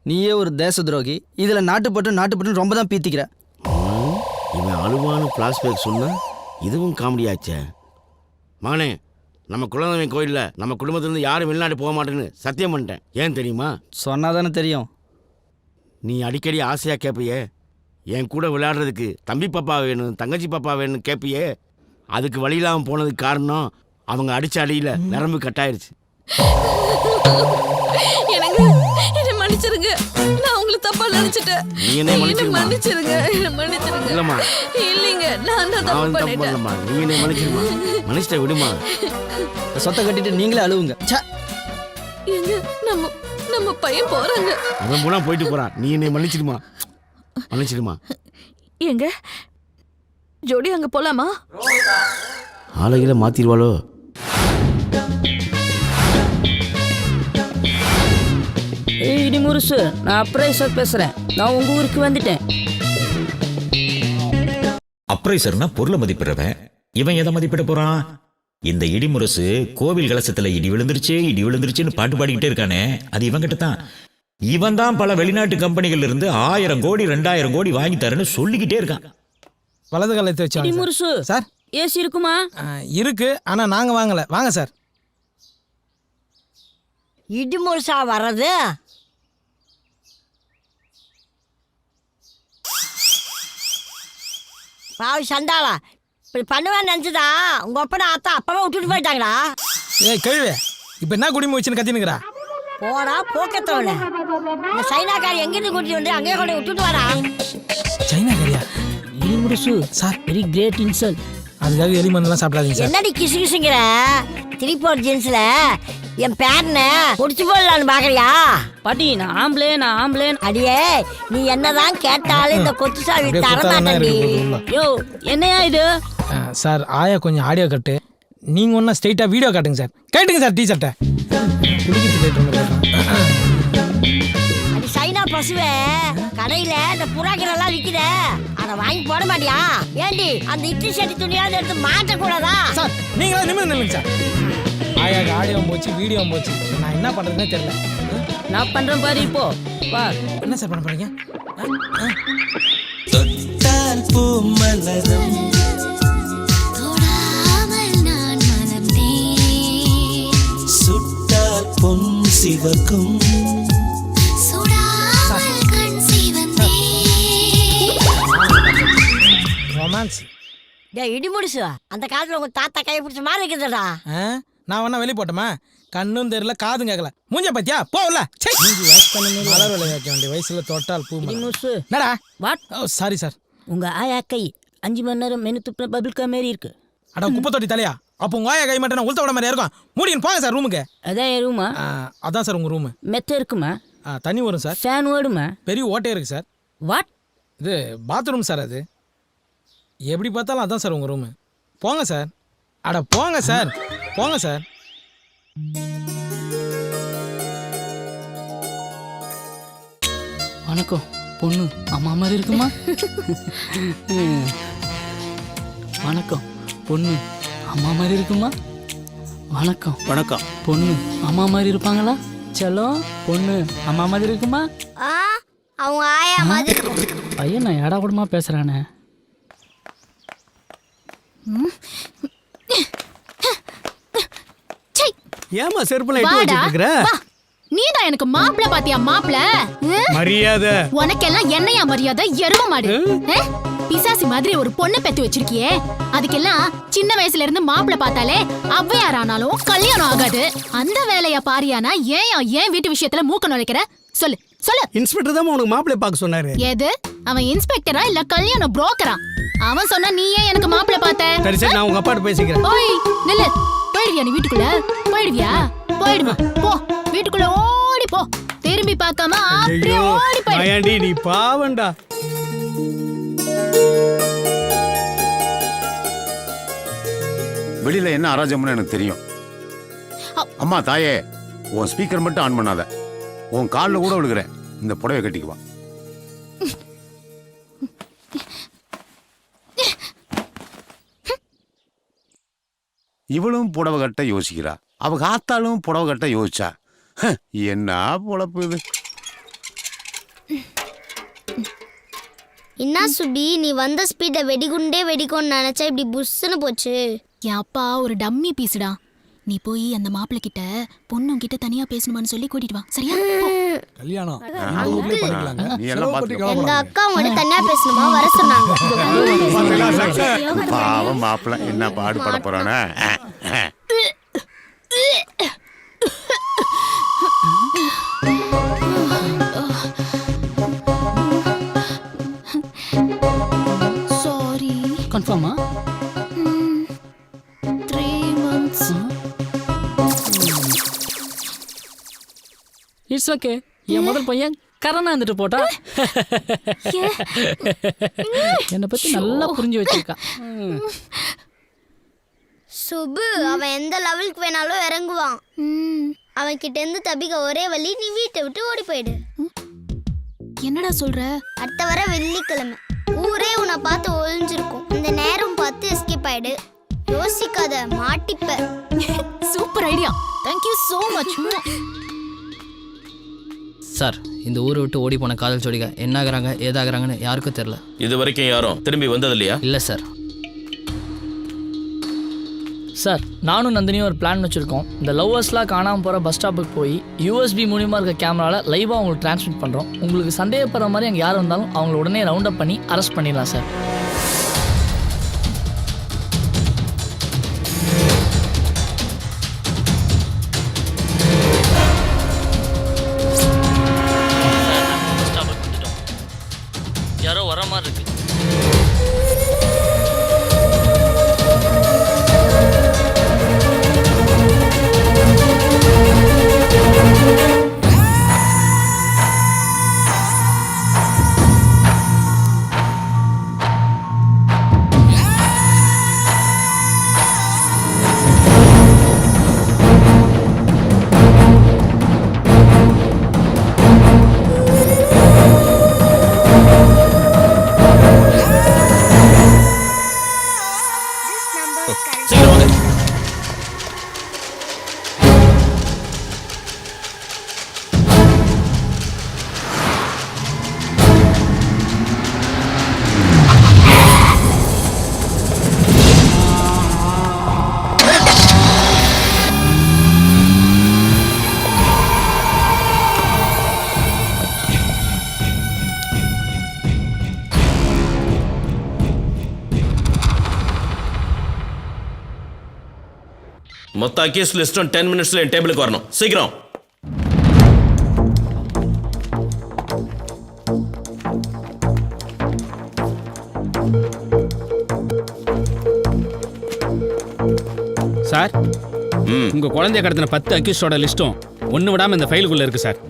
நீயே ஒரு தேச துரோகி, இதுல நாட்டுப்பட்டு ரொம்ப தான் பீத்திக்கிற. இவன் அழுவான பிளாஸ்பேக் சொன்னா இதுவும் காமெடி ஆச்சே. மகனே, நம்ம குலதெய்வம் கோயிலில் நம்ம குடும்பத்திலேருந்து யாரும் வெளிநாடு போக மாட்டேன்னு சத்தியம் பண்ணிட்டேன். ஏன் தெரியுமா? சொன்னாதானே தெரியும். நீ அடிக்கடி ஆசையாக கேட்பியே, என் கூட விளையாடுறதுக்கு தம்பி பாப்பா வேணும், தங்கச்சி பாப்பா வேணும்னு கேட்பியே. அதுக்கு வழி இல்லாமல் போனதுக்கு காரணம் அவங்க அடிச்ச அடியில் நரம்பு கட்டாயிருச்சு. மன்னிச்சிருங்க, நான் உங்களை தப்பா நினைச்சிட்டேன். நீ என்ன மன்னிச்சிருங்க. இல்லம்மா, இல்லைங்க, நான் தான் தப்பு பண்ணிட்டேன். நீ என்ன மன்னிச்சிட்ட விடுமா. சொத்தை கட்டிட்டு நீங்களே அழுவுங்க. எங்க நம்ம பையன் போறாங்க. அவன் போனா போயிட்டு போறான். நீ என்னை மன்னிச்சிடுமா. எங்க ஜோடி அங்க போலாமா? ஆளுகளை மாத்திடுவாளோ? இடிமுருசு, நான் அப்ரைசர் பேசுறேன். நான் உங்க ஊருக்கு வந்துட்டேன். அப்ரைசர்னா பொருளை மதிப்பிடுறவன். இவன் எதை மதிப்பிட போறான்? இந்த இடிமுரசு கோவில் கலசத்துல இடி விழுந்துருச்சுன்னு பாட்டு பாடிக்கிட்டே இருக்கானே, அது இவன் கிட்ட தான். இவன் தான் பல வெளிநாட்டு கம்பெனிகள் இருந்து 1000 கோடி 2000 கோடி வாங்கி தரேன்னு சொல்லிக்கிட்டே இருக்கான். வலது காலத்தை வச்சு இடிமுருசு சார். ஏசி இருக்குமா? இருக்கு, ஆனா நாங்க வாங்கல. வாங்க சார். இடிமுருசா வர்றது? பாவி சண்டாளா, இப்படி பண்ணுவேன்னு நினச்சிதா உங்க அப்பா அத்தா அப்பவே விட்டுட்டு போயிட்டாங்களா? ஏய் கேள்வி, இப்ப என்ன குடிமை வச்சுன்னு கத்தினுக்குறா? போடா போக்கத்தவன. இந்த சைனாக்காரி எங்கிருந்து கூட்டிட்டு வந்து அங்கேயே கொண்டு விட்டுட்டு வரா? சைனாக்காரியா? இடிமுருசு சார், வெரி கிரேட் இன்சல்ட். அதுக்காக எலி மருந்துலாம் சாப்பிடாதீங்க சார். என்னடி கிசு கிசுங்கிற திருப்பூர் ஜென்ஸ்ல என் பேரனை முடிச்சு போடலான்னு பாக்குறியா? பாட்டி நான் ஆம்பளே அடியே நீ என்னதான் கேட்டாலும் இந்த கொத்து சாவி தரமாட்டேன்டி. யோ என்னையா இது? சார் ஆயா கொஞ்சம் ஆடியோ கட்டு, நீங்கள் ஒன்றா ஸ்ட்ரெயிட்டாக வீடியோ காட்டுங்க சார். கேட்டுங்க சார் டீ-ஷர்ட்டை. அது சைனா பசுவே கடையில இந்த புறாக்கள் எல்லாம் விக்குத, அதை வாங்கி போட மாட்டியா? ஏண்டி அந்த இட்லி சட்டி துணியாவது எடுத்து மாட்டக்கூடாதா? சார் நீங்களா நிமிர்ந்து நில்லுங்க சார். ஆயாக்கு ஆடியோ போச்சு, வீடியோ போச்சு, நான் என்ன பண்ணுறதுன்னே தெரியல. நான் பண்றேன் பாரு இப்போ. பார் என்ன சார் பண்ண போறீங்க? சிவக்கும் ரொமான்ஸ். இடி முடிச்சு அந்த காலத்துல உங்க தாத்தா கை பிடிச்ச மாதிரி இருக்குதுடா. நான் வேணா வெளியே போட்டோமா? கண்ணும் தெரியல காதும் கேட்கல. மூஞ்ச பத்தியா போகல. மலர் விலை வைக்க வேண்டிய வயசுல தொட்டால் பூ என்னடா? வாட்? Sorry sir. உங்க ஆயா கை 5 மணி நேரம் மெனு துப்புன பபிள்கா மாரி இருக்கு. அட குப்பை தொட்டி தலையா? அப்போ உங்க ஆயா கை மட்டும் நான் உளுத்த விட மாதிரி இருக்கும். மூடின்னு போங்க சார் ரூமுக்கு. அதான் என் ரூமா? அதான் சார் உங்க ரூமு. மெத்த இருக்குமா? தண்ணி வரும் சார். ஃபேன் ஓடுமா? பெரிய ஓட்டே இருக்கு சார். வாட்? இது பாத்ரூம் சார். அது எப்படி பார்த்தாலும் அதான் சார் உங்க ரூமு. போங்க சார். அட போங்க சார், போங்க சார். வணக்கம் பொண்ணு அம்மா மாதிரி இருக்குமா? வணக்கம் பொண்ணு அம்மா மாதிரி இருக்குமா? வணக்கம் வணக்கம். பொண்ணு அம்மா மாதிரி இருப்பாங்களா? செல்லம் பொண்ணு அம்மா மாதிரி இருக்குமா? அவங்க ஆயா மாதிரி. பையன் நான் ஏடா கூடமா பேசுறானே. ஏமா செருப்புல இட்டு வச்சிட்டு இருக்கற? நீதான் எனக்கு மாப்பிள பாத்தியா? மாப்பிள மரியாதை. உனக்கெல்லாம் என்னையா மரியாதை? எரும மாடு. பிசாசி மாதிரி ஒரு பொண்ணு பெத்து வச்சிருக்கியே, அதுக்கெல்லாம் சின்ன வயசுல இருந்து மாப்பிள பார்த்தாலே ஔவையார் ஆனாலும் கல்யாணம் ஆகாது. அந்த வேலைய பாரியானா ஏன் வீட்டு விஷயத்துல மூக்க நுழைக்கிற? சொல்லு சொல்லு. இன்ஸ்பெக்டர் தான் உனக்கு மாப்பிளை பார்க்க சொன்னாரு. எது? அவன் இன்ஸ்பெக்டரா இல்ல கல்யாண புரோக்கரா? அவன் சொன்னா நீ ஏன் எனக்கு மாப்பிள பார்த்த? சரி சரி நான் உங்க அப்பாட்ட பேசிக்கிறேன். ஓய் நில்லு. போயிடுவியா நீ வீட்டுக்குள்ள? போயிடுவியா? போயிடுமா போ. வீட்டுக்குள்ள ஓடி போ. திரும்பி பார்க்காம அப்படியே ஓடி போய். மாயாண்டி நீ பாவண்டா. வெளியில என்ன அராஜகம்னு எனக்கு தெரியும். அம்மா தாயே, உன் ஸ்பீக்கர் மட்டும் ஆன் பண்ணாத. உன் காலில் கூட விழுகிறேன். இந்த புடவை கட்டிக்குவா. இவளும் புடவை கட்ட யோசிக்கிறா. அவ காத்தாலும் புடவை கட்ட யோசிச்சா. என்ன பொழப்பு இது? என்ன சுபி, நீ வந்த ஸ்பீட வெடிகுண்டே வெடிக்கும்னு நினைச்சா இப்படி புஷ்ஷுன்னு போச்சு. என் அப்பா ஒரு டம்மி பீஸுடா. நீ போய் அந்த மாப்பிள்ளை கிட்ட பொண்ணும் கிட்ட தனியா பேசணுமான்னு சொல்லி கூட்டிட்டு வா. சரியா? கல்யாணம் எங்க அக்கா உங்கள்ட்ட தனியா பேசணுமா வர சொன்னாங்க. பாவம் மாப்பிள்ள என்ன பாடுபட போறானே. சாரி. கன்ஃபார்மா? 3 months. It's okay. என் முதல் பையன் கரணா இருந்துட்டு போட்டா. என்னை பத்தி நல்லா புரிஞ்சு வச்சிருக்கா. சுபு அவன் எந்த லெவலுக்கு வேணாலும் இறங்குவான். அவன் கிட்ட இருந்து தப்பிக்க ஒரே வழி, நீ வீட்டை விட்டு ஓடி போயிடு. என்னடா சொல்ற? அடுத்த வர வெள்ளிக்கிழமை ஊரே உன்னை பார்த்து ஒளிஞ்சிருக்கும். இந்த நேரம் பார்த்து எஸ்கேப் ஆயிடு. யோசிக்காத, மாட்டிப்ப. Super idea. Thank you so much. சார், இந்த ஊரை விட்டு ஓடி போன காதல் ஜோடிக என்ன ஆகுறாங்க ஏதாகிறாங்கன்னு யாருக்கும் தெரியல. இது வரைக்கும் யாரும் திரும்பி வந்தது இல்லையா? இல்லை சார். சார், நானும் நந்தினியும் ஒரு பிளான் வச்சுருக்கோம். இந்த லவ்வர்ஸ்லாம் காணாமல் போகிற பஸ் ஸ்டாப்புக்கு போய் யூஎஸ்பி மூலியமாக இருக்க கேமராவில் லைவாக உங்களுக்கு ட்ரான்ஸ்மிட் பண்ணுறோம். உங்களுக்கு சந்தேகப்படுற மாதிரி அங்கே யார் வந்தாலும் அவங்கள உடனே ரவுண்ட் அப் பண்ணி அரெஸ்ட் பண்ணிடலாம் சார். யாரோ வர மாதிரி இருக்கு. மொத்த அக்யூஸ் லிஸ்ட்டும் 10 மினிட்ஸ்ல என் டேபிளுக்கு வரணும். சீக்கிரம். சார் உங்க குழந்தைய கடத்தின 10 அக்யூஸ்டோட லிஸ்ட்டும் ஒன்று விடாம இந்த ஃபைலுக்குள்ள இருக்கு sir.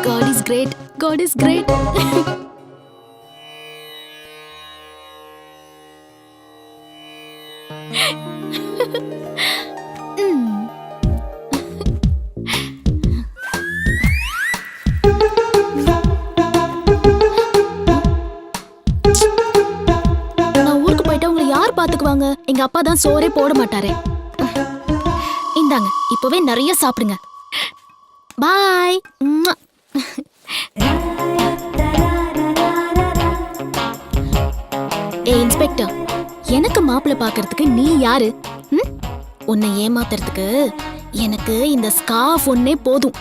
God is great. God is great. நான் ஊருக்கு போயிட்டா உங்களை யார் பாத்துக்குவாங்க? எங்க அப்பா தான் சோறே போட மாட்டாரே. இந்தாங்க இப்பவே நிறைய சாப்பிடுங்க. பாய். ஏ இன்ஸ்பெக்டர், எனக்கு மாப்பிள்ளை பார்க்கறதுக்கு நீ யாரு? உன்னை ஏமாத்துறதுக்கு எனக்கு இந்த ஸ்கார்ஃப் ஒன்னே போதும்.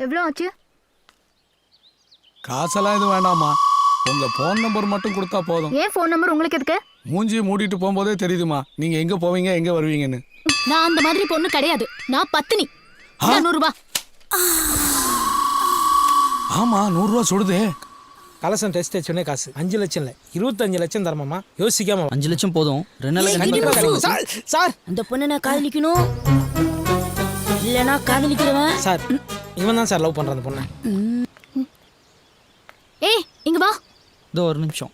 எவ்வளோ ஆச்சு? காசெல்லாம் எதுவும் வேண்டாமா, உங்க போன் நம்பர் மட்டும் கொடுத்தா போதும். ஏன் ஃபோன் நம்பர் உங்களுக்கு எதுக்கு? மூஞ்சி மூடிட்டு போகும்போதே தெரியுதுமா நீங்க எங்க போவீங்க எங்க வருவீங்கன்னு. நான் அந்த மாதிரி பொண்ணு கிடையாது. நான் பத்தினி. 100 ரூபாய். ஆமா 100 ரூபா சுடுதே. கலசம் டெஸ்ட் வச்சோடனே காசு 5 லட்சம் இல்லை 25 லட்சம் தரமாமா. யோசிக்காம 5 லட்சம் போதும். 2 கண்டிப்பா கிடைக்கும். சார் அந்த பொண்ணை நான் காதலிக்கணும், இல்லைனா காதலிக்கிறவன். சார் இவன் தான் சார் லவ் பண்ற அந்த பொண்ணை. ஏய் இங்க வா. இதோ ஒரு நிமிஷம்.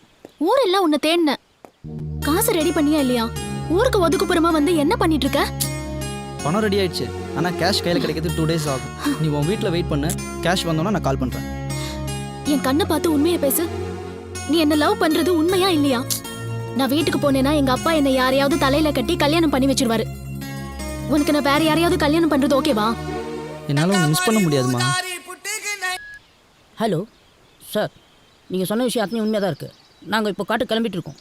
ஊரெல்லாம் உன்னை தேடினேன். காசு ரெடி பண்ணியா இல்லையா? ஊருக்கு ஒதுக்குப்புறமா வந்து என்ன பண்ணிட்டு இருக்க? பணம் ரெடி ஆயிடுச்சு, ஆனா கேஷ் கையில் கிடைக்கிறது 2 days ஆகும். நீ உன் வீட்டில் வெயிட் பண்ணு, கேஷ் வந்தோன்னா நான் கால் பண்றேன். என் கண்ணை பார்த்து உண்மையை பேசு. நீ என்ன லவ் பண்றது உண்மையா இல்லையா? நான் வீட்டுக்கு போனேன்னா எங்க அப்பா என்னை யாரையாவது தலையில கட்டி கல்யாணம் பண்ணி வச்சிருவாரு. உனக்கு நான் வேற யாரையாவது கல்யாணம் பண்றது ஓகேவா? என்னால உன்னை மிஸ் பண்ண முடியாதுமா. ஹலோ சார், நீங்கள் சொன்ன விஷயம் அத்தனை உண்மையாக தான் இருக்குது. நாங்கள் இப்போ காட்டு கிளம்பிட்டு இருக்கோம்.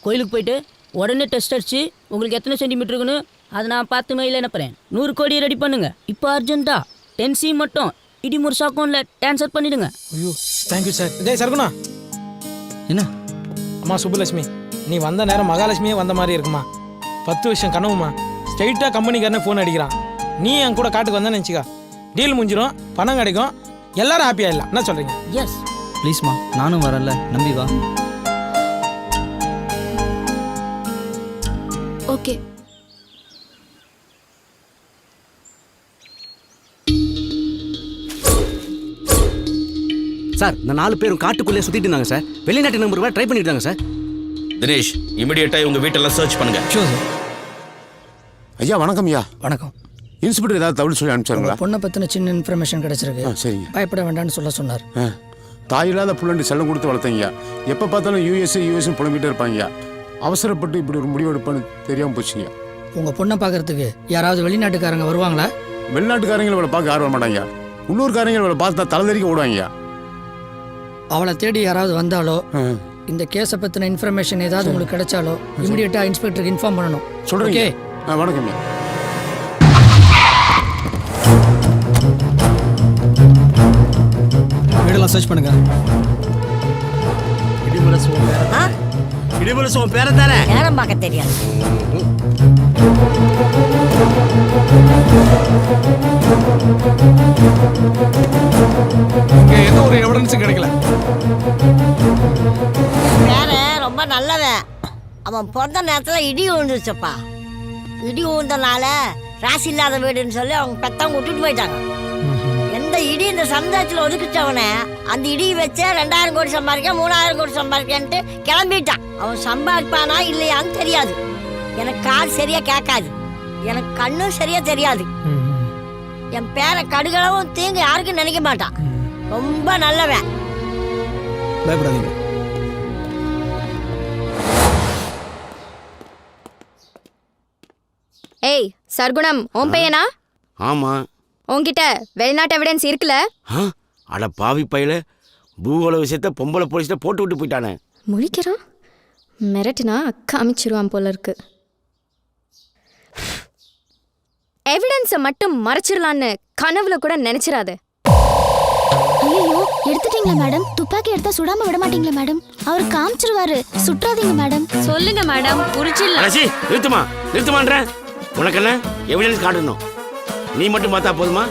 கோயிலுக்கு போயிட்டு உடனே டெஸ்ட் அடிச்சு உங்களுக்கு எத்தனை சென்டிமீட்டர் இருக்குன்னு அதை நான் 10 மைல் அனுப்புகிறேன். 100 கோடி ரெடி பண்ணுங்க இப்போ அர்ஜென்ட்டா. 10C மட்டும் இடிமுறை அக்கௌண்ட்டில் ட்ரான்ஸ்ஃபர் பண்ணிடுங்க. ஐயோ தேங்க்யூ சார். டேய் சர்குணா. என்ன? அம்மா சுப்புலட்சுமி, நீ வந்த நேரம் மகாலட்சுமியே வந்த மாதிரி இருக்குமா. 10 வருஷம் கனவுமா. ஸ்ட்ரைட்டாக கம்பெனிக்காரனே ஃபோன் அடிக்கிறான். நீ என் கூட காட்டுக்கு வந்தேன்னு நினச்சிக்கா, டீல் முடிஞ்சிடும், பணம் கிடைக்கும், எல்லாரும் ஹாப்பியாக இல்லை. என்ன சொல்கிறீங்க? எஸ் ப்ளீஸ்மா, நானும் வரல, நம்பி வா. ஓகே. சார் இந்த 4 பேரும் காட்டுக்குள்ளே சுத்திட்டு இருந்தாங்க சார். வெளிநாட்டு நம்பர் ட்ரை பண்ணிட்டு இருந்தாங்க சார். தினேஷ், இமிடியேட்டா உங்க வீட்டெல்லாம் சர்ச் பண்ணுங்க. ஐயா வணக்கம். ஐயா வணக்கம். இன்ஸ்பெக்டர் ஏதாவது தகவல் சொல்லி அனுப்பிச்சாருங்களா? பொண்ணை பற்றின சின்ன இன்ஃபர்மேஷன் கிடைச்சிருக்கு. சரிங்க. பயப்பட வேண்டாம்னு சொன்னார். தாயில்லாத புள்ளண்டு செல்லம் கொடுத்து வளர்த்தீங்க. எப்போ பார்த்தாலும் யூஎஸ்ன்னு புலம்பிகிட்டே இருப்பாங்க. அவசரப்பட்டு இப்படி ஒரு முடிவு எடுப்பான்னு தெரியாமல் போச்சுங்க. உங்கள் பொண்ணை பார்க்கறதுக்கு யாராவது வெளிநாட்டுக்காரங்க வருவாங்களா? வெளிநாட்டுக்காரங்களை இவளை பார்க்க ஆர்வம் மாட்டாங்க. உள்ளூர்காரங்க இவளை பார்த்தா தலைதறிக்க ஓடுவாங்க. அவளை தேடி யாராவது வந்தாலோ, இந்த கேஸை பற்றின இன்ஃபர்மேஷன் ஏதாவது உங்களுக்கு கிடைச்சாலோ இமிடியேட்டாக இன்ஸ்பெக்டருக்கு இன்ஃபார்ம் பண்ணணும். சொல்கிறீங்க? வணக்கம். வீடெல்லாம் சர்ச் பண்ணுங்க. இடிமுறை சோம் பேரை தானே நேரம் பார்க்க தெரியாது. இங்க எந்த ஒரு எவிடன்ஸும் கிடைக்கல. வேற ரொம்ப நல்லவன். அவன் பிறந்த நேரத்தில் இடி விழுந்துருச்சப்பா. இடி விழுந்தனால ராசி இல்லாத வீடுன்னு சொல்லி அவங்க பெத்தவங்க விட்டுட்டு போயிட்டாங்க. எந்த இடி இந்த சமுதாயத்தில் ஒதுக்கிச்சவனே அந்த இடி வச்சு 2000 கோடி சம்பாதிக்க 3000 கோடி சம்பாதிக்கன்ட்டு கிளம்பிட்டான். அவன் சம்பாதிப்பானா இல்லையான்னு தெரியாது. எனக்கு காது சரியா கேட்காது, எனக்கு கண்ணும் சரியா தெரியாது. என் பேரை கடுகளவும் தீங்கு யாருக்கும் நினைக்க மாட்டான். ரொம்ப நல்லவன். ஏய் சர்க்குணம் உன் பையனா? ஆமா. உன்கிட்ட வெளிநாட்டு எவிடன்ஸ் இருக்குல்ல? அட பாவி பையில பூகோள விஷயத்த பொம்பளை போலீஸ்ல போட்டு விட்டு போயிட்டானே. முழிக்கிறான். மிரட்டினா காமிச்சிருவான் போல இருக்கு. எவிடன்ஸை மட்டும் மறைச்சிடலான்னு கனவுல கூட நினைச்சிடாத. ஐயோ எடுத்துட்டீங்களா மேடம்? துப்பாக்கி எடுத்தா சுடாம விட மாட்டீங்களா மேடம்? அவர் காமிச்சிருவாரு, சுற்றாதீங்க மேடம். சொல்லுங்க மேடம், புரிச்சிடலாம். அலசி நிறுத்துமான்ற. உனக்கு என்ன எவிடன்ஸ் காட்டணும்? நீ மட்டும் பார்த்தா போதுமா?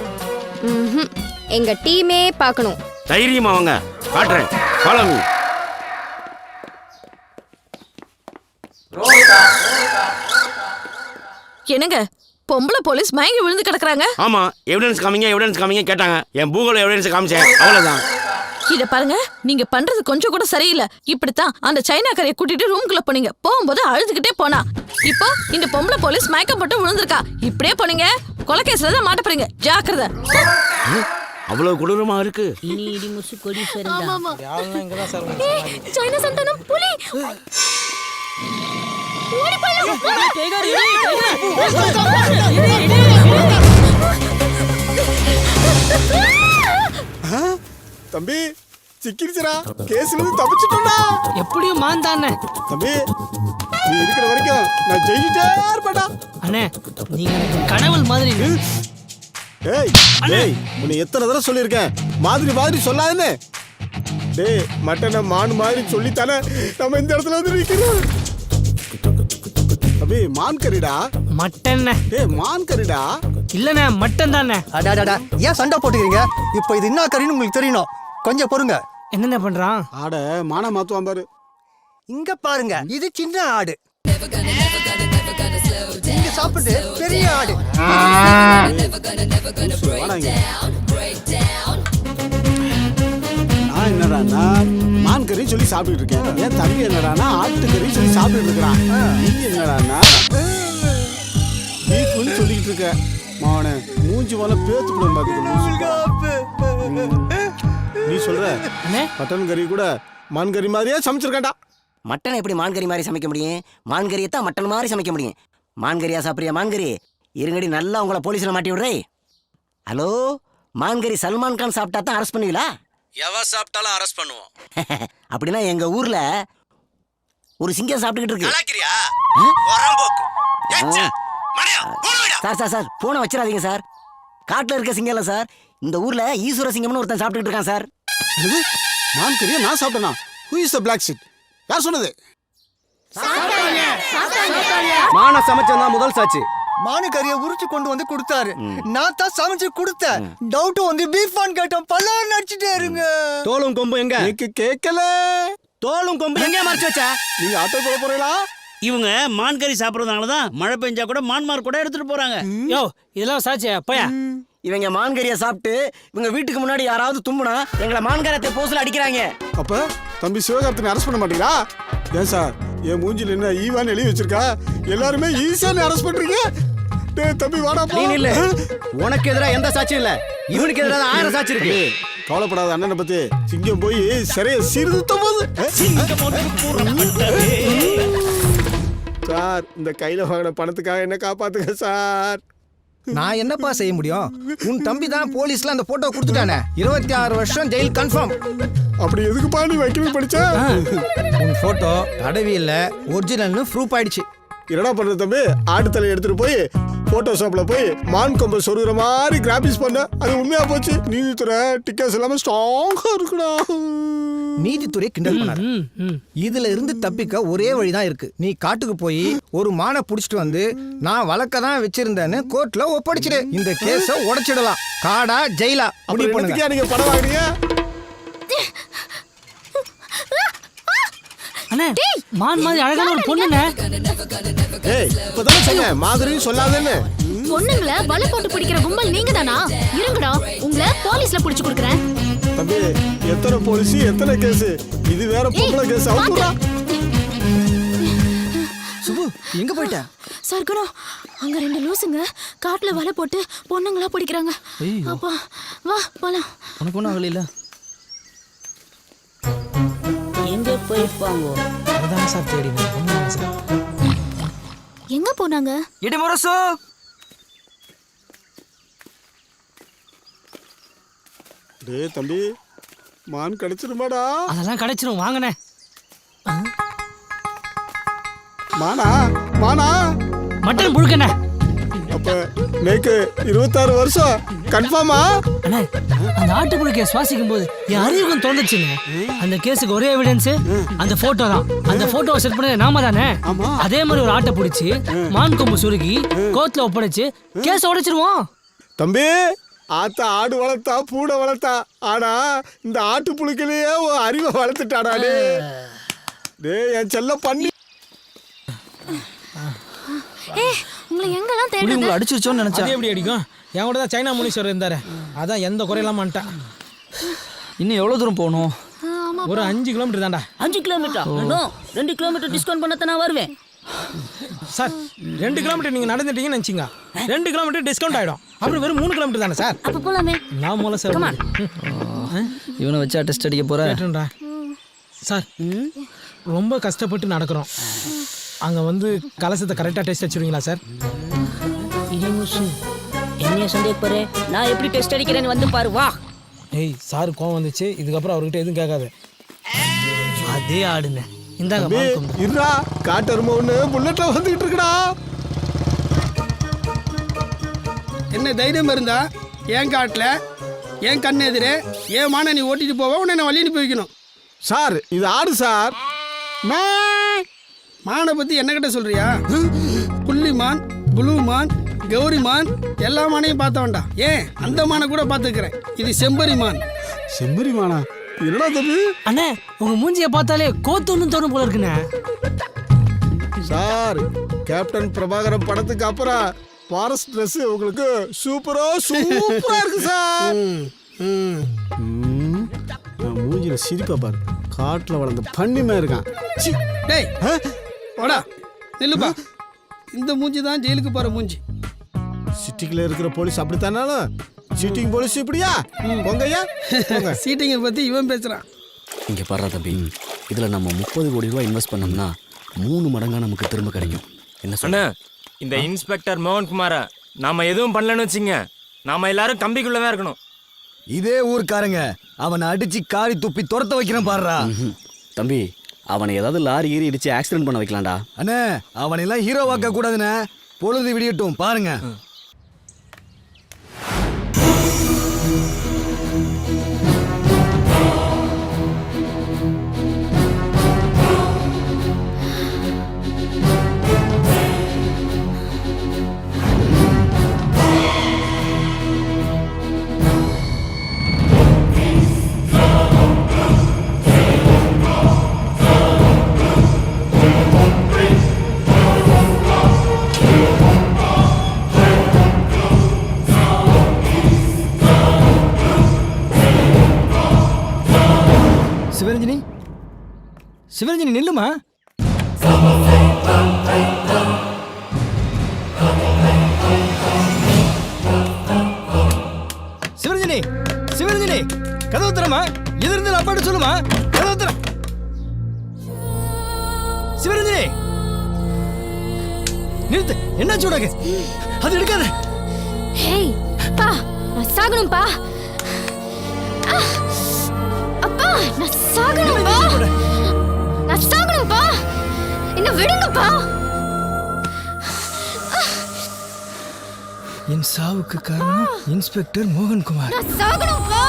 எங்க டீமே பார்க்கணும். தைரியமா வாங்க, காட்டுறேன். Follow me. என்னங்க பொம்பளை போலீஸ் மயங்கி விழுந்து கிடக்குறாங்க? ஆமா, எவிடன்ஸ் காமிங்க கேட்டாங்க. என் பூகோள எவிடன்ஸ் காமிச்சேன், அவ்வளவுதான். இத பாருங்க, நீங்க பண்றது கொஞ்சம் கூட சரியில்லை. இப்படித்தான் அந்த சைனாக்காரையை கூட்டிட்டு ரூம்குள்ள போனீங்க. போகும்போது அழுதுகிட்டே போனா. இப்போ இந்த பொம்பளை போலீஸ் மயக்கம் போட்டு விழுந்திருக்கா. இப்படியே போனீங்க கொலைகேஸ்ல தான் மாட்ட போறீங்க. ஜாக்கிரதை. அவ்வளவு கொடூரமா இருக்கு. இனி இடி முசு கொடி ஆமாமா. சைனா சந்தானம் புலி. ஓடி போலாம். தம்பி சிக்கிருச்சுடா, கேஸ்ல இருந்து தப்பிச்சிட்டோம்டா. எப்படியும் மாந்தானே. தம்பி நீ இருக்கிற வரைக்கும் நான் ஜெயிச்சிட்டே இருப்பேன்டா. அண்ணே நீங்க எனக்கு கனவுல் மாதிரி. ஏய் டேய், உன்னை எத்தனை தடவை சொல்லியிருக்கேன் மாதிரி சொல்லாதுன்னு. டேய் மட்டனை மான் மாதிரி சொல்லித்தானே நம்ம இந்த இடத்துல வந்து நிற்கிறோம். தம்பி மான் கறிடா. மட்டன். டேய் மான் கறிடா. இல்லண்ணே மட்டன் தானே. அடாடாடா ஏன் சண்டை போட்டுக்கிறீங்க? இப்போ இது என்ன கறின்னு உங்களுக்கு தெரியணும். கொஞ்சம் பொறுங்க. என்னென்ன பண்றான்? ஆட மானா மாத்துவான் பாரு. இங்க பாருங்க, இது சின்ன ஆடு. இங்க சாப்பிட்டு பெரிய ஆடு. நான் என்னடானா மான் கறி சொல்லி சாப்பிட்டு இருக்கேன். என் தம்பி என்னடானா ஆட்டுக்கறி சொல்லி சாப்பிட்டு இருக்கிறான். நீ என்னடானா பீஃப்னு சொல்லிட்டு இருக்க. மாவனே மூஞ்சி போல பேத்து கூட பாத்துக்க. நீ சொல்ற மட்டன் கறி கூட மான் கறி மாதிரியே சமைச்சிருக்கேன்டா. மட்டன் எப்படி மான்கறி மாதிரி சமைக்க முடியும்? மான்கறியை தான் மட்டன் மாதிரி சமைக்க முடியும். மான்கறியா சாப்பிட்றியா? மான்கறி இருங்கடி, நல்லா உங்களை போலீஸில் மாட்டி விடுறே. ஹலோ, மான்கறி சல்மான் கான் சாப்பிட்டா தான் அரெஸ்ட் பண்ணுவீங்களா? எவ சாப்பிட்டாலும் அரெஸ்ட் பண்ணுவோம். அப்படின்னா எங்க ஊர்ல ஒரு சிங்கம் சாப்பிட்டுக்கிட்டு இருக்கு. சார் போனை வச்சிடாதீங்க சார். காட்டுல இருக்க சிங்கம் இல்ல சார், இந்த ஊர்ல ஈஸ்வர சிங்கம்னு ஒருத்தன் சாப்பிட்டுக்கிட்டு இருக்கான் சார். மான் கறியை நான் சாப்பிட்டேனா? Who is the black sheep? யார் சொன்னது? மான சமைச்சா முதல் சாட்சி. மானு கறியை உரிச்சு கொண்டு வந்து கொடுத்தாரு. நான் தான் சமைச்சு கொடுத்தேன். டவுட் வந்து பீஃபான் கேட்டோம். பல்லார் நடிச்சுட்டே இருங்க. தோலும் கொம்பு எங்க? கேட்கல. தோலும் கொம்பு எங்க மறைச்சு வச்சா? நீங்க ஆட்டோ போட போறீங்களா? இவங்க மான்கறி சாப்பிட்றதுனால தான் மழை பெஞ்சா கூட மான்மார் கூட எடுத்துட்டு போறாங்க. யோ இதெல்லாம் சாட்சியா போயா? இவங்க மான்கறியை சாப்பிட்டு இவங்க வீட்டுக்கு முன்னாடி யாராவது தும்முனா எங்களை மான்கரத்தை போஸ்ல அடிக்கிறாங்க. அப்ப தம்பி சிவகார்த்தினை அரெஸ்ட் பண்ண மாட்டீங்களா? ஏன் சார் என் மூஞ்சில என்ன ஈவான்னு எழுதி வச்சிருக்கா? எல்லாருமே ஈஸியா அரெஸ்ட் பண்றீங்க. டேய் தம்பி வாடா போ. நீ இல்ல, உனக்கு எதிராக எந்த சாட்சியும் இல்ல. இவனுக்கு எதிராக 1000 சாட்சி இருக்கு. கவலைப்படாத அண்ணனை பத்தி. சிங்கம் போய் சரியா சீர்திருத்த போது. சார் இந்த கையில வாங்கின பணத்துக்காக என்ன காப்பாத்துங்க சார். நான் என்னப்பா செய்ய முடியும்? உன் தம்பி தான் போலீஸ்ல அந்த போட்டோ கொடுத்துட்டானே. 26 வருஷம் ஜெயில் கன்ஃபார்ம். அப்படி எதுக்குப்பா நீ வைக்கவே படிச்ச? உன் போட்டோ தடவியில்ல ஒரிஜினல்னு ப்ரூஃப் ஆயிடுச்சு. என்னடா பண்றது தம்பி? ஆட்டு தலையை எடுத்துட்டு போய் போட்டோஷாப்ல போய் மான் கொம்பை சொருகிற மாதிரி கிராபிக்ஸ் பண்ண. அது உண்மையா போச்சு. நீதித்துறை டிக்கெட்ஸ் எல்லாமே ஸ்ட்ராங்கா இருக்குடா. நீதித்துறை கிண்டல் பண்ணாரு. இதுல இருந்து தப்பிக்க ஒரே வழிதான் இருக்கு. நீ காட்டுக்கு போய் ஒரு மானை புடிச்சிட்டு வந்து நான் வழக்க தான் வச்சிருந்தேன்னு கோர்ட்ல ஒப்படைச்சிடு. இந்த கேஸ உடைச்சிடலாம். காடா ஜெயிலா முடிவு பண்ணுங்க. நீங்க படம் வாங்குறீங்க? அண்ணே மான் மாதிரி அழகான ஒரு பொண்ணுண்ணே. ஏய் இப்பதான் சொன்னேன் மாதிரின்னு சொல்லாதேன்னு. பொண்ணுங்களை வலை போட்டு பிடிக்கிற கும்பல் நீங்க தானா? இருங்கடா, உங்களை போலீஸ்ல புடிச்சு கொடுக்குறேன். தம்பி எத்தனை போலீஸ் எத்தனை கேஸ்? இது வேற பொம்பளை கேஸ். அவுக்குறா. சுபு எங்க போயிட்ட? சர்க்குணம், அங்க 2 லூசுங்க காட்டுல வலை போட்டு பொண்ணுங்களா பிடிக்கிறாங்க. அப்பா வா போலாம். உனக்கு ஒன்றும் ஆகல. எங்க போயிருப்பாங்க? அதான் சார் தேடினேன். எங்க போனாங்க? இடிமுரசு டேய் தம்பி மான் கிடைச்சிருமாடா? அதெல்லாம் கிடைச்சிரும் வாங்கண்ணே. மானா மானா மட்டன் புழுக்கண்ணே. அப்ப நேக்கு 26 வருஷம் கன்ஃபார்மா? அண்ணே அந்த ஆட்டுப்புழுக்கைய சுவாசிக்கும் போது என் அறிவுக்கும் தோணுச்சுங்க. அந்த கேஸுக்கு ஒரே எவிடன்ஸ் அந்த போட்டோ தான். அந்த போட்டோவை செட் பண்ணது நாம தானே. அதே மாதிரி ஒரு ஆட்டை பிடிச்சி மான் கொம்பு சுருகி கோர்ட்ல ஒப்படைச்சு கேஸ உடைச்சிருவோம். தம்பி ஆத்தா ஆடு வளர்த்தா பூனை வளர்த்தா, ஆனா இந்த ஆட்டு புழுக்கிலேயே அறிவை வளர்த்துட்டாடா. டேய் என் செல்ல பண்ணி உங்களை எங்கெல்லாம் தேடுறது? உங்களை அடிச்சிருச்சோன்னு நினைச்சேன். அது எப்படி அடிக்கும்? என் கூட தான் சைனா முனீஸ்வரர் இருந்தாரு, அதான் எந்த குறையெல்லாம் பண்ணிட்டான். இன்னும் எவ்வளோ தூரம் போகணும்? ஒரு 5 கிலோமீட்டர் தான்டா. 5 கிலோமீட்டர்? 2 கிலோமீட்டர் டிஸ்கவுண்ட் பண்ண நான் வருவேன் சார். 2 கிலோமீட்டர் நீங்க நடந்துட்டீங்கன்னு நினைச்சிங்க, 2 கிலோமீட்டர் டிஸ்கவுண்ட் ஆயிடும். அப்புறம் வெறும் 3 கிலோமீட்டர் தானே சார். அப்ப போலாமே. நான் மூல சார் இவனை வச்சா டெஸ்ட் அடிக்க போகிறேன் சார். ரொம்ப கஷ்டப்பட்டு நடக்கிறோம். அங்கே வந்து கலசத்தை கரெக்டாக டெஸ்ட் வச்சுருவீங்களா சார்? என்ன சந்தேகப்படுற? நான் எப்படி டெஸ்ட் அடிக்கிறேன்னு வந்து பாரு வா. ஏய் சார் கோவம் வந்துச்சு, இதுக்கப்புறம் அவர்கிட்ட எதுவும் கேட்காது. அதே ஆடுங்க. இந்தாங்க இருடா, காட்டரும ஒன்று புல்லட்ல வந்துகிட்டு இருக்குடா. என்ன தைரியம் இருந்தா என் காட்டுல என் கண்ணு எதிரே என் மான நீ ஓட்டிட்டு போவ, உன்னை நான் வழி அனுப்பி வைக்கணும். சார் இது ஆடு சார். மானை பத்தி என்ன கிட்ட சொல்றியா? புள்ளிமான், புளூ மான், கௌரி மான் எல்லா மானையும் பார்த்த வேண்டாம். ஏன் அந்த மானை கூட பார்த்துக்கிறேன். இது செம்பரி மான். செம்பரி மானா? என்னடா தம்பி? அண்ணே உங்க மூஞ்சிய பார்த்தாலே கோத்துன்னு தோணும் போல இருக்குண்ணே. சார் கேப்டன் பிரபாகரன் படத்துக்கு அப்புறம் ஃபாரஸ்ட் ட்ரெஸ் உங்களுக்கு சூப்பரா இருக்கு சார். மூஞ்சில சிரிப்பா பாரு, காட்டுல வளர்ந்த பண்ணிமே இருக்கான். டேய் வாடா நில்லுப்பா. இந்த மூஞ்சி தான் ஜெயிலுக்கு போற மூஞ்சி. சிட்டிக்குள்ள இருக்கிற போலீஸ் அப்படித்தானாலும் சீட்டிங் போலீஸ் இப்படியா? பொங்கையா சீட்டிங்கை பத்தி இவன் பேசுறான். இங்க பாரு தம்பி, இதுல நம்ம 30 கோடி ரூபாய் இன்வெஸ்ட் பண்ணோம்னா 3 மடங்கா நமக்கு திரும்ப கிடைக்கும். என்ன சொன்ன? இந்த இன்ஸ்பெக்டர் மோகன்குமார நாம எதுவும் பண்ணலன்னு வச்சுங்க, நாம எல்லாரும் கம்பிக்குள்ளதான் இருக்கணும். இதே ஊர்க்காரங்க அவனை அடிச்சு காரி துப்பி துரத்த வைக்கிறேன் பாருடா. தம்பி அவனை ஏதாவது லாரி ஏறி இடிச்சு ஆக்சிடென்ட் பண்ண வைக்கலாம்டா. அண்ணே அவனெல்லாம் ஹீரோவாக்க கூடாதுண்ணே. பொழுது விடியட்டும் பாருங்க. சிவரஞ்சனி, சிவரஞ்சனி நில்லுமா. சிவரஞ்சனி, சிவரஞ்சனி கதவு தரமா? எது இருந்து அப்பாட்ட சொல்லுமா? கதவு தர. சிவரஞ்சனி நிறுத்து. என்னாச்சு உனக்கு? அது எடுக்காத. ஹேய் பா, நான் சாகணும்பா. அப்பா நான் சாகணும்பா. நான் சாகணும்பா. என்ன விடுங்கப்பா. என் சாவுக்கு காரணம் இன்ஸ்பெக்டர் மோகன்குமார். நான் சாகணும்பா.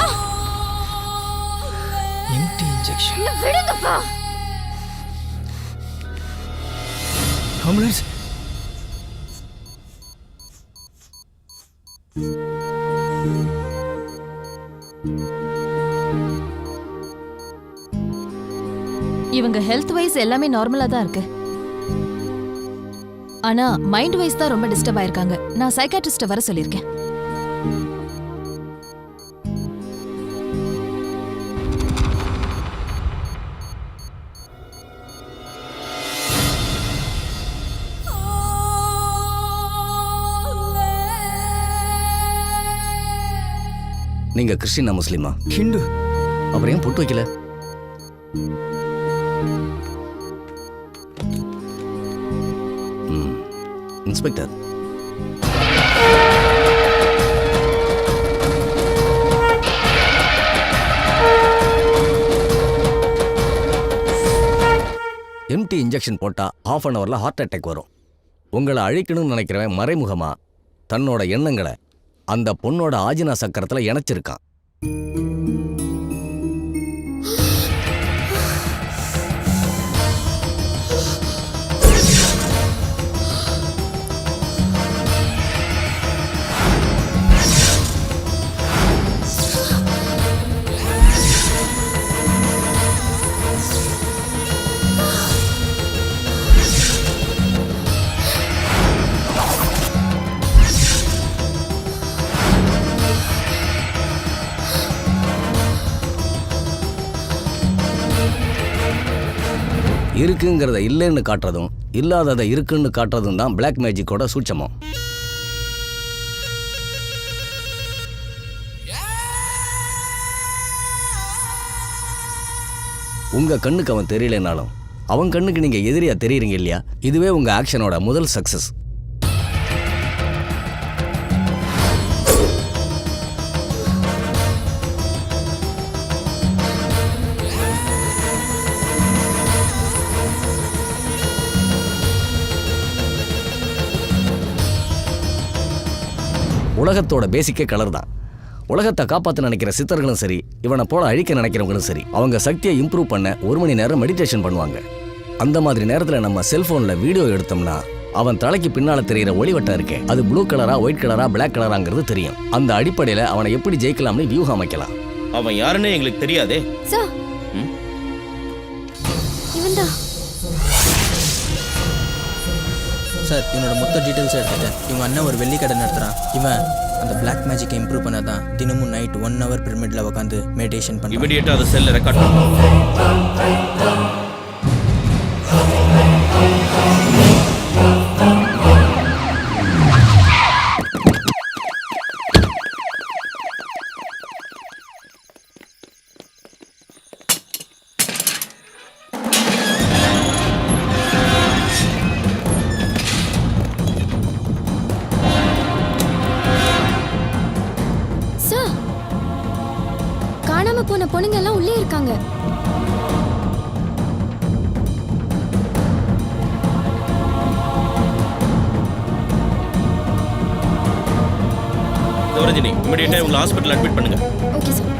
Empty injection. என்ன விடுங்கப்பா. ஆம்புலன்ஸ். இவங்க ஹெல்த் வைஸ் எல்லாமே நார்மலா தான் இருக்கு. ஆனா மைண்ட் வைஸ் தான் ரொம்ப டிஸ்டர்ப் ஆயிருக்காங்க. நான் சைக்காட்ரிஸ்ட வர சொல்லியிருக்கேன். நீங்க கிறிஸ்டினா முஸ்லீமா? ஹிந்து. அப்புறம் ஏன் பொட்டு வைக்கல? இன்ஸ்பெக்டர். எம்டி இன்ஜெக்ஷன் போட்டால் ½ அன் ஹவரில் ஹார்ட் அட்டாக் வரும். உங்களை அழிக்கணும்னு நினைக்கிறவன் மறைமுகமாக தன்னோட எண்ணங்களை அந்த பொண்ணோட ஆஜினா சக்கரத்தில் இணைச்சிருக்கான். இருக்குங்கிறத இல்லைன்னு காட்டுறதும் இல்லாததை இருக்குன்னு காட்டுறதும் தான் பிளாக் மேஜிக்கோட சூட்சமம். உங்க கண்ணுக்கு அவன் தெரியலனாலும் அவன் கண்ணுக்கு நீங்க எதிரியா தெரியுறீங்க இல்லையா? இதுவே உங்க ஆக்ஷனோட முதல் சக்சஸ். உலகத்தோட பேசிக்கே கலர் தான். உலகத்தை காப்பாற்ற நினைக்கிற சித்தர்களும் சரி, இவனை போல அழிக்க நினைக்கிறவங்களும் சரி, அவங்க சக்தியை இம்ப்ரூவ் பண்ண 1 மணி நேரம் மெடிடேஷன் பண்ணுவாங்க. அந்த மாதிரி நேரத்தில் நம்ம செல்போனில் வீடியோ எடுத்தோம்னா அவன் தலைக்கு பின்னால் தெரிகிற ஒளிவட்டம் இருக்கே, அது ப்ளூ கலரா, ஒயிட் கலரா, பிளாக் கலராங்கிறது தெரியும். அந்த அடிப்படையில் அவனை எப்படி ஜெயிக்கலாம்னு வியூகம் அமைக்கலாம். அவன் யாருன்னு எங்களுக்கு தெரியாதே. சார் இவன்தான் சார். இவனோட மொத்த டீட்டெயில்ஸ் எடுத்துட்டேன். இவங்க அண்ணன் ஒரு வெள்ளி கடை நடத்துகிறான். இவன் அந்த பிளாக் மேஜிக்கை இம்ப்ரூவ் பண்ண தான் தினமும் நைட் 1 ஹவர் பிரமிடில் உட்காந்து மெடிடேஷன் பண்ணி இமிடியேட்டாக அதை செல்ல ரெக்கார்ட் போன பொண்ணுங்க எல்லாம் உள்ளே இருக்காங்க. ரஜினி, இமிடியேட்டா உங்களை ஹாஸ்பிட்டல் அட்மிட் பண்ணுங்க. Okay sir.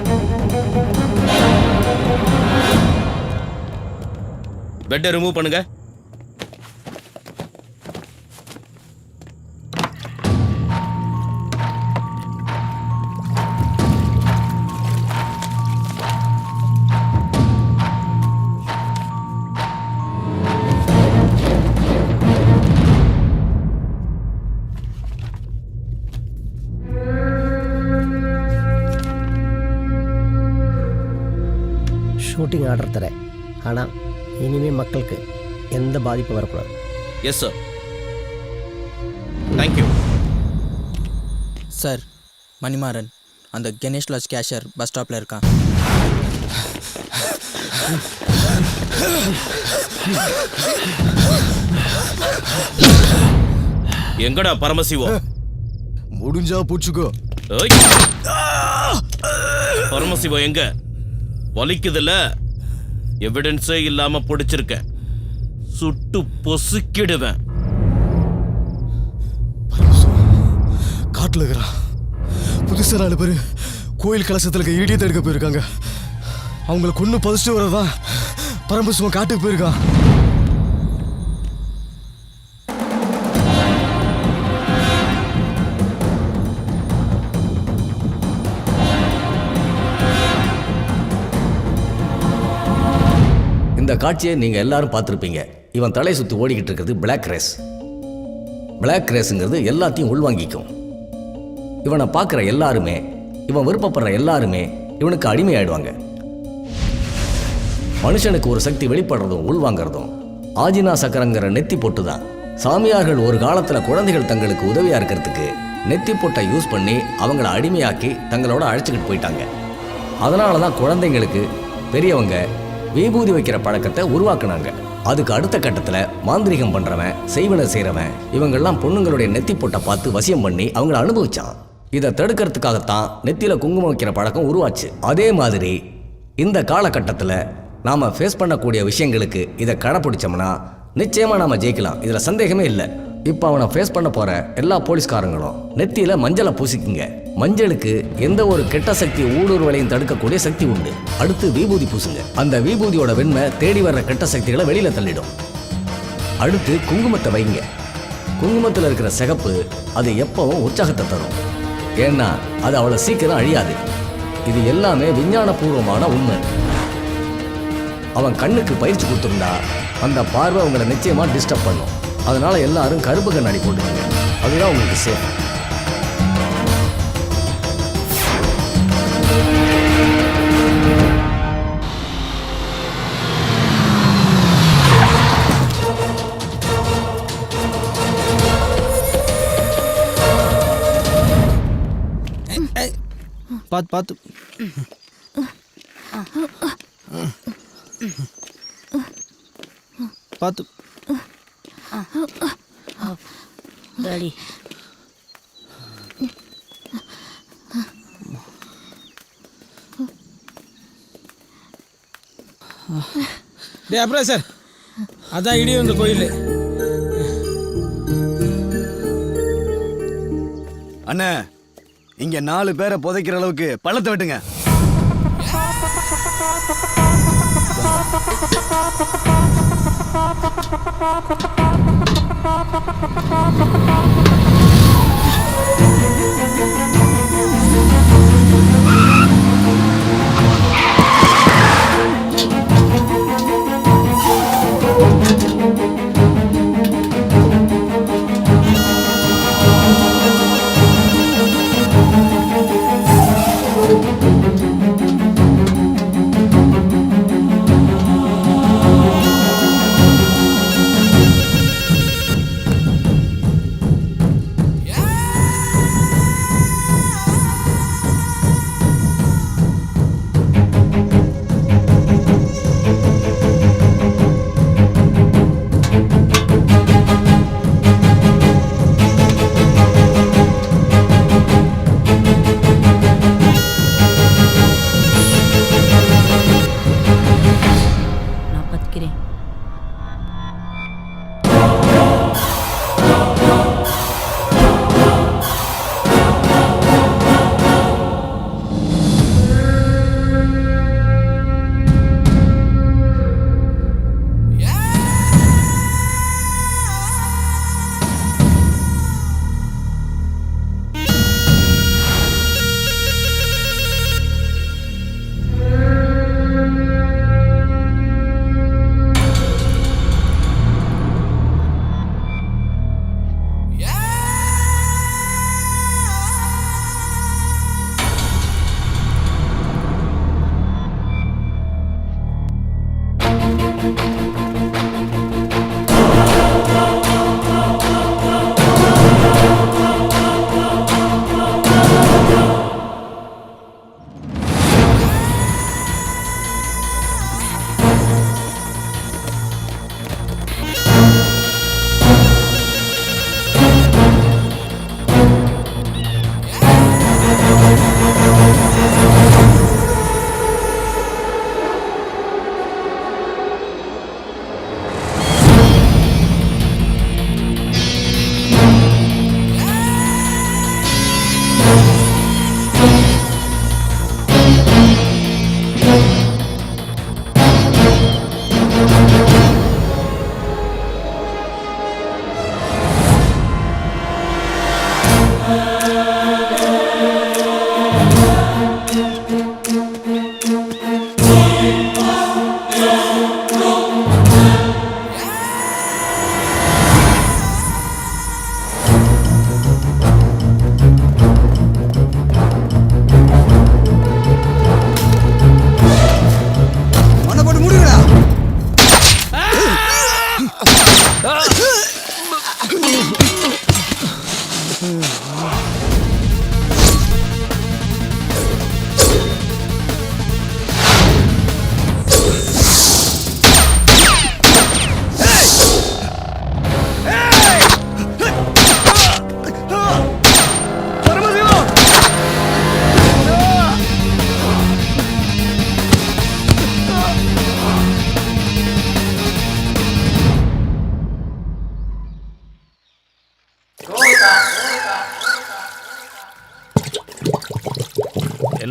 பெட்டை ரிமூவ் பண்ணுங்க. ஷூட்டிங் ஆர்டர் தரேன். ஆனால் இனிமேல் மக்களுக்கு எந்த பாதிப்பும் வரக்கூடாது. Yes sir. Thank you sir. Manimaran அந்த கணேஷ் லாட்ஜ் கேஷியர் பஸ் ஸ்டாப்பில் இருக்கான். எங்கடா பரமசிவம்? முடிஞ்சா பூச்சுக்கோ. பரமசிவம் எங்க? வலிக்குதுல்ல? எவிடன்ஸே இல்லாம பிடிச்சிருக்க, சுட்டு பொசுக்கிடுவேன். காட்டுல இருக்கிறான். புதுசா 4 பேர் கோயில் கலசத்துல ஈடியத்தை எடுக்க போயிருக்காங்க. அவங்களை கொண்டு பதிச்சுட்டு வரதான் பரமசிவம் காட்டுக்கு போயிருக்கான். இந்த காட்சியை நீங்க எல்லாரும் பார்த்துருப்பீங்க. இவன் தலை சுற்றி ஓடிக்கிட்டு இருக்கிறது பிளாக் ரேஸ். பிளாக் ரேஸுங்கிறது எல்லாத்தையும் உள்வாங்கிக்கும். இவனை பார்க்குற எல்லாருமே, இவன் விருப்பப்படுற எல்லாருமே இவனுக்கு அடிமையாயிடுவாங்க. மனுஷனுக்கு ஒரு சக்தி வெளிப்படுறதும் உள்வாங்கிறதும் ஆஜினா சக்கரங்கிற நெத்தி பொட்டு தான். சாமியார்கள் ஒரு காலத்தில் குழந்தைகள் தங்களுக்கு உதவியாக இருக்கிறதுக்கு நெத்தி பொட்டை யூஸ் பண்ணி அவங்கள அடிமையாக்கி தங்களோட அழைச்சிக்கிட்டு போயிட்டாங்க. அதனால தான் குழந்தைங்களுக்கு பெரியவங்க விபூதி வைக்கிற பழக்கத்தை உருவாக்குனாங்க. அதுக்கு அடுத்த கட்டத்தில் மாந்திரிகம் பண்ணுறவன், செய்வனை செய்கிறவன், இவங்கெல்லாம் பொண்ணுங்களுடைய நெத்தி பொட்டை பார்த்து வசியம் பண்ணி அவங்கள அனுபவிச்சான். இதை தடுக்கிறதுக்காகத்தான் நெத்தியில் குங்குமம் வைக்கிற பழக்கம் உருவாச்சு. அதே மாதிரி இந்த காலகட்டத்தில் நாம் ஃபேஸ் பண்ணக்கூடிய விஷயங்களுக்கு இதை கடைப்பிடிச்சோம்னா நிச்சயமாக நாம் ஜெயிக்கலாம். இதில் சந்தேகமே இல்லை. இப்போ அவனை ஃபேஸ் பண்ண போகிற எல்லா போலீஸ்காரங்களும் நெத்தியில் மஞ்சளை பூசிக்குங்க. மஞ்சளுக்கு எந்த ஒரு கெட்ட சக்தி ஊடுருவலையும் தடுக்கக்கூடிய சக்தி உண்டு. அடுத்து விபூதி பூசுங்க. அந்த விபூதியோட வெண்மை தேடி வர்ற கெட்ட சக்திகளை வெளியில் தள்ளிடும். அடுத்து குங்குமத்தை வைங்க. குங்குமத்தில் இருக்கிற சிகப்பு அது எப்பவும் உற்சாகத்தை தரும். ஏன்னா அது அவ்வளோ சீக்கிரம் அழியாது. இது எல்லாமே விஞ்ஞானபூர்வமான உண்மை. அவன் கண்ணுக்கு பயிற்சி கொடுத்துருந்தா அந்த பார்வை உங்களை நிச்சயமாக டிஸ்டர்ப் பண்ணும். அதனால எல்லாரும் கருப்பு கண்ணாடி போட்டுக்கோங்க. அதுதான் உங்களுக்கு சேஃப். பார்த்து பார்த்து. பார்த்து. டாடி அப்புறம் சார் அதான் இடி வந்த கோயில். அண்ணா இங்க 4 பேரை புதைக்கிற அளவுக்கு பள்ளத்தை வெட்டுங்க.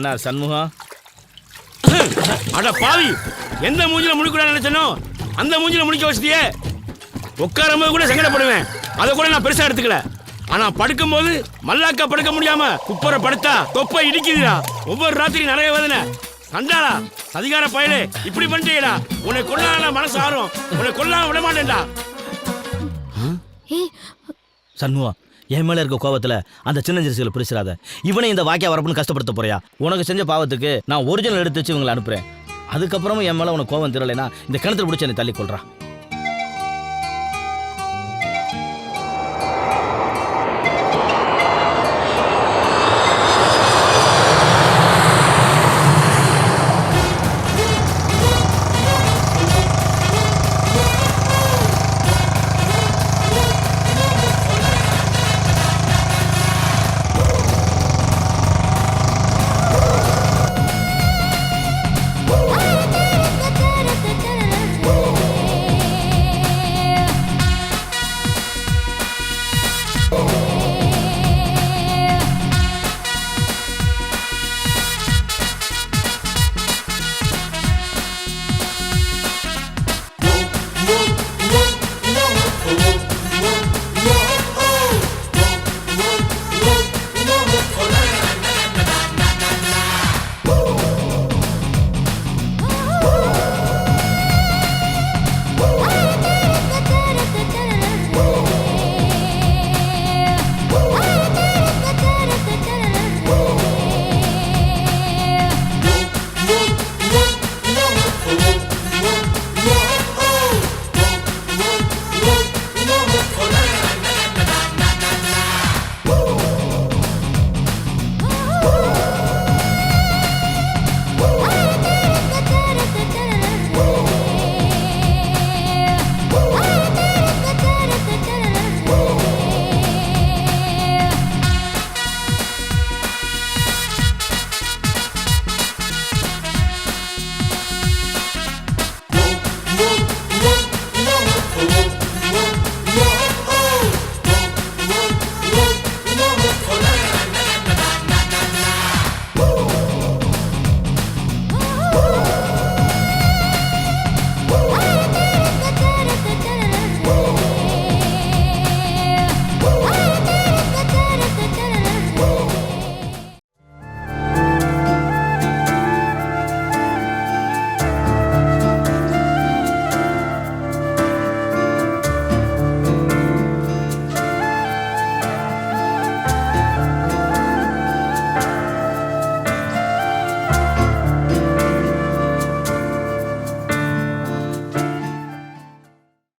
என்ன சண்முகம்? அட பாவி, எந்த மூஞ்சில முடிக்கூட நினைச்சனோ அந்த மூஞ்சில முடிக்க வசதியே. உட்காரும்போது கூட சங்கடப்படுவேன், அதை கூட நான் பெருசா எடுத்துக்கல. ஆனா படுக்கும்போது மல்லாக்கா படுக்க முடியாம குப்பரை படுத்தா தொப்பை இடிக்குதுடா. ஒவ்வொரு ராத்திரி நிறைய வேதனை. கண்டாளா அதிகார பயலே, இப்படி பண்ணிட்டீடா. உன்னை கொல்லாம மனசு ஆறும், உன்னை கொல்லாம விட மாட்டேன்டா. சண்முகம், என் மேல இருக்க கோபத்துல அந்த சின்ன ஜெர்சிகளை பிடிச்சிடாத. இவனை இந்த வாக்கியா வரப்புன்னு கஷ்டப்படுத்த போறியா? உனக்கு செஞ்ச பாவத்துக்கு நான் ஒரிஜினல் எடுத்து வச்சு இவங்களை அனுப்புறேன். அதுக்கப்புறமும் என் மேல உனக்கு கோபம் தெரியலைன்னா இந்த கிணத்துல பிடிச்சி என்னை தள்ளி கொள்றா.